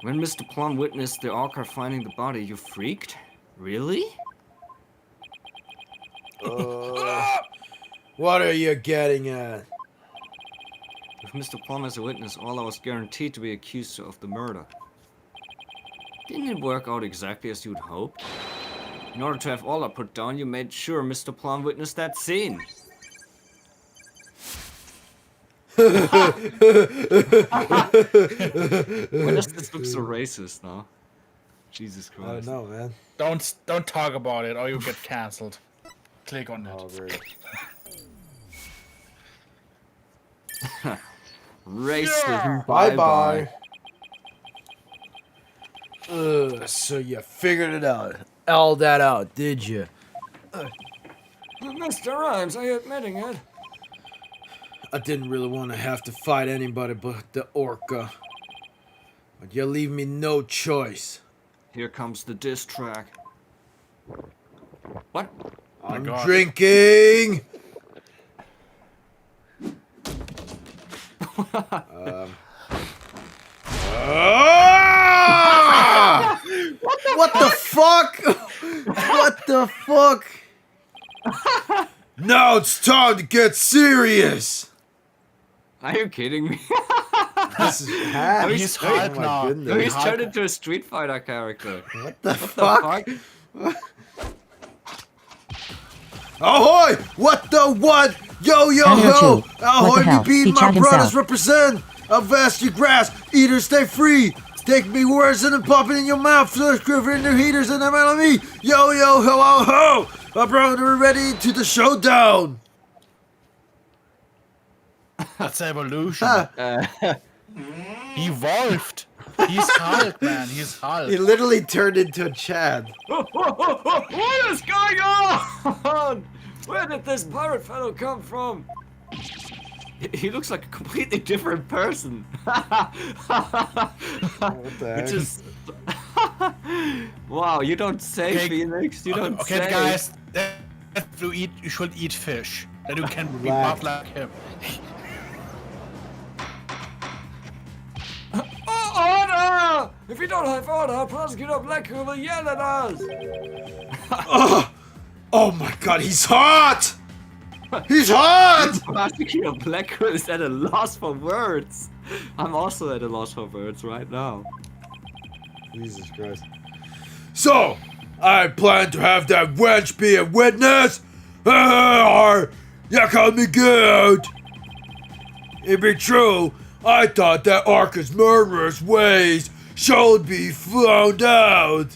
Speaker 1: When Mr. Plum witnessed the Orca finding the body, you freaked? Really?
Speaker 9: What are you getting at?
Speaker 1: With Mr. Plum as a witness, all I was guaranteed to be accused of the murder. Didn't it work out exactly as you'd hoped? In order to have all I put down, you made sure Mr. Plum witnessed that scene. Why does this look so racist now? Jesus
Speaker 9: I don't
Speaker 1: Christ.
Speaker 9: know, man.
Speaker 3: Don't talk about it or you get cancelled. Click on it.
Speaker 9: Oh, great.
Speaker 1: Racism.
Speaker 9: Bye-bye. So you figured it out. All that out, did you?
Speaker 7: Mr. Rhymes, are you admitting it?
Speaker 9: I didn't really want to have to fight anybody but the Orca. But you leave me no choice.
Speaker 1: Here comes the diss track. What?
Speaker 9: I'm
Speaker 3: God.
Speaker 9: drinking! What the fuck? What the fuck? Now it's time to get serious!
Speaker 1: Are you kidding me?
Speaker 9: This is bad.
Speaker 3: He's hot now.
Speaker 9: goodness.
Speaker 1: He's turned into a Street Fighter character.
Speaker 9: What the
Speaker 1: The
Speaker 9: fuck?
Speaker 1: fuck?
Speaker 9: Ahoy! What the what? Yo yo
Speaker 6: Daniel
Speaker 9: ho!
Speaker 6: Chu.
Speaker 9: Ahoy
Speaker 6: What the
Speaker 9: me
Speaker 6: hell?
Speaker 9: beat
Speaker 6: He
Speaker 9: my
Speaker 6: chagging
Speaker 9: brothers
Speaker 6: south.
Speaker 9: represent! A vast you grass, eaters stay free! Take me words and then pop it in your mouth, flush quiver in the heaters and I'm on me! Yo yo ho ho ho! My brother ready to the showdown!
Speaker 3: That's evolution.
Speaker 9: Ha!
Speaker 3: He evolved. He's Hulk, man. He's Hulk.
Speaker 9: He literally turned into a Chad.
Speaker 7: What is going on? Where did this pirate fellow come from?
Speaker 1: He looks like a completely different person.
Speaker 9: What the heck?
Speaker 1: Which is... Wow, you don't say,
Speaker 3: Okay,
Speaker 1: Phoenix. You don't
Speaker 3: Okay,
Speaker 1: say.
Speaker 3: guys. You should eat fish. Then you can be
Speaker 9: Relax.
Speaker 3: buff like him.
Speaker 7: Order! If we don't have order, Prosecutor Blackpool will yell at us!
Speaker 9: Oh my god, he's hot! He's hot!
Speaker 1: Prosecutor Blackwood is at a loss for words. I'm also at a loss for words right now.
Speaker 9: Jesus Christ. So, I plan to have that wench be a witness? You call me good. It be true, I thought that Arca's murderous ways should be found out.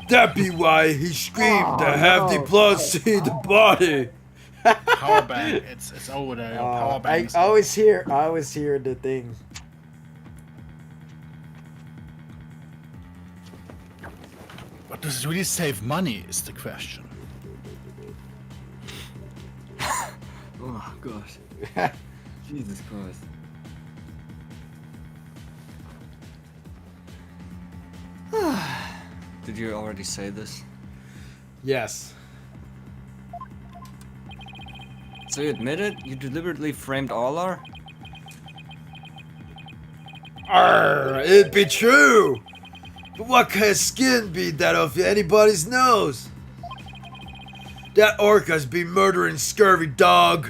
Speaker 9: That be why he screamed to have the blood see the body.
Speaker 3: Power bank. It's over there. Your power bank.
Speaker 9: I always hear the thing.
Speaker 3: But does it really save money? Is the question.
Speaker 1: God. Jesus Christ. Did you already say this?
Speaker 9: Yes.
Speaker 1: So you admit it? You deliberately framed Olar?
Speaker 9: Arr, it'd be true. But what kind of skin beat that off anybody's nose? That orca's been murdering scurvy dog.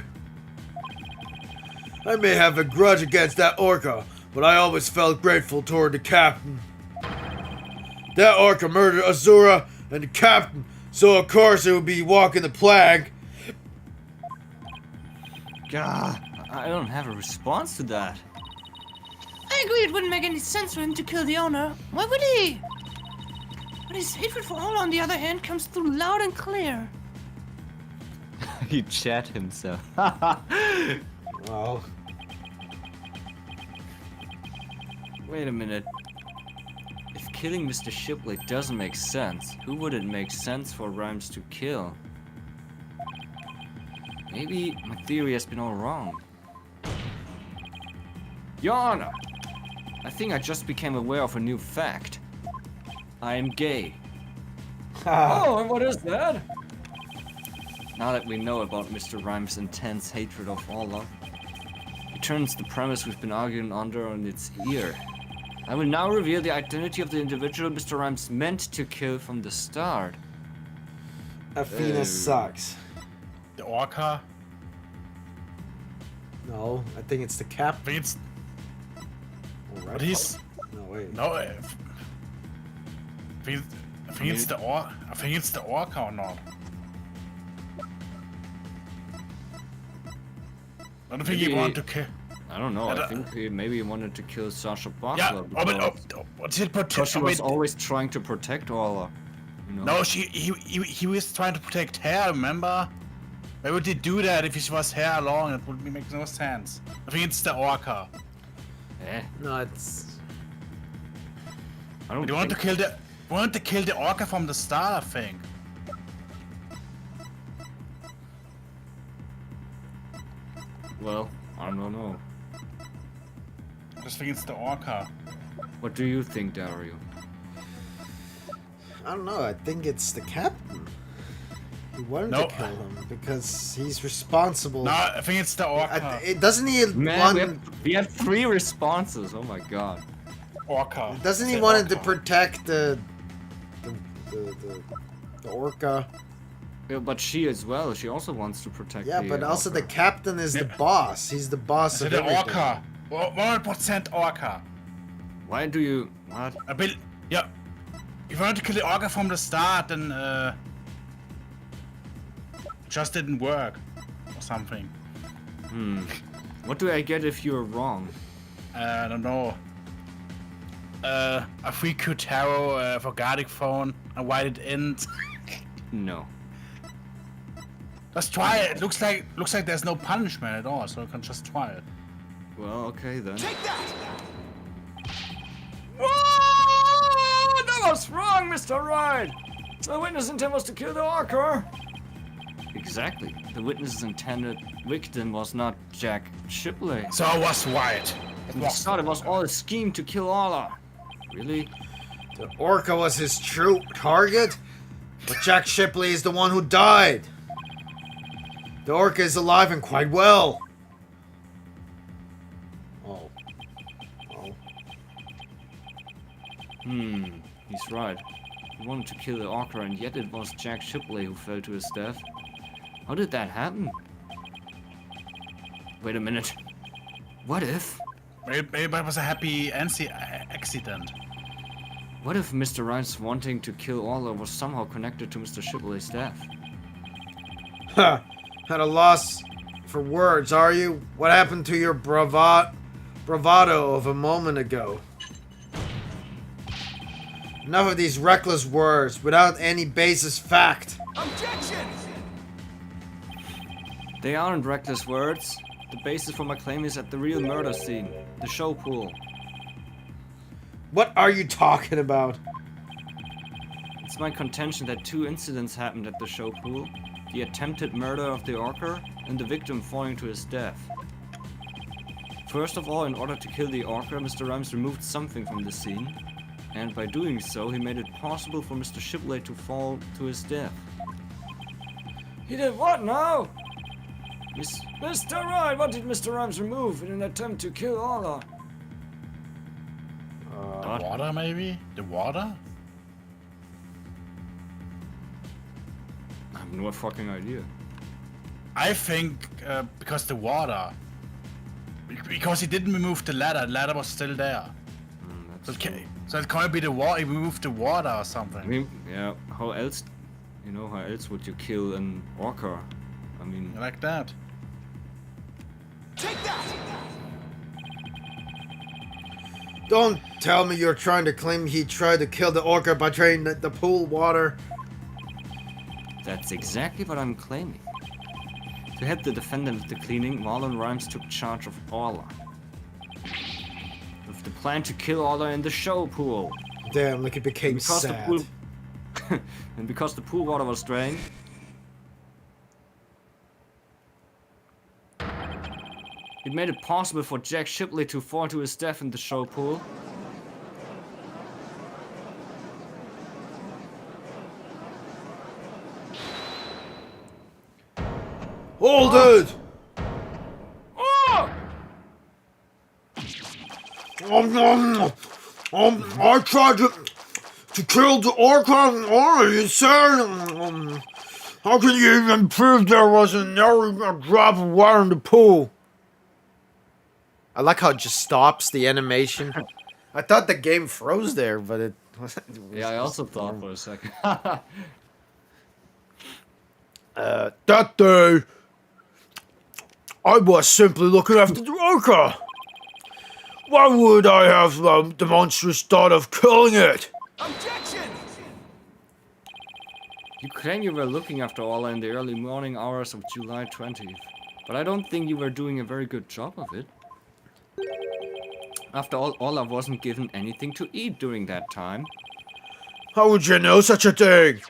Speaker 9: I may have a grudge against that orca, but I always felt grateful toward the captain. That orca murdered Azura and the captain, so of course it would be walking the plank.
Speaker 1: God, I don't have a response to that.
Speaker 5: I agree it wouldn't make any sense for him to kill the owner. Why would he? But his hatred for all, on the other hand, comes through loud and clear.
Speaker 1: He chat himself.
Speaker 9: Well,
Speaker 1: Wait a minute. If killing Mr. Shipley doesn't make sense, who would it make sense for Rhymes to kill? Maybe my theory has been all wrong. Your Honor, I think I just became aware of a new fact. I am gay.
Speaker 7: Oh, and what is that?
Speaker 1: Now that we know about Mr. Rhymes' intense hatred of Allah, it turns the premise we've been arguing under on its ear. I will now reveal the identity of the individual Mr. Rhymes meant to kill from the start.
Speaker 9: Athena sucks.
Speaker 3: The orca.
Speaker 9: No, I think it's the captain.
Speaker 3: It's,
Speaker 9: Alright.
Speaker 3: but he's
Speaker 9: No, wait.
Speaker 3: no. I think it's the I think it's the orca or not. I don't think he
Speaker 1: Maybe-
Speaker 3: wanted to kill.
Speaker 1: I don't know, I
Speaker 3: don't-
Speaker 1: think maybe he wanted to kill Sasha
Speaker 3: Yeah,
Speaker 1: Butler
Speaker 3: but he
Speaker 1: because she was always trying to protect Allah. You know?
Speaker 3: No, he was trying to protect her. Remember? Why would he do that if he was hair long? It would make no sense. I think it's the orca.
Speaker 9: No, it's...
Speaker 1: I don't
Speaker 3: They want to kill the orca from the start, I think.
Speaker 1: Well, I don't know.
Speaker 3: I just think it's the orca.
Speaker 1: What do you think, Dario?
Speaker 9: I don't know, I think it's the captain. He wanted
Speaker 3: No.
Speaker 9: to kill him because he's responsible.
Speaker 3: No, I think it's the orca.
Speaker 9: It doesn't he
Speaker 1: Man,
Speaker 9: want...
Speaker 1: we have 3 responses. Oh my god.
Speaker 3: Orca.
Speaker 9: Doesn't he
Speaker 3: It's the
Speaker 9: want to
Speaker 3: orca.
Speaker 9: protect the orca?
Speaker 1: Yeah, but she as well. She also wants to protect.
Speaker 9: Yeah,
Speaker 1: the,
Speaker 9: but also the
Speaker 1: orca.
Speaker 9: captain is the boss. He's the boss
Speaker 3: So
Speaker 9: of
Speaker 3: the
Speaker 9: everything.
Speaker 3: orca. 100% orca.
Speaker 1: Why do you? What?
Speaker 3: Yeah. If you wanted to kill the orca from the start, then just didn't work or something.
Speaker 1: What do I get if you're wrong?
Speaker 3: I don't know. A free Q-Taro for Gardic phone and why it ends.
Speaker 1: No.
Speaker 3: Let's try it. Looks like there's no punishment at all, so I can just try it.
Speaker 1: Well, okay then.
Speaker 7: Whoa! That was wrong, Mr. Right. The witness intent was to kill the orca.
Speaker 1: Exactly. The witness's intended victim was not Jack Shipley.
Speaker 3: So I was right.
Speaker 1: From the start, it was all a scheme to kill Allah. Really?
Speaker 9: The orca was his true target, but Jack Shipley is the one who died. The orca is alive and quite well. Oh. Oh.
Speaker 1: He's right. He wanted to kill the orca, and yet it was Jack Shipley who fell to his death. How did that happen? Wait a minute. What if?
Speaker 3: Maybe it was a happy accident.
Speaker 1: What if Mr. Rhymes wanting to kill Allah was somehow connected to Mr. Shipley's death?
Speaker 9: Ha! At a loss for words, are you? What happened to your bravado of a moment ago? Enough of these reckless words without any basis fact.
Speaker 8: Objection!
Speaker 1: They aren't reckless words. The basis for my claim is at the real murder scene, the show pool.
Speaker 9: What are you talking about?
Speaker 1: It's my contention that 2 incidents happened at the show pool. The attempted murder of the orca and the victim falling to his death. First of all, in order to kill the orca, Mr. Rhymes removed something from the scene, and by doing so, he made it possible for Mr. Shipley to fall to his death.
Speaker 7: He did what now? Mr. Rhymes, what did Mr. Rhymes remove in an attempt to kill Orla?
Speaker 3: The water, maybe? The water?
Speaker 1: I have no fucking idea.
Speaker 3: I think because the water. Because he didn't remove the ladder was still there. Okay, so it can't be the water. He removed the water or something.
Speaker 1: I mean, yeah, how else, how else would you kill an orca? I mean,
Speaker 3: Like that.
Speaker 9: Don't tell me you're trying to claim he tried to kill the orca by draining the pool water.
Speaker 1: that's exactly what I'm claiming. To help the defendant with the cleaning, Marlon Rhymes took charge of Orla. With the plan to kill Orla in the show pool.
Speaker 9: Damn, like it became
Speaker 1: Because the
Speaker 9: sad.
Speaker 1: pool, and because the pool water was drained, it made it possible for Jack Shipley to fall to his death in the show pool.
Speaker 9: Hold it! I tried to kill the orca. Oh, you said, how can you even prove there wasn't a drop of water in the pool? I like how it just stops the animation. I thought the game froze there, but it wasn't.
Speaker 1: Yeah, I also thought for a second.
Speaker 9: That day, I was simply looking after the orca. Why would I have the monstrous thought of killing it?
Speaker 1: You claim you were looking after Orla in the early morning hours of July 20th, but I don't think you were doing a very good job of it. After all, Orla wasn't given anything to eat during that time.
Speaker 9: How would you know such a thing?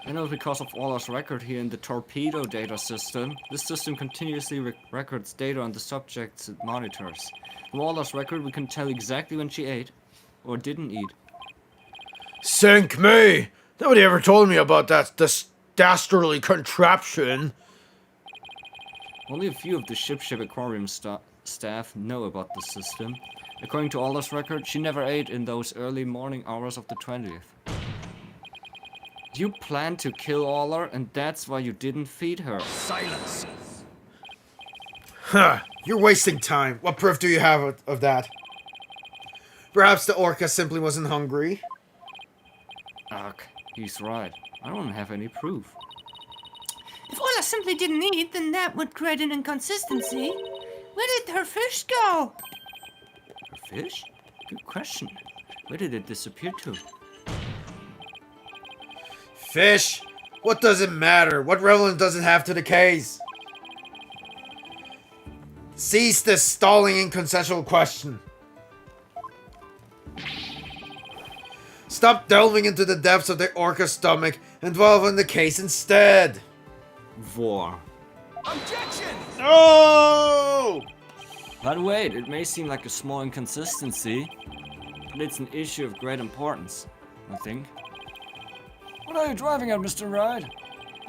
Speaker 1: I know because of Orla's record here in the torpedo data system. This system continuously records data on the subjects it monitors. From Orla's record, we can tell exactly when she ate or didn't eat.
Speaker 9: Sink me! Nobody ever told me about that dastardly contraption.
Speaker 1: Only a few of the ship aquarium staff know about the system. According to Orla's record, she never ate in those early morning hours of the 20th. You planned to kill Orla, and that's why you didn't feed her.
Speaker 8: Silence.
Speaker 9: Huh, you're wasting time. What proof do you have of that? Perhaps the orca simply wasn't hungry.
Speaker 1: Ugh, he's right. I don't have any proof.
Speaker 5: If Orla simply didn't eat, then that would create an inconsistency. Where did her fish go?
Speaker 1: Her fish? Good question. Where did it disappear to?
Speaker 9: Fish? What does it matter? What relevance does it have to the case? Cease this stalling inconsensual question. Stop delving into the depths of the orca's stomach and dwell on the case instead.
Speaker 1: War.
Speaker 9: No!
Speaker 1: But wait, it may seem like a small inconsistency, but it's an issue of great importance, I think.
Speaker 7: What are you driving at, Mr. Ride?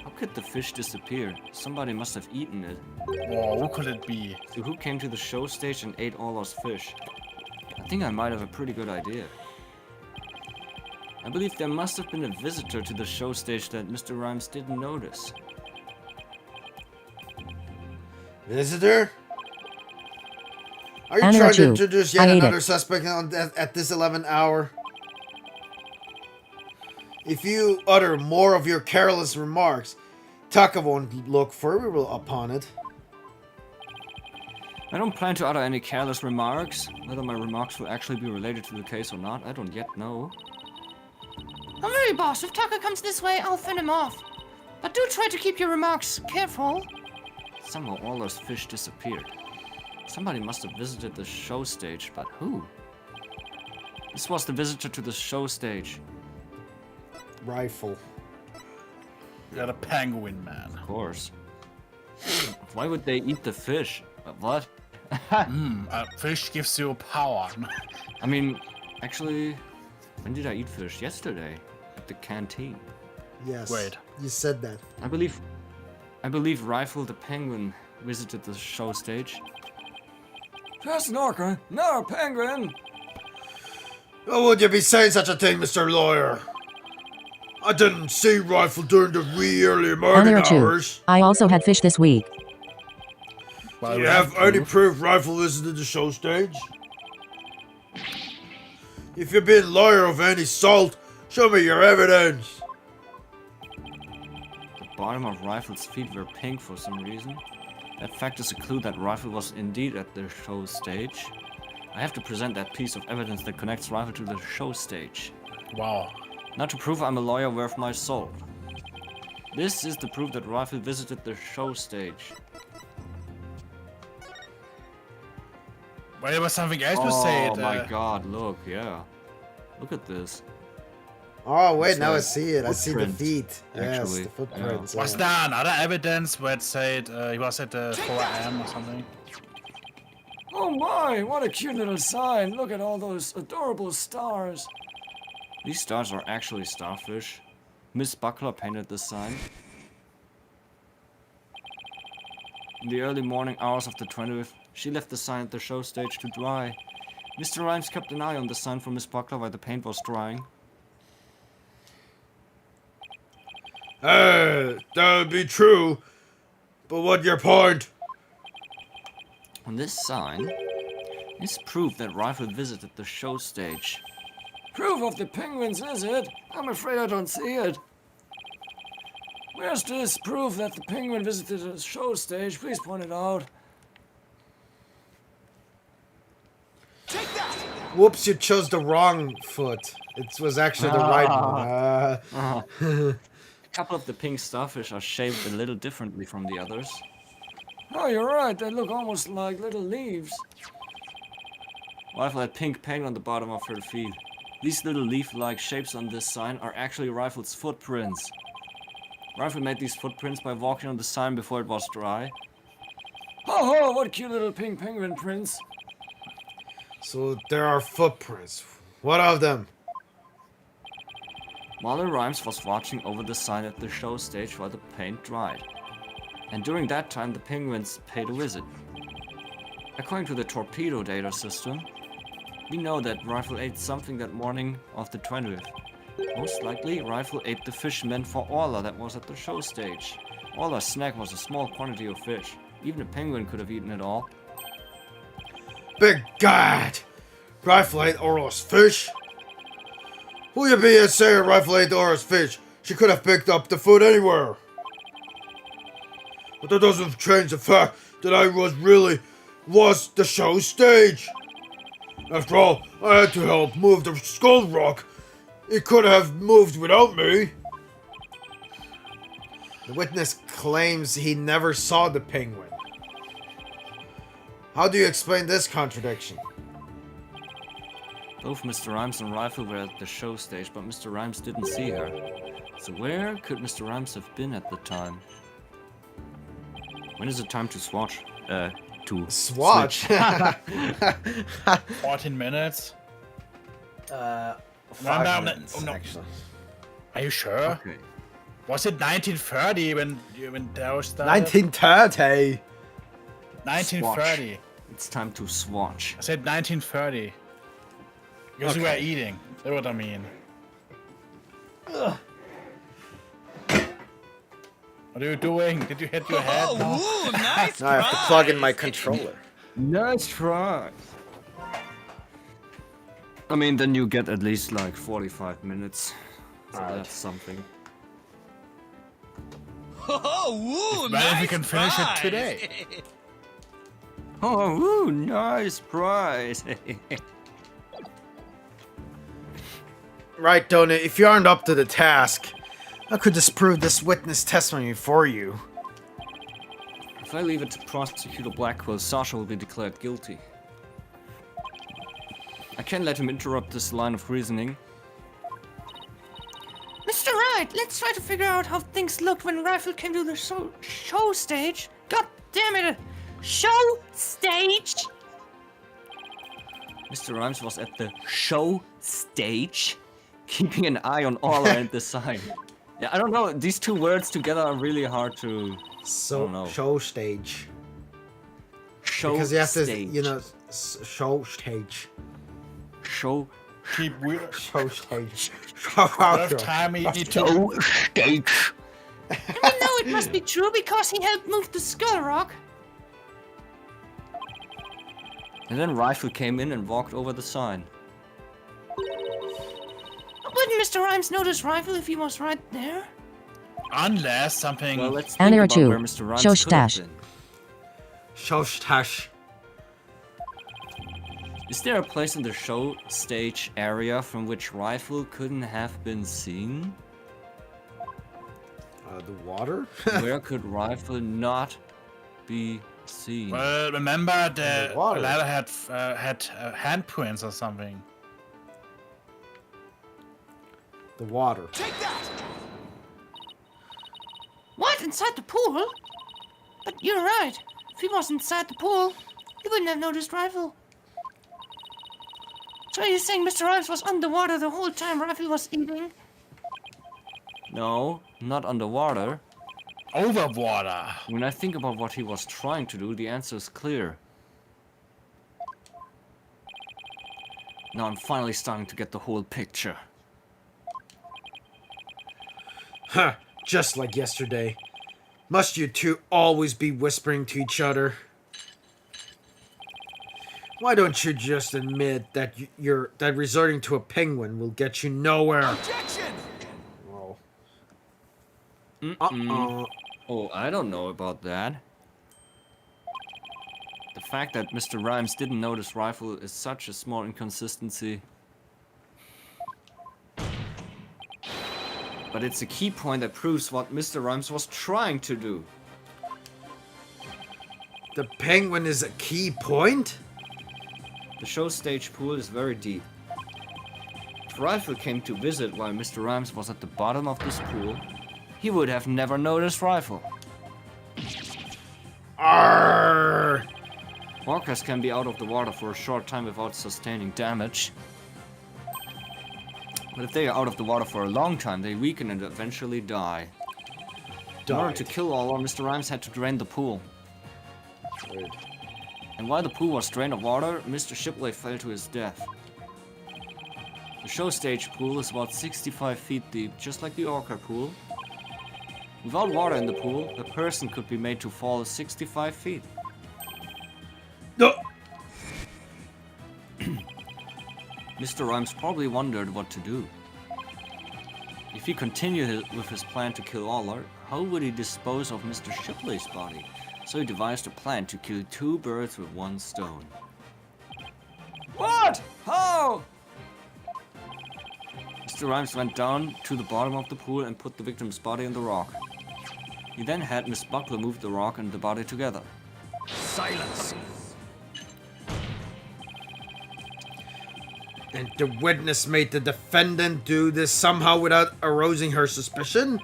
Speaker 1: How could the fish disappear? Somebody must have eaten it.
Speaker 3: Whoa, who could it be?
Speaker 1: So who came to the show stage and ate all those fish? I think I might have a pretty good idea. I believe there must have been a visitor to the show stage that Mr. Rhymes didn't notice.
Speaker 9: Visitor? Are you
Speaker 6: Animal
Speaker 9: trying to
Speaker 6: two.
Speaker 9: introduce
Speaker 6: I
Speaker 9: yet
Speaker 6: ate
Speaker 9: another
Speaker 6: it.
Speaker 9: suspect at this 11th hour? If you utter more of your careless remarks, Taka won't look favorable upon it.
Speaker 1: I don't plan to utter any careless remarks. Whether my remarks will actually be related to the case or not, I don't yet know.
Speaker 5: Don't worry, boss. If Taka comes this way, I'll fend him off. But do try to keep your remarks careful.
Speaker 1: Somehow all those fish disappeared. Somebody must have visited the show stage, but who? This was the visitor to the show stage.
Speaker 9: Rifle.
Speaker 3: You got a penguin, man.
Speaker 1: Of course. Why would they eat the fish? What?
Speaker 3: Fish gives you power.
Speaker 1: I mean, actually, when did I eat fish? Yesterday, at the canteen.
Speaker 9: Yes.
Speaker 3: Wait.
Speaker 9: You said that.
Speaker 1: I believe Rifle the Penguin visited the show stage.
Speaker 7: Just an orca, not a penguin.
Speaker 9: How would you be saying such a thing, Mr. Lawyer? I didn't see Rifle during the wee early morning
Speaker 6: Earlier too.
Speaker 9: hours.
Speaker 6: I also had fish this week.
Speaker 9: Do you have any proof Rifle visited the show stage? If you're being lawyer of any sort, show me your evidence.
Speaker 1: The bottom of Rifle's feet were pink for some reason. That fact is a clue that Rifle was indeed at the show stage. I have to present that piece of evidence that connects Rifle to the show stage.
Speaker 3: Wow.
Speaker 1: Not to prove I'm a lawyer worth my salt. This is the proof that Rifle visited the show stage.
Speaker 3: Well, there was something else to say.
Speaker 1: Oh my god, look, yeah. Look at this.
Speaker 9: Oh, wait,
Speaker 1: It's
Speaker 9: now I
Speaker 1: like
Speaker 9: see it. I see the
Speaker 1: footprint,
Speaker 9: feet. Yes,
Speaker 1: actually.
Speaker 9: the footprints.
Speaker 3: Was there another evidence where it said he was at 4 a.m. or something?
Speaker 7: Oh my, what a cute little sign. Look at all those adorable stars.
Speaker 1: These stars are actually starfish. Miss Buckler painted this sign. In the early morning hours of the 20th, she left the sign at the show stage to dry. Mr. Rhymes kept an eye on the sign for Miss Buckler while the paint was drying.
Speaker 9: That would be true. But what's your point?
Speaker 1: On this sign is proof that Rifle visited the show stage.
Speaker 7: Proof of the penguin's visit? I'm afraid I don't see it. Where's this proof that the penguin visited the show stage? Please point it out.
Speaker 9: Whoops, you chose the wrong foot. It was actually the right one.
Speaker 1: A couple of the pink starfish are shaped a little differently from the others.
Speaker 7: Oh, you're right. They look almost like little leaves.
Speaker 1: Rifle had pink paint on the bottom of her feet. These little leaf-like shapes on this sign are actually Rifle's footprints. Rifle made these footprints by walking on the sign before it was dry.
Speaker 7: Oh, what cute little pink penguin prints.
Speaker 9: So there are footprints. What of them?
Speaker 1: Marlon Rhymes was watching over the sign at the show stage while the paint dried. And during that time, the penguins paid a visit. According to the torpedo data system, we know that Rifle ate something that morning of the 20th. Most likely, Rifle ate the fish meant for Orla that was at the show stage. Orla's snack was a small quantity of fish. Even a penguin could have eaten it all.
Speaker 9: Big God! Rifle ate Orla's fish? Who you be saying Rifle ate Orla's fish? She could have picked up the food anywhere. But that doesn't change the fact that I was the show stage. After all, I had to help move the skull rock. It could have moved without me. The witness claims he never saw the penguin. How do you explain this contradiction?
Speaker 1: Both Mr. Rhymes and Rifle were at the show stage, but Mr. Rhymes didn't see her. So where could Mr. Rhymes have been at the time? When is it time to swatch? To
Speaker 9: Swatch?
Speaker 3: 14 minutes?
Speaker 9: 5
Speaker 3: no,
Speaker 9: minutes,
Speaker 3: no.
Speaker 9: actually.
Speaker 3: Are you sure?
Speaker 1: Okay.
Speaker 3: Was it 1930 when Dario started?
Speaker 9: 1930!
Speaker 3: 1930.
Speaker 1: It's time to swatch.
Speaker 3: I said 1930. Because we were eating. That's what I mean.
Speaker 9: Ugh.
Speaker 3: What are you doing? Did you hit your head? No.
Speaker 2: Ooh, nice now I have to plug in my controller.
Speaker 1: Nice try. I mean, then you get at least like 45 minutes. So that's something.
Speaker 3: Oh, if we can finish it today.
Speaker 1: Oh, ooh, nice prize.
Speaker 9: Right, Donut, if you aren't up to the task, I could disprove this witness testimony for you.
Speaker 1: If I leave it to Prosecutor Blackwell, Sasha will be declared guilty. I can't let him interrupt this line of reasoning.
Speaker 5: Mr. Wright, let's try to figure out how things looked when Rifle came to the show stage God damn it! Show stage!
Speaker 1: Mr. Rhymes was at the show stage, keeping an eye on Orla and the sign. Yeah, I don't know. These two words together are really hard to. I don't know.
Speaker 2: Show stage.
Speaker 1: Show
Speaker 2: Because you have
Speaker 1: stage.
Speaker 2: to, you know, show stage.
Speaker 1: Show
Speaker 3: Keep weird.
Speaker 2: Show stage.
Speaker 3: First time you need to.
Speaker 1: stage.
Speaker 5: And we know it must be true because he helped move the Skull Rock.
Speaker 1: And then Rifle came in and walked over the sign.
Speaker 5: Wouldn't Mr. Rhymes notice Rifle if he was right there?
Speaker 3: Unless something.
Speaker 1: Well, let's
Speaker 6: And
Speaker 1: think
Speaker 6: there are
Speaker 1: about
Speaker 6: two.
Speaker 1: where Mr. Rhymes
Speaker 6: Show
Speaker 1: could have
Speaker 6: stash.
Speaker 1: been.
Speaker 2: Show stash.
Speaker 1: Is there a place in the show stage area from which Rifle couldn't have been seen?
Speaker 2: The water?
Speaker 1: Where could Rifle not be seen?
Speaker 3: Well, remember the
Speaker 2: water.
Speaker 3: ladder had handprints or something.
Speaker 2: The water.
Speaker 5: What? Inside the pool? But you're right. If he was inside the pool, he wouldn't have noticed Rifle. So you're saying Mr. Rhymes was underwater the whole time Rifle was eating?
Speaker 1: No, not underwater.
Speaker 3: Overwater.
Speaker 1: When I think about what he was trying to do, the answer is clear. Now I'm finally starting to get the whole picture.
Speaker 9: Huh, just like yesterday. Must you two always be whispering to each other? Why don't you just admit that that resorting to a penguin will get you nowhere?
Speaker 8: Objection!
Speaker 9: Oh.
Speaker 1: Oh, I don't know about that. The fact that Mr. Rhymes didn't notice Rifle is such a small inconsistency. But it's a key point that proves what Mr. Rhymes was trying to do.
Speaker 9: The penguin is a key point?
Speaker 1: The show stage pool is very deep. If Rifle came to visit while Mr. Rhymes was at the bottom of this pool, he would have never noticed Rifle.
Speaker 9: Arrgh!
Speaker 1: Orcas can be out of the water for a short time without sustaining damage. But if they are out of the water for a long time, they weaken and eventually die. In order to kill all, Mr. Rhymes had to drain the pool.
Speaker 2: Weird.
Speaker 1: And while the pool was drained of water, Mr. Shipley fell to his death. The show stage pool is about 65 feet deep, just like the Orca pool. Without water in the pool, a person could be made to fall 65 feet.
Speaker 9: No.
Speaker 1: Mr. Rhymes probably wondered what to do. If he continued with his plan to kill Aller, how would he dispose of Mr. Shipley's body? So he devised a plan to kill two birds with one stone. What? How? Mr. Rhymes went down to the bottom of the pool and put the victim's body in the rock. He then had Miss Buckler move the rock and the body together.
Speaker 8: Silence!
Speaker 9: And the witness made the defendant do this somehow without arousing her suspicion?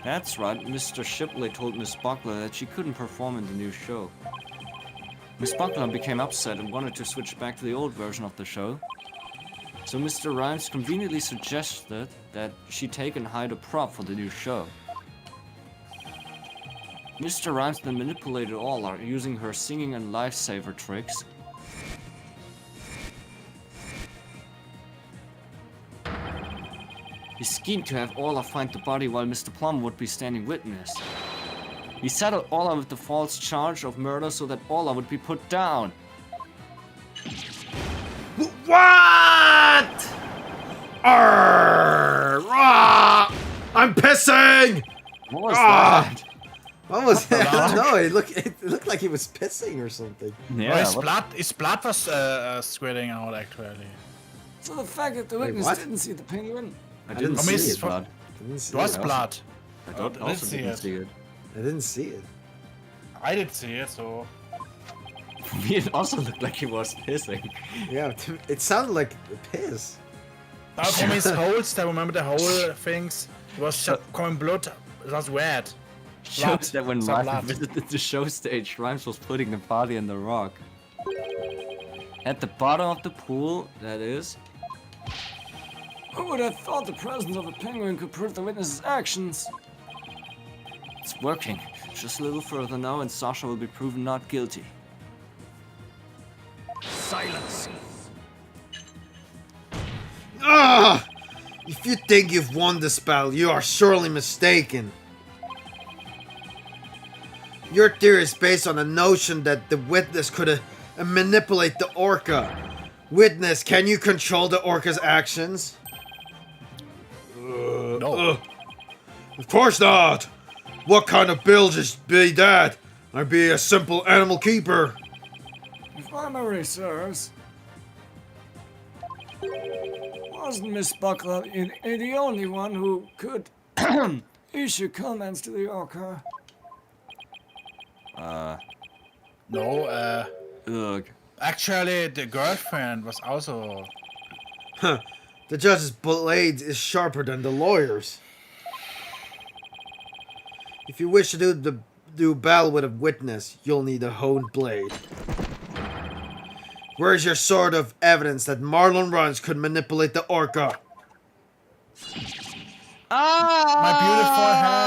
Speaker 1: That's right, Mr. Shipley told Miss Buckler that she couldn't perform in the new show. Miss Buckler became upset and wanted to switch back to the old version of the show. So Mr. Rhymes conveniently suggested that she take and hide a prop for the new show. Mr. Rhymes then manipulated Orla using her singing and lifesaver tricks. He schemed to have Orla find the body while Mr. Plum would be standing witness. He saddled Orla with the false charge of murder so that Orla would be put down.
Speaker 9: What? Arrgh! Rah! I'm pissing!
Speaker 1: What was
Speaker 9: Ah!
Speaker 1: that?
Speaker 2: What was that? No, it looked like he was pissing or something.
Speaker 1: Yeah,
Speaker 3: His blood was squirting out actually.
Speaker 7: So the fact that the witness
Speaker 2: what?
Speaker 7: didn't see the penguin?
Speaker 1: I didn't
Speaker 3: I mean,
Speaker 1: see
Speaker 3: it's
Speaker 1: it, blood.
Speaker 2: Didn't see
Speaker 3: It was
Speaker 2: it.
Speaker 3: blood.
Speaker 1: I don't, also
Speaker 3: see
Speaker 1: didn't
Speaker 3: it.
Speaker 1: see it.
Speaker 2: I didn't see it.
Speaker 3: I did see it, so.
Speaker 1: For me, it also looked like he was pissing.
Speaker 2: Yeah, it sounded like piss.
Speaker 3: But from his holes, I remember the hole things. It was coming blood. It was red.
Speaker 1: Shows that when
Speaker 3: Some
Speaker 1: Rhyme
Speaker 3: blood.
Speaker 1: visited the show stage, Rhymes was putting the body in the rock. At the bottom of the pool, that is.
Speaker 7: Who would have thought the presence of a penguin could prove the witness's actions?
Speaker 1: It's working. Just a little further now and Sasha will be proven not guilty.
Speaker 8: Silence.
Speaker 9: Ah! If you think you've won this battle, you are surely mistaken. Your theory is based on the notion that the witness could manipulate the orca. Witness, can you control the orca's actions?
Speaker 3: No.
Speaker 9: Of course not! What kind of bilge is be that? I'd be a simple animal keeper.
Speaker 7: If my memory serves, wasn't Miss Buckler the only one who could issue comments to the orca?
Speaker 3: No,
Speaker 1: Ugh.
Speaker 3: actually, the girlfriend was also.
Speaker 9: The judge's blade is sharper than the lawyer's. If you wish to do battle with a witness, you'll need a honed blade. Where's your sort of evidence that Marlon Rhymes could manipulate the orca?
Speaker 3: My beautiful hair.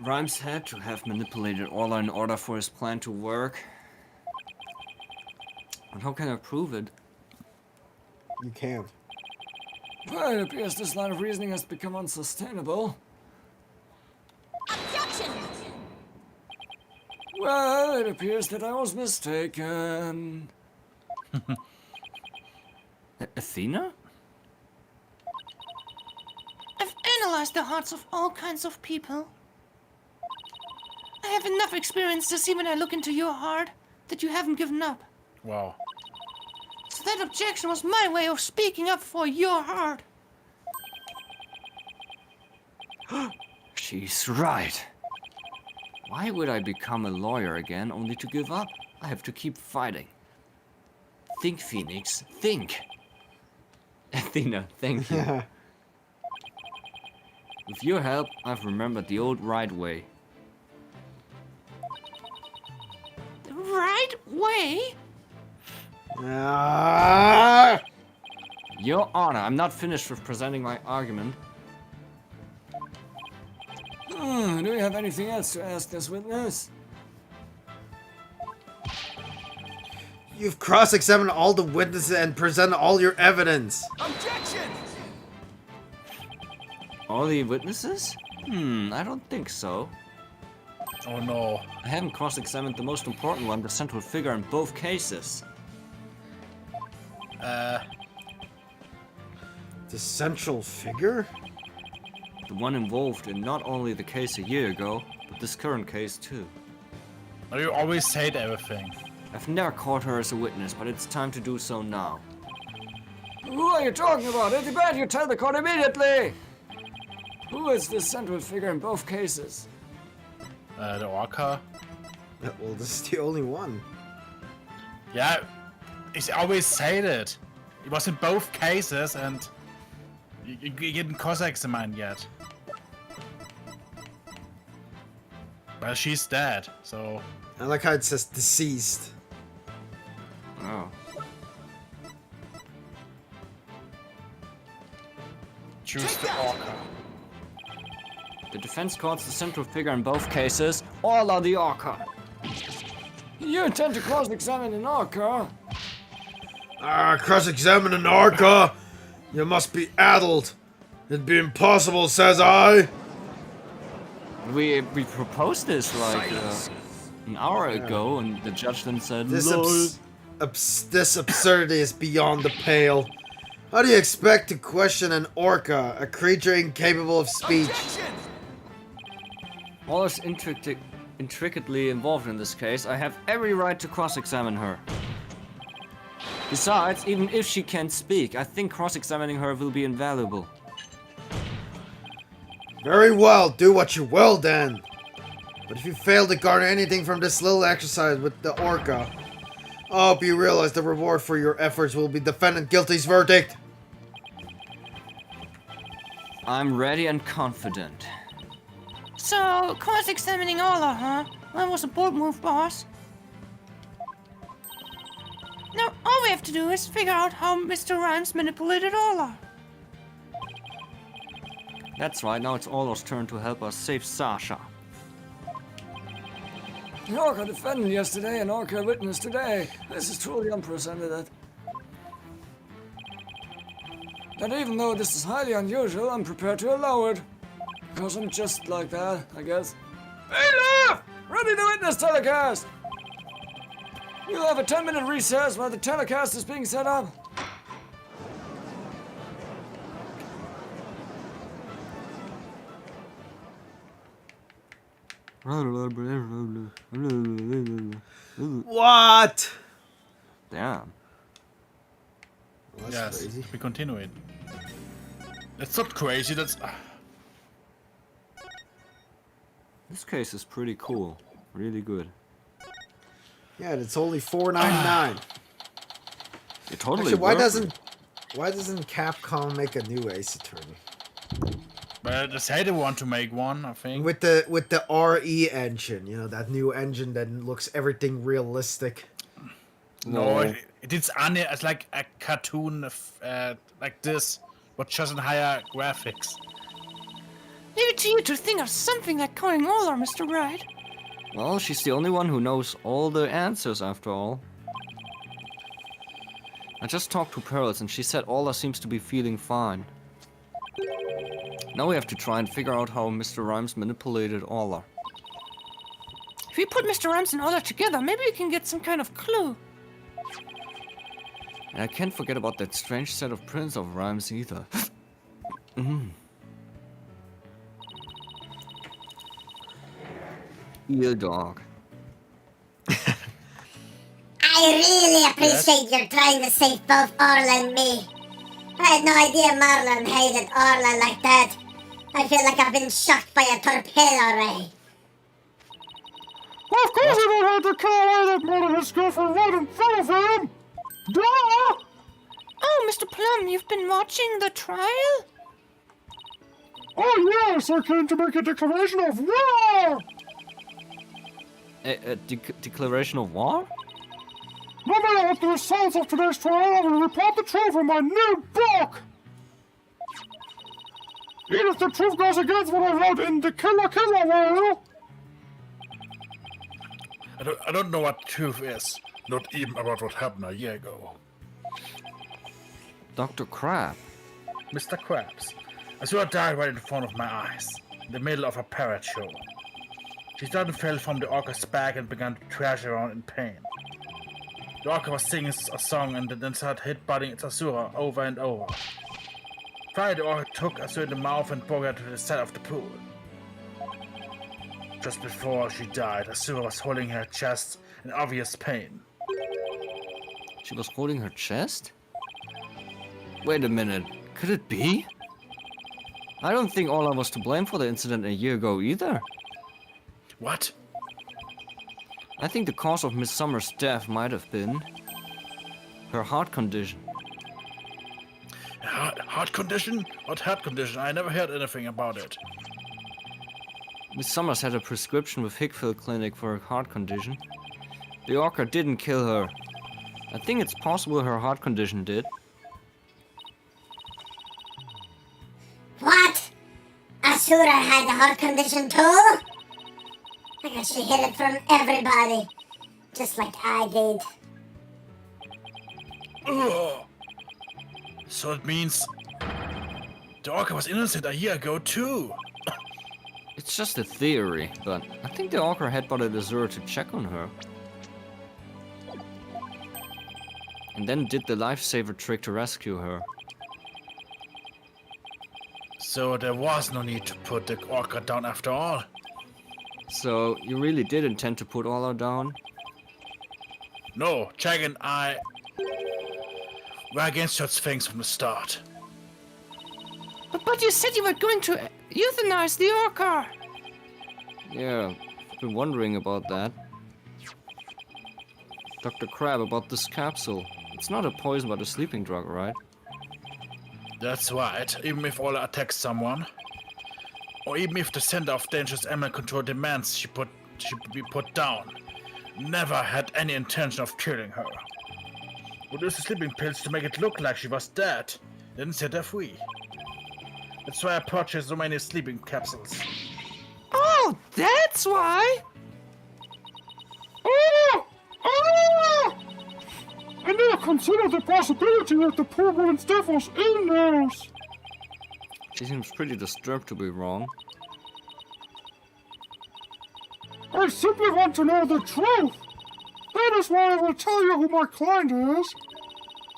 Speaker 1: Rhymes had to have manipulated Orla in order for his plan to work. And how can I prove it?
Speaker 9: You can't.
Speaker 7: Well, it appears this line of reasoning has become unsustainable.
Speaker 5: Objection!
Speaker 7: Well, it appears that I was mistaken.
Speaker 1: Athena?
Speaker 5: I've analyzed the hearts of all kinds of people. I have enough experience to see when I look into your heart that you haven't given up.
Speaker 3: Wow.
Speaker 5: So that objection was my way of speaking up for your heart.
Speaker 1: She's right. Why would I become a lawyer again only to give up? I have to keep fighting. Think, Phoenix, think. Athena, thank you. With your help, I've remembered the old right way.
Speaker 5: The right way?
Speaker 9: Ah!
Speaker 1: Your Honor, I'm not finished with presenting my argument.
Speaker 7: Do we have anything else to ask this witness?
Speaker 9: You've cross-examined all the witnesses and presented all your evidence.
Speaker 8: Objection!
Speaker 1: All the witnesses? I don't think so.
Speaker 3: Oh no.
Speaker 1: I haven't cross-examined the most important one, the central figure in both cases.
Speaker 9: The central figure?
Speaker 1: The one involved in not only the case a year ago, but this current case too.
Speaker 3: You always say everything.
Speaker 1: I've never caught her as a witness, but it's time to do so now.
Speaker 7: Who are you talking about? I demand you tell the court immediately! Who is the central figure in both cases?
Speaker 3: The orca.
Speaker 9: Well, this is the only one.
Speaker 3: Yeah, I always say that. It was in both cases and you didn't cross-examine yet. Well, she's dead, so...
Speaker 9: I like how it says deceased.
Speaker 1: Oh.
Speaker 3: Choose the orca.
Speaker 1: The defense calls the central figure in both cases, all are the orca.
Speaker 7: You intend to cross-examine an orca?
Speaker 9: Cross-examine an orca? You must be addled. It'd be impossible, says I.
Speaker 1: We proposed this like an hour ago, and the judge then said, "Lol."
Speaker 9: This absurdity is beyond the pale. How do you expect to question an orca, a creature incapable of speech?
Speaker 8: Objection!
Speaker 1: All is intricately involved in this case. I have every right to cross-examine her. Besides, even if she can't speak, I think cross-examining her will be invaluable.
Speaker 9: Very well, do what you will then. But if you fail to garner anything from this little exercise with the orca, I hope you realize the reward for your efforts will be defendant guilty's verdict.
Speaker 1: I'm ready and confident.
Speaker 5: So, cross-examining Ola, huh? That was a bold move, boss. Now, all we have to do is figure out how Mr. Rhymes manipulated Ola.
Speaker 1: That's right, now it's Orla's turn to help us save Sasha.
Speaker 7: An Orca defendant yesterday, an Orca witness today. This is truly unprecedented. And even though this is highly unusual, I'm prepared to allow it. Because I'm just like that, I guess. Bailiff! Ready to witness telecast! You'll have a 10-minute recess while the telecast is being set up.
Speaker 9: What?
Speaker 1: Damn.
Speaker 9: That's
Speaker 3: Yes,
Speaker 9: crazy.
Speaker 3: we continue it. That's not crazy, that's...
Speaker 1: This case is pretty cool. Really good.
Speaker 9: Yeah, it's only $4.99.
Speaker 1: It totally
Speaker 9: Actually, why
Speaker 1: worked.
Speaker 9: doesn't Capcom make a new Ace Attorney
Speaker 3: But they say they want to make one, I think.
Speaker 9: with the RE engine? You know, that new engine that looks everything realistic.
Speaker 3: No, it's like a cartoon of, like this, but just in higher graphics.
Speaker 5: Leave it to you to think of something like calling Ola, Mr. Wright.
Speaker 1: Well, she's the only one who knows all the answers after all. I just talked to Pearls and she said Ola seems to be feeling fine. Now we have to try and figure out how Mr. Rhymes manipulated Ola.
Speaker 5: If we put Mr. Rhymes and Ola together, maybe we can get some kind of clue.
Speaker 1: And I can't forget about that strange set of prints of Rhymes either. Eel dog.
Speaker 4: I really appreciate your trying to save both Orla and me. I had no idea Marlon hated Orla like that. I feel like I've been shocked by a torpedo ray.
Speaker 3: Of course you don't have to kill away that murder his girlfriend right in front of him! Duh!
Speaker 5: Oh, Mr. Plum, you've been watching the trial?
Speaker 3: Oh yes, I came to make a declaration of war!
Speaker 1: A declaration of war?
Speaker 3: No matter what the results of today's trial, I will report the truth in my new book! Even if the truth goes against what I wrote in the Killer Will! I don't know what truth is. Not even about what happened a year ago.
Speaker 1: Dr. Crab.
Speaker 3: Mr. Krabs. Azura died right in front of my eyes, in the middle of a parrot show. She suddenly fell from the orca's back and began to thrash around in pain. The orca was singing a song and then started headbutting Azura over and over. Finally, the orca took Azura in the mouth and brought her to the side of the pool. Just before she died, Azura was holding her chest in obvious pain.
Speaker 1: She was holding her chest? Wait a minute, could it be? I don't think Ola was to blame for the incident a year ago either.
Speaker 3: What?
Speaker 1: I think the cause of Miss Summers' death might have been her heart condition.
Speaker 3: Heart condition? What heart condition? I never heard anything about it.
Speaker 1: Miss Summers had a prescription with Hickville Clinic for her heart condition. The orca didn't kill her. I think it's possible her heart condition did.
Speaker 4: What? Asura had a heart condition too? I guess she hid it from everybody. Just like I did.
Speaker 3: Ugh. So it means the orca was innocent a year ago too.
Speaker 1: It's just a theory, but I think the orca headbutted Azura to check on her. And then did the lifesaver trick to rescue her.
Speaker 3: So there was no need to put the orca down after all.
Speaker 1: So, you really did intend to put Ola down?
Speaker 3: No, Jack and I were against such things from the start.
Speaker 5: But you said you were going to euthanize the orca.
Speaker 1: Yeah, I've been wondering about that. Dr. Crab, about this capsule. It's not a poison, but a sleeping drug, right?
Speaker 3: That's right, even if Ola attacks someone. Or even if the sender of dangerous animal control demands she be put down. Never had any intention of killing her. Would use the sleeping pills to make it look like she was dead, then set her free. That's why I purchased so many sleeping capsules.
Speaker 5: Oh, that's why!
Speaker 10: I never considered the possibility that the poor woman's death was illness.
Speaker 1: She seems pretty disturbed, to be wrong.
Speaker 10: I simply want to know the truth. That is why I will tell you who my client is.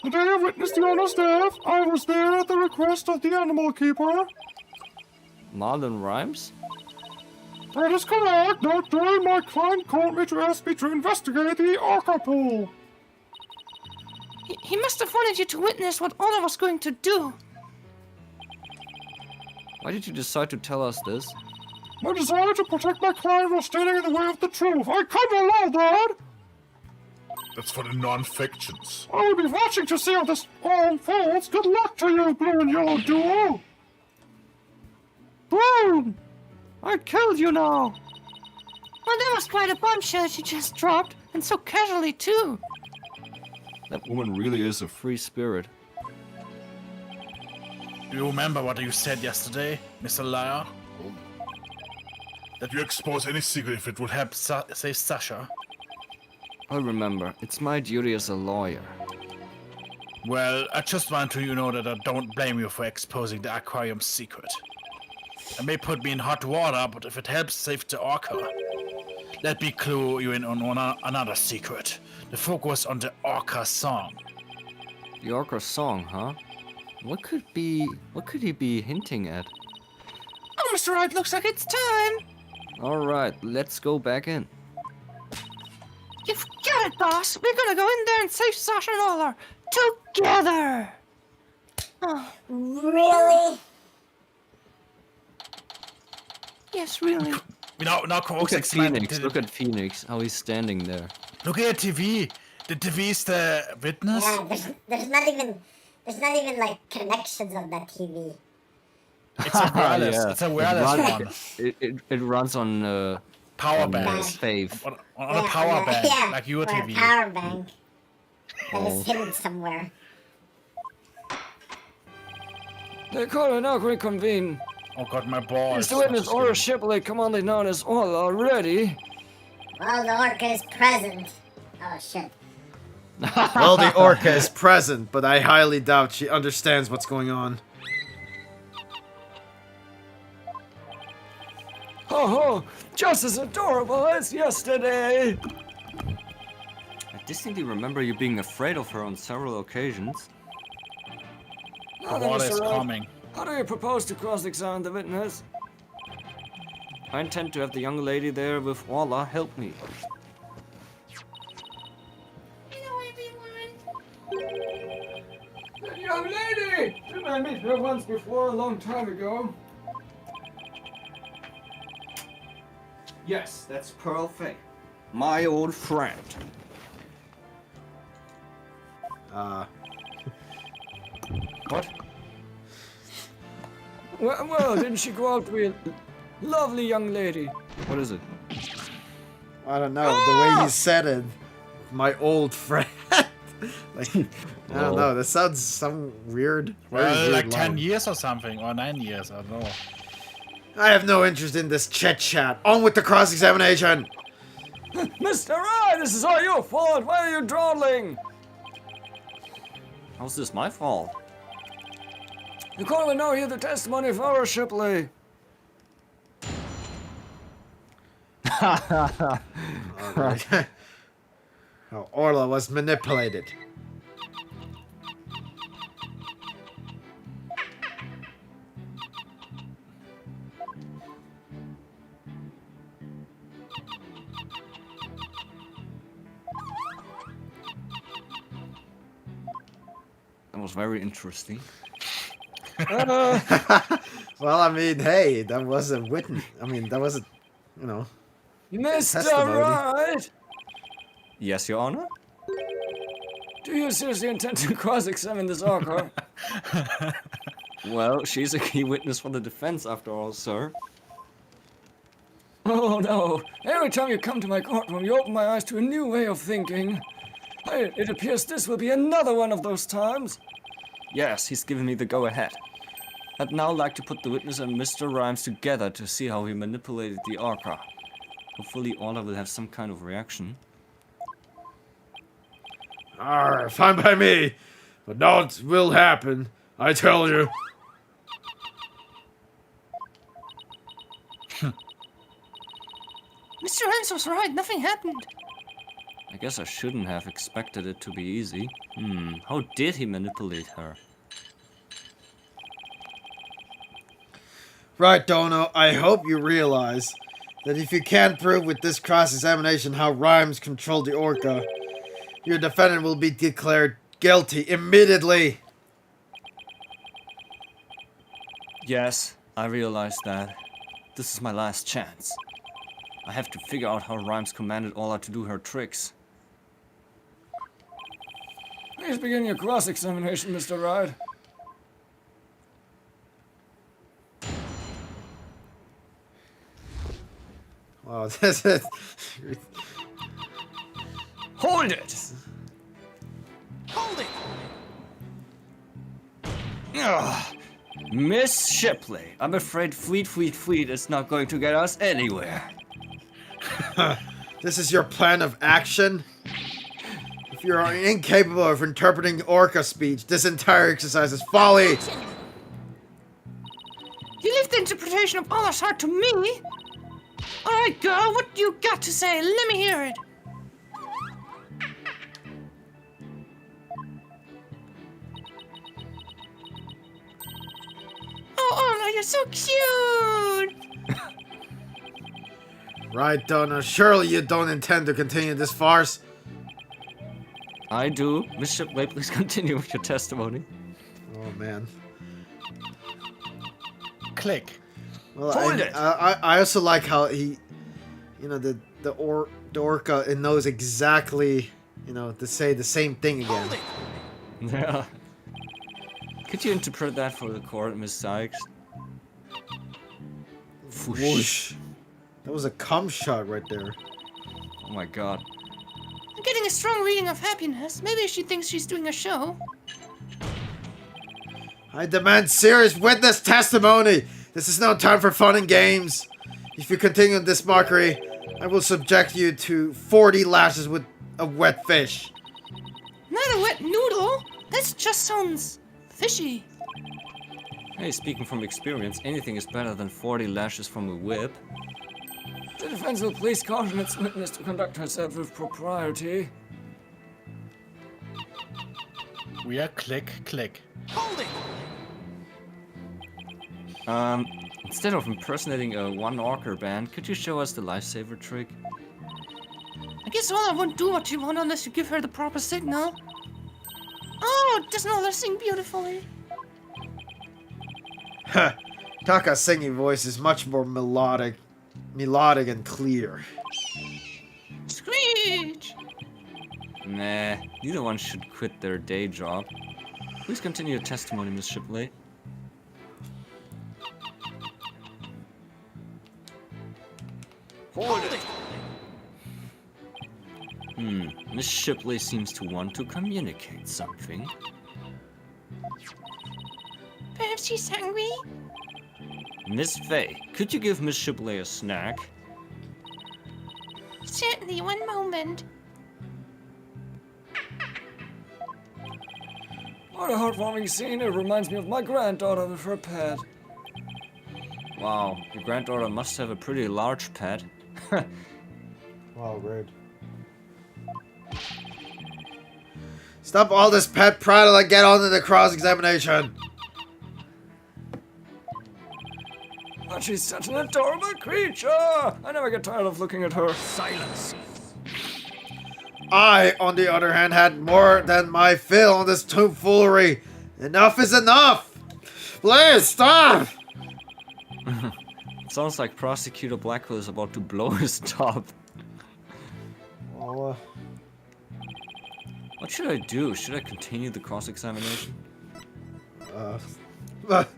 Speaker 10: The day I witnessed the owner's death, I was there at the request of the animal keeper.
Speaker 1: Marlon Rhymes?
Speaker 10: That is correct. That day my client called me to ask me to investigate the orca pool.
Speaker 5: He must have wanted you to witness what Ola was going to do.
Speaker 1: Why did you decide to tell us this?
Speaker 10: My desire to protect my client was standing in the way of the truth. I come along, Dad.
Speaker 11: That's for the non-fictions.
Speaker 10: I will be watching to see how this all unfolds. Good luck to you, blue and yellow duo.
Speaker 5: Boom! I killed you now. Well, that was quite a bombshell she just dropped, and so casually too.
Speaker 1: That woman really is a free spirit.
Speaker 3: Do you remember what you said yesterday, Mr. Liar?
Speaker 11: That you expose any secret if it would help
Speaker 3: Save Sasha.
Speaker 1: I remember. It's my duty as a lawyer.
Speaker 3: Well, I just want to know that I don't blame you for exposing the aquarium secret. It may put me in hot water, but if it helps save the orca, let me clue you in on another secret. The focus on the orca song.
Speaker 1: The orca song, huh? What could he be hinting at?
Speaker 5: Oh, Mr. Wright, looks like it's time.
Speaker 1: Alright, let's go back in.
Speaker 5: You've got it, boss. We're gonna go in there and save Sasha and Ola together. Oh,
Speaker 4: Really?
Speaker 5: yes, really.
Speaker 3: Now,
Speaker 1: Look at Phoenix. Look at Phoenix. How he's standing there.
Speaker 3: Look at the TV. The TV is the witness.
Speaker 4: Yeah, there's not even like connections on that TV.
Speaker 3: It's a wireless.
Speaker 1: Yeah.
Speaker 3: It's a wireless one.
Speaker 1: It runs on
Speaker 3: Power
Speaker 1: on,
Speaker 3: bank.
Speaker 1: Fave.
Speaker 3: On a power bank,
Speaker 4: Yeah,
Speaker 3: like your
Speaker 4: or
Speaker 3: TV.
Speaker 4: a power bank that
Speaker 1: Oh.
Speaker 4: is hidden somewhere.
Speaker 7: The coroner now reconvene.
Speaker 3: Oh god, my balls.
Speaker 7: Mr. Witness, Order Shipley, commonly known as Orla, ready?
Speaker 4: Well, the orca is present. Oh shit.
Speaker 2: Well, the orca is present, but I highly doubt she understands what's going on.
Speaker 7: Ho ho! Just as adorable as yesterday!
Speaker 1: I distinctly remember you being afraid of her on several occasions.
Speaker 7: Now
Speaker 3: The
Speaker 7: then,
Speaker 3: water is
Speaker 7: Mr. Wright,
Speaker 3: coming.
Speaker 7: how do you propose to cross-examine the witness?
Speaker 1: I intend to have the young lady there with Orla help me.
Speaker 5: Hello, everyone.
Speaker 7: That young lady! Didn't I meet her once before, a long time ago?
Speaker 1: Yes, that's Pearl Fay. My old friend. What?
Speaker 7: Well, didn't she go out with a lovely young lady?
Speaker 1: What is it?
Speaker 2: I don't know, the way you said it. My old friend. Like, I don't know, that sounds some weird. very
Speaker 3: Well,
Speaker 2: weird
Speaker 3: like 10
Speaker 2: line.
Speaker 3: years or something, or 9 years, I don't know.
Speaker 2: I have no interest in this chit chat. On with the cross-examination!
Speaker 7: Mr. Wright, this is all your fault! Why are you dawdling?
Speaker 1: How's this my fault?
Speaker 7: The court will now hear the testimony of Orla Shipley.
Speaker 2: Alright. Oh, Orla was manipulated.
Speaker 1: That was very interesting.
Speaker 2: Well, I mean, hey, that was a witness. I mean, that was a, you know,
Speaker 7: Mr.
Speaker 2: testimony.
Speaker 7: Wright!
Speaker 1: Yes, Your Honor?
Speaker 7: Do you seriously intend to cross-examine this orca?
Speaker 1: Well, she's a key witness for the defense after all, sir.
Speaker 7: Oh no! Every time you come to my courtroom, you open my eyes to a new way of thinking. It appears this will be another one of those times.
Speaker 1: Yes, he's given me the go-ahead. I'd now like to put the witness and Mr. Rhymes together to see how he manipulated the orca. Hopefully Orla will have some kind of reaction.
Speaker 9: Arr, fine by me. But naught will happen, I tell you.
Speaker 5: Mr. Rhymes was right, nothing happened.
Speaker 1: I guess I shouldn't have expected it to be easy. How did he manipulate her?
Speaker 9: Right, Dono, I hope you realize that if you can't prove with this cross-examination how Rhymes controlled the orca, your defendant will be declared guilty immediately.
Speaker 1: Yes, I realize that. This is my last chance. I have to figure out how Rhymes commanded Orla to do her tricks.
Speaker 7: Please begin your cross-examination, Mr. Ride.
Speaker 9: Wow, this is...
Speaker 1: Hold it!
Speaker 5: Hold it!
Speaker 1: Ugh. Miss Shipley, I'm afraid Fleet is not going to get us anywhere.
Speaker 9: This is your plan of action? If you are incapable of interpreting orca speech, this entire exercise is folly!
Speaker 5: You leave the interpretation of Allah's heart to me? Alright, girl, what do you got to say? Let me hear it. Oh, Anna, you're so cute!
Speaker 9: Right, Donna, surely you don't intend to continue this farce?
Speaker 1: I do. Miss Shipley, please continue with your testimony.
Speaker 9: Oh, man.
Speaker 3: Click.
Speaker 9: Well,
Speaker 1: Hold it!
Speaker 9: I also like how he, you know, the orca, it knows exactly, you know, to say the same thing again.
Speaker 1: Yeah. Could you interpret that for the court, Miss Sykes?
Speaker 9: Whoosh. That was a cum shot right there.
Speaker 1: Oh my god.
Speaker 5: I'm getting a strong reading of happiness. Maybe she thinks she's doing a show.
Speaker 9: I demand serious witness testimony! This is no time for fun and games. If you continue this mockery, I will subject you to 40 lashes with a wet fish.
Speaker 5: Not a wet noodle. That just sounds fishy.
Speaker 1: Hey, speaking from experience, anything is better than 40 lashes from a whip.
Speaker 7: The defense will please caution its witness to conduct herself with propriety.
Speaker 3: We are click.
Speaker 5: Hold it!
Speaker 1: Instead of impersonating a one-orca band, could you show us the lifesaver trick?
Speaker 5: I guess Ola won't do what you want unless you give her the proper signal. Oh, doesn't Ola sing beautifully?
Speaker 9: Ha! Taka's singing voice is much more melodic and clear.
Speaker 5: Screech!
Speaker 1: Nah, neither one should quit their day job. Please continue your testimony, Miss Shipley.
Speaker 5: Hold it!
Speaker 1: Miss Shipley seems to want to communicate something.
Speaker 5: Perhaps she's hungry?
Speaker 1: Miss Fay, could you give Miss Shipley a snack?
Speaker 5: Certainly, one moment.
Speaker 7: What a heartwarming scene. It reminds me of my granddaughter with her pet.
Speaker 1: Wow, your granddaughter must have a pretty large pet.
Speaker 9: Wow, great. Stop all this pet prattle and get on to the cross-examination.
Speaker 7: But she's such an adorable creature. I never get tired of looking at her.
Speaker 8: Silence.
Speaker 9: I, on the other hand, had more than my fill on this tomfoolery. Enough is enough. Please, stop.
Speaker 1: Sounds like Prosecutor Blackwell is about to blow his top.
Speaker 9: Oh,
Speaker 1: What should I do? Should I continue the cross-examination?
Speaker 2: Uh,
Speaker 1: But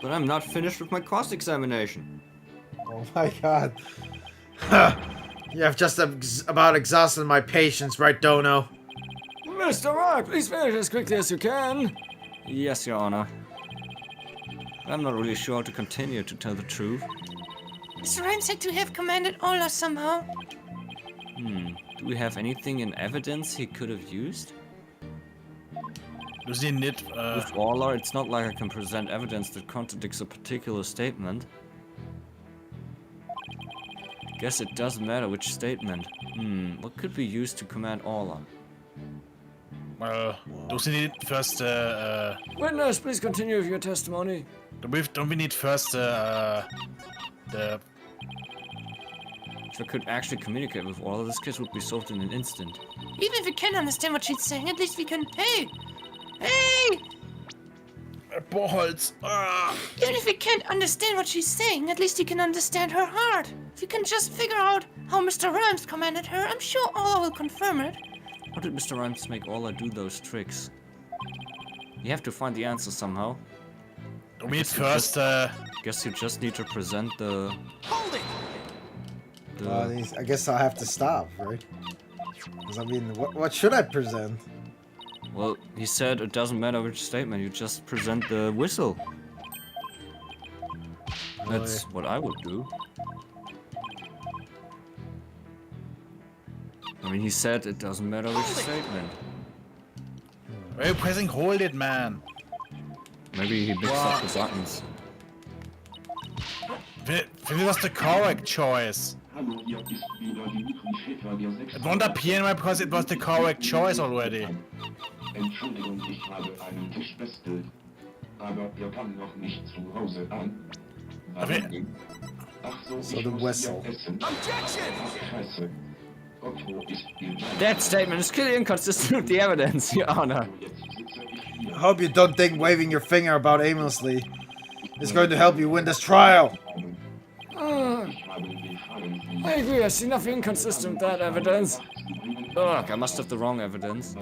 Speaker 1: I'm not finished with my cross-examination.
Speaker 2: oh my god. You have just about exhausted my patience, right, Dono?
Speaker 7: Mr. Rock, please finish as quickly as you can.
Speaker 1: Yes, Your Honor. I'm not really sure how to continue, to tell the truth.
Speaker 5: Mr. Rhymes said to have commanded Ola somehow.
Speaker 1: Do we have anything in evidence he could have used?
Speaker 3: Du sie nicht,
Speaker 1: With Orla, it's not like I can present evidence that contradicts a particular statement. Guess it doesn't matter which statement. What could be used to command Orla?
Speaker 3: du sie nicht first,
Speaker 7: Witness, please continue with your testimony.
Speaker 3: don't we need first, the...
Speaker 1: If I could actually communicate with Orla, this case would be solved in an instant.
Speaker 5: Even if we can't understand what she's saying, at least we can. Hey! Hey!
Speaker 3: Bohrholz.
Speaker 5: Even if we can't understand what she's saying, at least you can understand her heart. If you can just figure out how Mr. Rhymes commanded her, I'm sure Ola will confirm it.
Speaker 1: How did Mr. Rhymes make Orla do those tricks? You have to find the answer somehow.
Speaker 3: Du need first,
Speaker 1: Guess you just need to present the...
Speaker 2: I guess I'll have to stop, right? Because I mean, what should I present?
Speaker 1: Well, he said it doesn't matter which statement, you just present the whistle. That's what I would do. I mean, he said it doesn't matter which statement.
Speaker 3: why are you pressing hold it, man?
Speaker 1: Maybe he mixed up the buttons.
Speaker 3: This was the correct choice. It won't appear in my because it was the correct choice already.
Speaker 12: Entschuldigung, ich habe einen Tisch bestellt. Aber er kann noch nicht zu Hause an.
Speaker 3: Okay.
Speaker 12: Ach so,
Speaker 2: So
Speaker 12: ich
Speaker 2: the
Speaker 12: muss
Speaker 2: whistle.
Speaker 12: ja essen. Ach, scheiße. Otto ist
Speaker 1: That statement is clearly inconsistent with the evidence, Your Honor.
Speaker 12: Jetzt sitze ich hier.
Speaker 2: I hope you don't think waving your finger about aimlessly is going to help you win this trial.
Speaker 12: Ich habe gefallen, Sie
Speaker 7: I agree, I see nothing inconsistent with that evidence.
Speaker 1: Ugh, I must have the wrong evidence.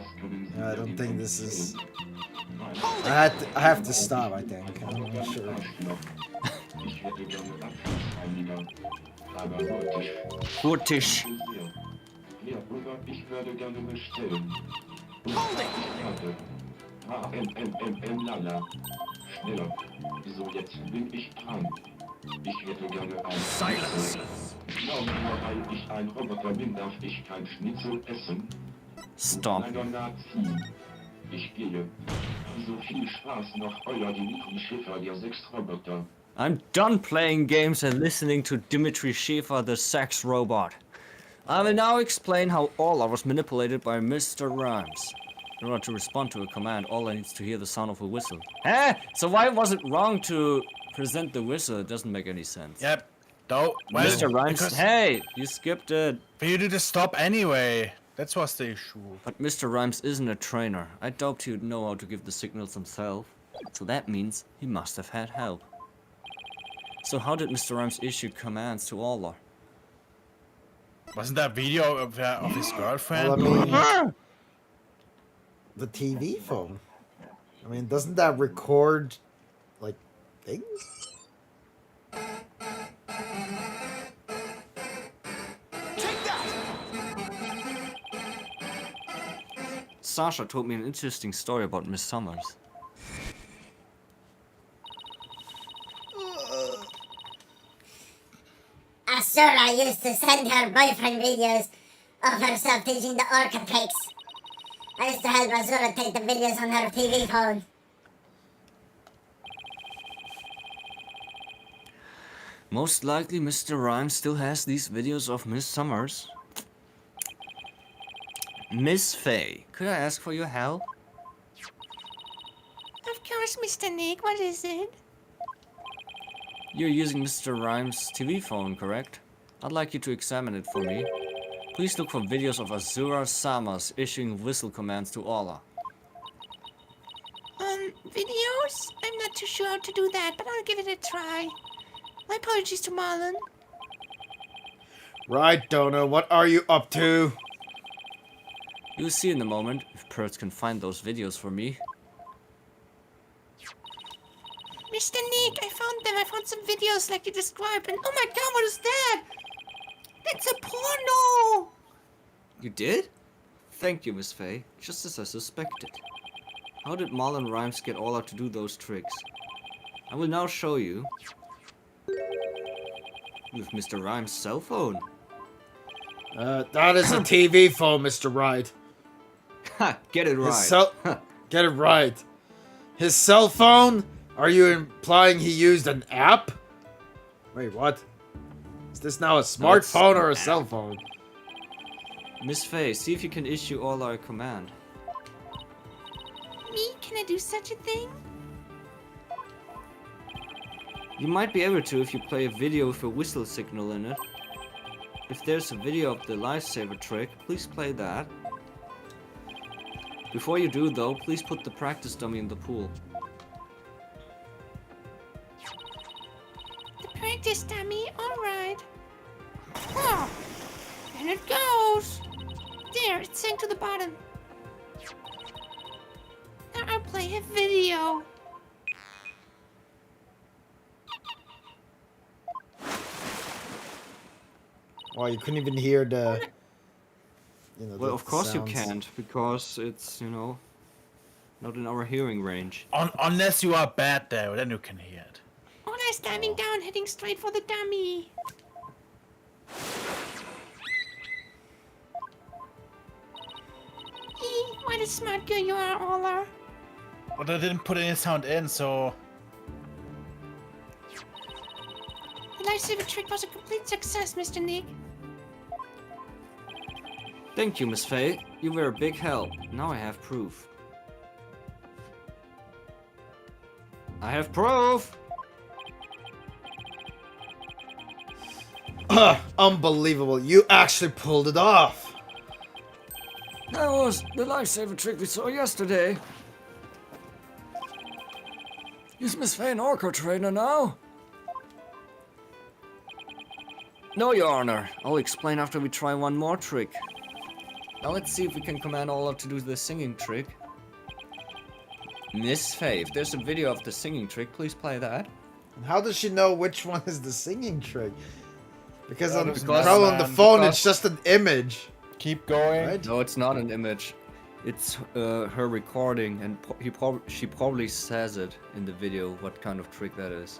Speaker 2: Yeah, I don't think this is. I have to stop. I think. I'm not sure.
Speaker 12: Ich hätte gerne Abschlussreiniger. Aber heute
Speaker 1: Furtisch.
Speaker 12: Ja, Bruder, ich würde gerne bestellen. Warte. Lala. Schneller. So, jetzt bin ich dran. Ich hätte gerne ein
Speaker 8: Silence.
Speaker 12: Genau, nur weil ich ein Roboter bin, darf ich kein Schnitzel essen.
Speaker 1: Stop.
Speaker 12: Kleiner Nazi. Ich gehe. So viel Spaß noch, euer Dimitri Schäfer, der Sexroboter.
Speaker 1: I'm done playing games and listening to Dimitri Schäfer, the sex robot. I will now explain how Orla was manipulated by Mr. Rhymes. In order to respond to a command, Orla needs to hear the sound of a whistle. Eh? So why was it wrong to present the whistle? It doesn't make any sense.
Speaker 3: Yep. Well,
Speaker 1: Mr. Rhymes,
Speaker 3: because
Speaker 1: hey, you skipped it.
Speaker 3: But you did the stop anyway. That was the issue.
Speaker 1: But Mr. Rhymes isn't a trainer. I doubt he'd know how to give the signals himself. So that means he must have had help. So how did Mr. Rhymes issue commands to Orla?
Speaker 3: Wasn't that video of his girlfriend?
Speaker 2: Well, I mean, the TV phone. I mean, doesn't that record like things?
Speaker 1: Sasha told me an interesting story about Miss Summers.
Speaker 4: Asura used to send her boyfriend videos of herself teaching the orca tricks. I used to help Asura take the videos on her TV phone.
Speaker 1: Most likely Mr. Rhymes still has these videos of Miss Summers. Miss Faye, could I ask for your help?
Speaker 5: Of course, Mr. Nick, what is it?
Speaker 1: You're using Mr. Rhymes' TV phone, correct? I'd like you to examine it for me. Please look for videos of Azura Samas issuing whistle commands to Orla.
Speaker 5: Videos? I'm not too sure how to do that, but I'll give it a try. My apologies to Marlon.
Speaker 2: Right, Dona. What are you up to?
Speaker 1: You'll see in a moment if Perks can find those videos for me.
Speaker 5: Mr. Nick, I found them. I found some videos like you described. And oh my god, what is that? It's a porno!
Speaker 1: You did? Thank you, Miss Faye. Just as I suspected. How did Marlon Rhymes get all out to do those tricks? I will now show you. With Mr. Rhymes' cell phone.
Speaker 9: That is a TV phone, Mr. Right.
Speaker 1: Ha! Get it right.
Speaker 9: Get it right. His cell phone? Are you implying he used an app? Wait, what? Is this now a smartphone or a cell phone?
Speaker 1: Miss Faye, see if you can issue all our command.
Speaker 5: Me? Can I do such a thing?
Speaker 1: You might be able to if you play a video with a whistle signal in it. If there's a video of the lifesaver trick, please play that. Before you do though, please put the practice dummy in the pool.
Speaker 5: The practice dummy, alright. Oh, and it goes. There, it sank to the bottom. Now I'll play a video.
Speaker 9: Well, you couldn't even hear the... You know,
Speaker 1: Well, of course you can't, because it's, you know, not in our hearing range.
Speaker 3: Unless you are bad there, then you can hear it.
Speaker 5: Ola is standing down, heading straight for the dummy. What a smart girl you are, Ola.
Speaker 3: But I didn't put any sound in, so...
Speaker 5: The lifesaver trick was a complete success, Mr. Nick.
Speaker 1: Thank you, Miss Faye. You were a big help. Now I have proof. I have proof!
Speaker 9: Unbelievable. You actually pulled it off.
Speaker 7: That was the lifesaver trick we saw yesterday. Is Miss Faye an Orco trainer now?
Speaker 1: No, Your Honor. I'll explain after we try one more trick. Now let's see if we can command Ola to do the singing trick. Miss Faye, if there's a video of the singing trick, please play that.
Speaker 9: And how does she know which one is the singing trick? Because on the phone, it's just an image.
Speaker 3: Keep going.
Speaker 9: Right?
Speaker 1: No, it's not an image. It's her recording, and she probably says it in the video what kind of trick that is.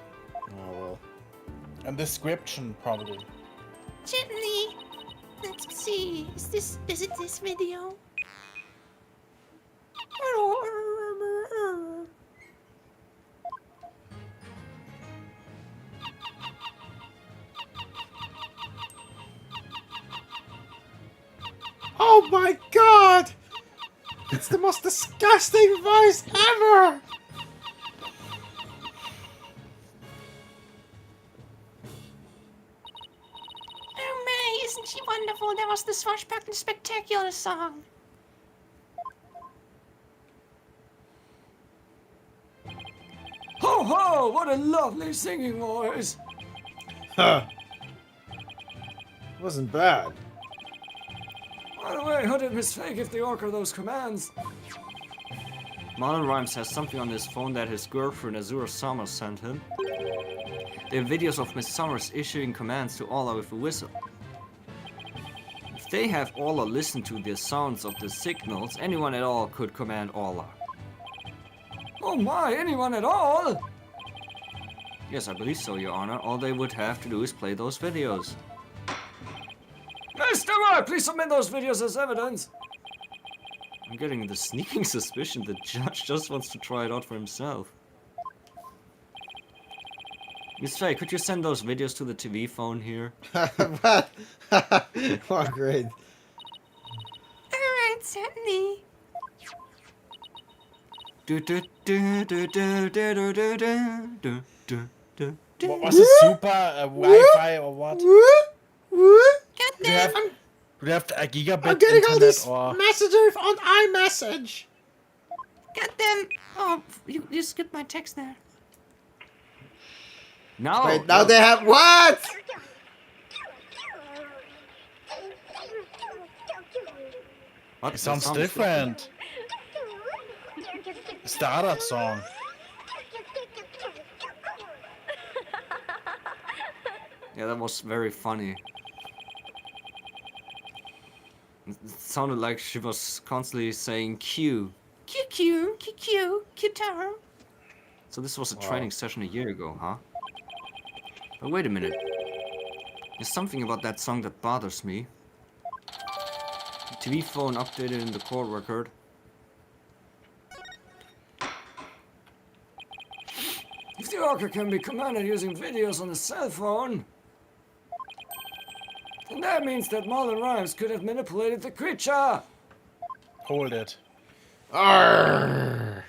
Speaker 9: Oh well.
Speaker 3: And description, probably.
Speaker 5: Gently. Let's see. Is it this video?
Speaker 9: Oh my god! It's the most disgusting voice ever!
Speaker 5: Oh my, isn't she wonderful? That was the Swashbuckling Spectacular song.
Speaker 7: Ho ho! What a lovely singing voice!
Speaker 9: Huh. Wasn't bad.
Speaker 7: By the way, how did Miss Faye give the Orca those commands?
Speaker 1: Marlon Rhymes has something on his phone that his girlfriend Azura Summers sent him. There are videos of Miss Summers issuing commands to Ola with a whistle. If they have Ola listen to the sounds of the signals, anyone at all could command Ola.
Speaker 7: Oh my, anyone at all?
Speaker 1: Yes, I believe so, Your Honor. All they would have to do is play those videos.
Speaker 7: Mr. White, please submit those videos as evidence.
Speaker 1: I'm getting the sneaking suspicion the judge just wants to try it out for himself. Miss Faye, could you send those videos to the TV phone here?
Speaker 9: What? Oh, great.
Speaker 5: Alright, certainly.
Speaker 3: What was it, super Wi-Fi or what? Do you have a gigabit
Speaker 9: I'm getting all
Speaker 3: internet
Speaker 9: these
Speaker 3: or...
Speaker 9: messages on iMessage.
Speaker 5: Got them. Oh, you skipped my text there.
Speaker 1: No!
Speaker 9: Wait, now they have what?
Speaker 1: What?
Speaker 3: It sounds different. It's the other song.
Speaker 1: Yeah, that was very funny. It sounded like she was constantly saying Q.
Speaker 5: Q, Q, Q, Q, Q-Taro.
Speaker 1: So this was a training session a year ago, huh? But wait a minute. There's something about that song that bothers me. The TV phone updated in the call record.
Speaker 7: If the orca can be commanded using videos on the cell phone, then that means that Marlon Rhymes could have manipulated the creature.
Speaker 3: Hold it.
Speaker 9: Arrgh.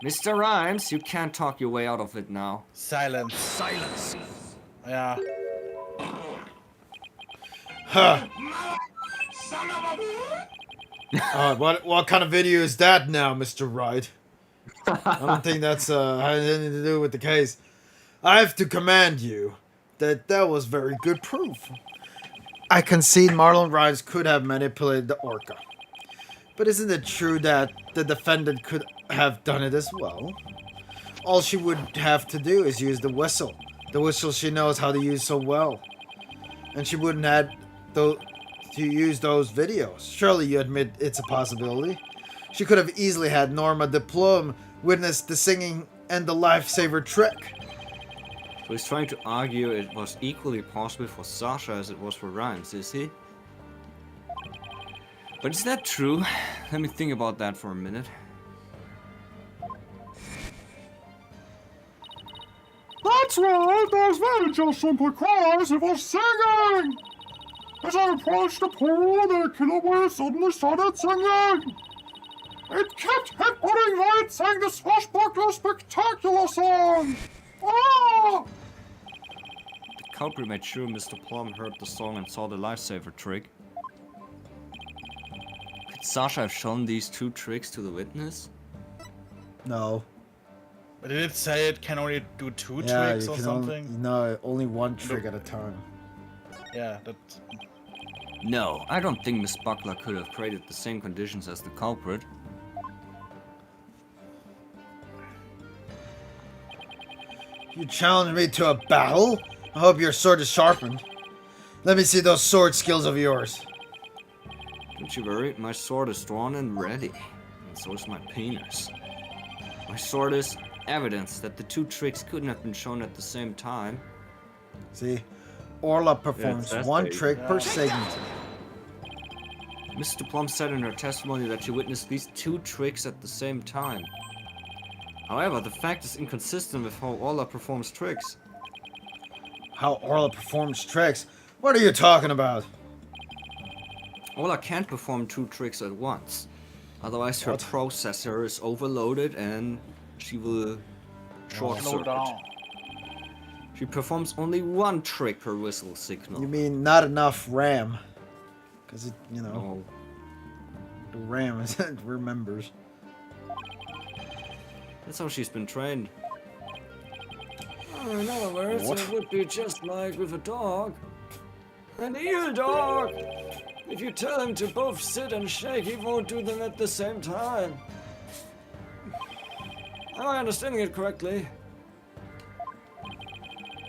Speaker 1: Mr. Rhymes, you can't talk your way out of it now.
Speaker 3: Silence.
Speaker 8: Silence.
Speaker 3: Yeah.
Speaker 9: Huh. What kind of video is that now, Mr. Wright? I don't think that's had anything to do with the case. I have to command you that was very good proof. I concede Marlon Rhymes could have manipulated the orca. But isn't it true that the defendant could have done it as well? All she would have to do is use the whistle. The whistle she knows how to use so well. And she wouldn't have to use those videos. Surely you admit it's a possibility. She could have easily had Norma Diplom witness the singing and the lifesaver trick.
Speaker 1: So he's trying to argue it was equally possible for Sasha as it was for Rhymes, is he? But is that true? Let me think about that for a minute.
Speaker 10: That's right, those very just simple cries it was singing! As I approached the pool, the killer whale suddenly started singing! It kept headbutting while it sang the swashbuckler spectacular song! Ah!
Speaker 1: The culprit made sure Mr. Plum heard the song and saw the lifesaver trick. Could Sasha have shown these two tricks to the witness?
Speaker 2: No.
Speaker 3: But did it say it can only do two
Speaker 2: Yeah,
Speaker 3: tricks
Speaker 2: you
Speaker 3: or
Speaker 2: can
Speaker 3: something?
Speaker 2: only one trick at a time.
Speaker 3: Yeah, that.
Speaker 1: No, I don't think Miss Buckler could have created the same conditions as the culprit.
Speaker 9: You challenge me to a battle? I hope your sword is sharpened. Let me see those sword skills of yours.
Speaker 1: Don't you worry, my sword is drawn and ready. And so is my penis. My sword is evidence that the two tricks couldn't have been shown at the same time.
Speaker 9: See? Orla performs
Speaker 1: that's
Speaker 9: one
Speaker 1: big.
Speaker 9: trick per segment.
Speaker 1: Mr. Plum said in her testimony that she witnessed these two tricks at the same time. However, the fact is inconsistent with how Orla performs tricks.
Speaker 9: How Orla performs tricks? What are you talking about?
Speaker 1: Orla can't perform two tricks at once. Otherwise her processor is overloaded and she will short
Speaker 3: Slow
Speaker 1: circuit.
Speaker 3: down.
Speaker 1: She performs only one trick per whistle signal.
Speaker 9: You mean not enough RAM? Because it, you know,
Speaker 1: No.
Speaker 9: the RAM is it remembers.
Speaker 1: That's how she's been trained.
Speaker 7: In other words,
Speaker 9: What?
Speaker 7: it would be just like with a dog. An eel dog! If you tell him to both sit and shake, he won't do them at the same time. Am I understanding it correctly?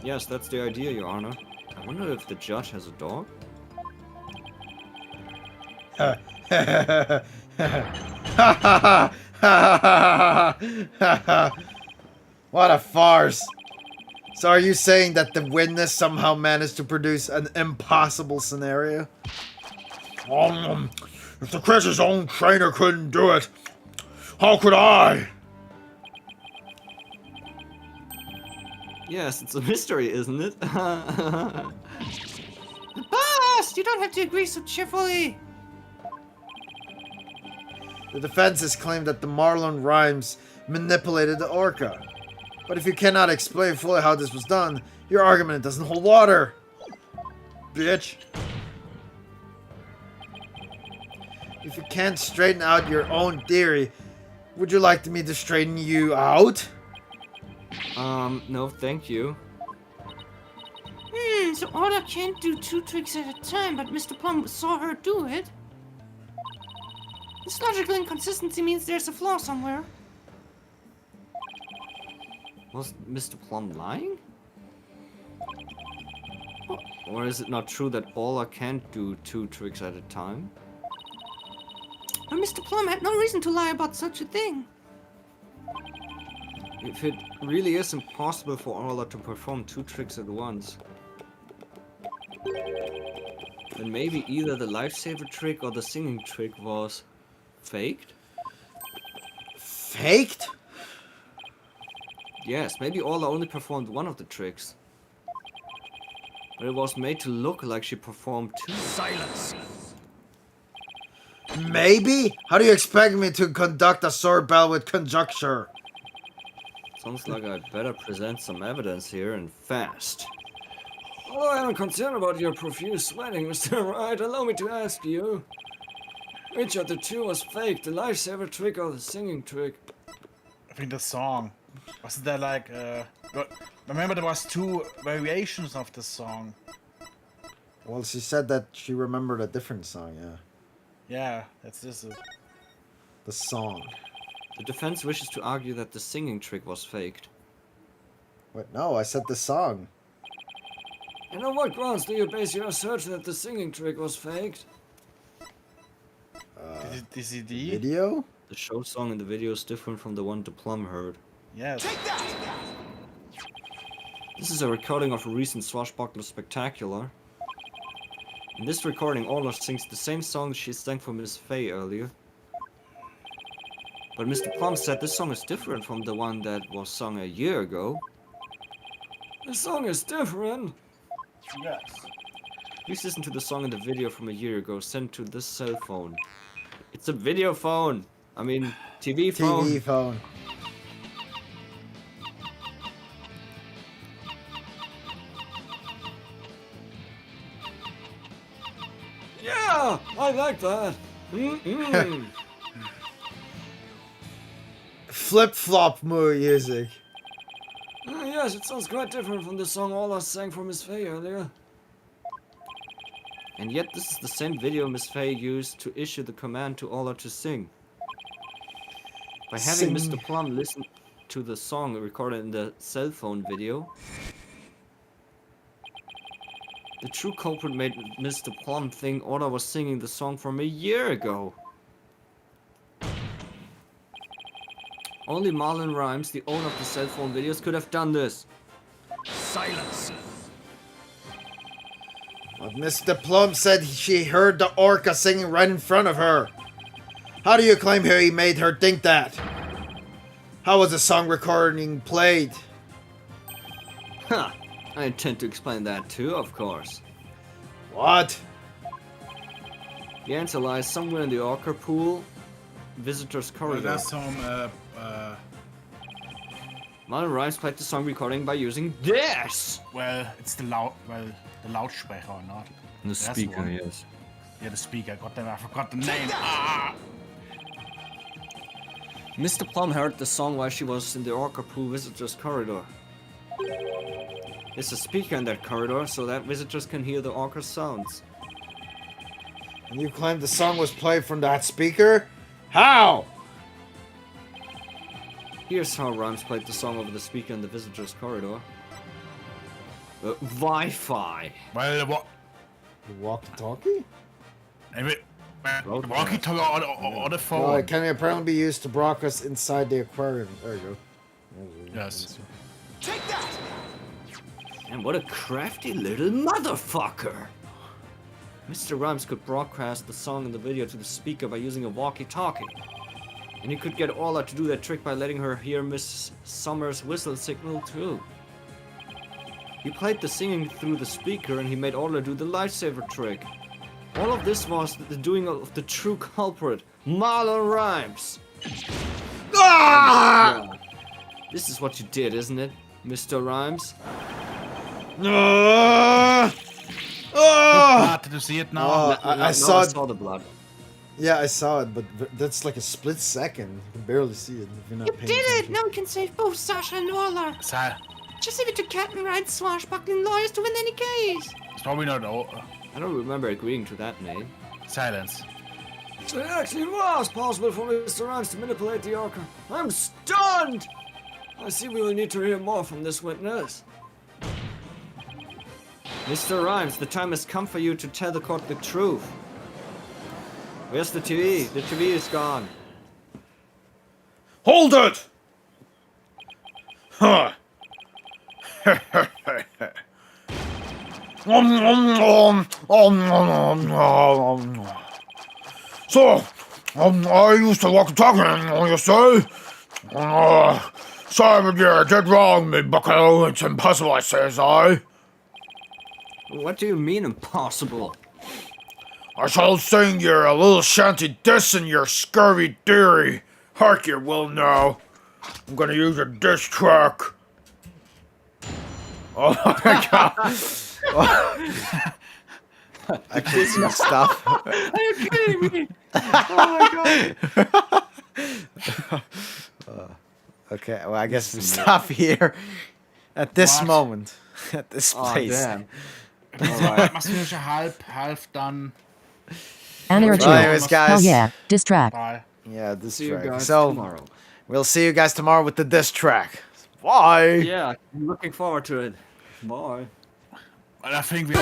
Speaker 1: Yes, that's the idea, Your Honor. I wonder if the judge has a dog?
Speaker 9: What a farce! So are you saying that the witness somehow managed to produce an impossible scenario? If the Chris's own trainer couldn't do it, how could I?
Speaker 1: Yes, it's a mystery, isn't it?
Speaker 5: Boss! You don't have to agree so cheerfully!
Speaker 9: The defense has claimed that the Marlon Rhymes manipulated the orca. But if you cannot explain fully how this was done, your argument doesn't hold water. Bitch. If you can't straighten out your own theory, would you like me to straighten you out?
Speaker 1: No, thank you.
Speaker 5: So Orla can't do two tricks at a time, but Mr. Plum saw her do it? This logical inconsistency means there's a flaw somewhere.
Speaker 1: Was Mr. Plum lying? Or is it not true that Ola can't do 2 tricks at a time?
Speaker 5: But Mr. Plum had no reason to lie about such a thing.
Speaker 1: If it really is impossible for Ola to perform 2 tricks at once, then maybe either the lifesaver trick or the singing trick was faked?
Speaker 2: Faked?
Speaker 1: Yes, maybe Ola only performed one of the tricks. But it was made to look like she performed 2.
Speaker 8: Silence.
Speaker 2: Maybe? How do you expect me to conduct a sword battle with conjecture?
Speaker 1: Sounds like I'd better present some evidence here and fast.
Speaker 7: Although I am concerned about your profuse sweating, Mr. Wright, allow me to ask you, which of the 2 was fake, the lifesaver trick or the singing trick?
Speaker 3: I think the song. Wasn't there like, remember there was 2 variations of the song.
Speaker 2: Well, she said that she remembered a different song, yeah.
Speaker 3: Yeah, that's this.
Speaker 2: The song.
Speaker 1: The defense wishes to argue that the singing trick was faked.
Speaker 2: Wait, no, I said the song.
Speaker 7: And on what grounds do you base your assertion that the singing trick was faked?
Speaker 3: The CD?
Speaker 2: Video?
Speaker 1: The show song in the video is different from the one the Plum heard.
Speaker 3: Yes.
Speaker 1: This is a recording of a recent Swashbuckler Spectacular. In this recording, Ola sings the same song she sang for Miss Faye earlier. But Mr. Plum said this song is different from the one that was sung a year ago.
Speaker 7: The song is different.
Speaker 3: Yes.
Speaker 1: Please listen to the song in the video from a year ago sent to this cell phone. It's a video phone! I mean, TV phone.
Speaker 2: TV phone.
Speaker 7: Yeah, I like that. Mm-mm.
Speaker 2: Flip-flop music.
Speaker 7: Yes, it sounds quite different from the song Ola sang for Miss Faye earlier.
Speaker 1: And yet this is the same video Miss Faye used to issue the command to Ola to sing. By having
Speaker 2: Sing.
Speaker 1: Mr. Plum listen to the song recorded in the cell phone video, the true culprit made Mr. Plum think Ola was singing the song from a year ago. Only Marlon Rhymes, the owner of the cell phone videos, could have done this.
Speaker 8: Silence.
Speaker 2: But Mr. Plum said she heard the orca singing right in front of her. How do you claim he made her think that? How was the song recording played?
Speaker 1: Ha! I intend to explain that too, of course.
Speaker 2: What?
Speaker 1: The answer lies somewhere in the orca pool, visitor's
Speaker 3: Well,
Speaker 1: corridor.
Speaker 3: there's some,
Speaker 1: Marlon Rhymes played the song recording by using this!
Speaker 3: well, it's the Lautsprecher or not.
Speaker 1: The
Speaker 3: That's
Speaker 1: speaker,
Speaker 3: one.
Speaker 1: yes.
Speaker 3: Yeah, the speaker. Goddamn, I forgot the name. Ah!
Speaker 1: Mr. Plum heard the song while she was in the orca pool visitor's corridor. There's a speaker in that corridor so that visitors can hear the orca's sounds.
Speaker 2: And you claim the song was played from that speaker? How?
Speaker 1: Here's how Rhymes played the song over the speaker in the visitor's corridor. Wi-Fi.
Speaker 3: Well, what?
Speaker 2: The walkie-talkie?
Speaker 3: The walkie-talkie or the phone.
Speaker 2: Well, it can apparently be used to broadcast inside the aquarium. There you go.
Speaker 3: Yes.
Speaker 1: And what a crafty little motherfucker! Mr. Rhymes could broadcast the song and the video to the speaker by using a walkie-talkie. And he could get Ola to do that trick by letting her hear Miss Summer's whistle signal too. He played the singing through the speaker and he made Ola do the lifesaver trick. All of this was the doing of the true culprit, Marlon Rhymes.
Speaker 2: Ah!
Speaker 1: Yeah. This is what you did, isn't it, Mr. Rhymes?
Speaker 3: Did you see it now?
Speaker 2: I saw it.
Speaker 1: the blood.
Speaker 2: Yeah, I saw it, but that's like a split second. You can barely see it if you're not
Speaker 5: You
Speaker 2: paying
Speaker 5: did it!
Speaker 2: attention.
Speaker 5: Now we can save both Sasha and Ola. Just leave it to Captain Wright's swashbuckling lawyers to win any case.
Speaker 3: It's probably not.
Speaker 1: I don't remember agreeing to that name.
Speaker 3: Silence.
Speaker 7: So it actually was possible for Mr. Rhymes to manipulate the Orca. I'm stunned! I see we will need to hear more from this witness.
Speaker 1: Mr. Rhymes, the time has come for you to tell the court the truth. Where's the TV? The TV is gone.
Speaker 10: Hold it! Huh. So, I used to walk talking, you say? Sorry, but you're dead wrong, me bucko. It's impossible, I says I.
Speaker 1: What do you mean impossible?
Speaker 10: I shall sing you a little shanty dissing your scurvy theory. Hark you will now. I'm gonna use a diss track. Oh my god.
Speaker 2: I can see stuff.
Speaker 3: Are you kidding me? Oh my god.
Speaker 2: Okay, well, I guess we stop here at this
Speaker 3: What?
Speaker 2: moment, at this
Speaker 1: Oh,
Speaker 2: place.
Speaker 1: damn.
Speaker 3: Machst du nicht half done?
Speaker 6: Anarchy.
Speaker 2: Well, anyways, guys.
Speaker 6: Hell yeah. Diss track.
Speaker 3: Bye.
Speaker 2: Yeah, this
Speaker 1: See you
Speaker 2: track.
Speaker 1: guys
Speaker 2: So
Speaker 1: tomorrow.
Speaker 2: we'll see you guys tomorrow with the diss track. Bye.
Speaker 1: Yeah, I'm looking forward to it. Bye.
Speaker 3: Well, I think we.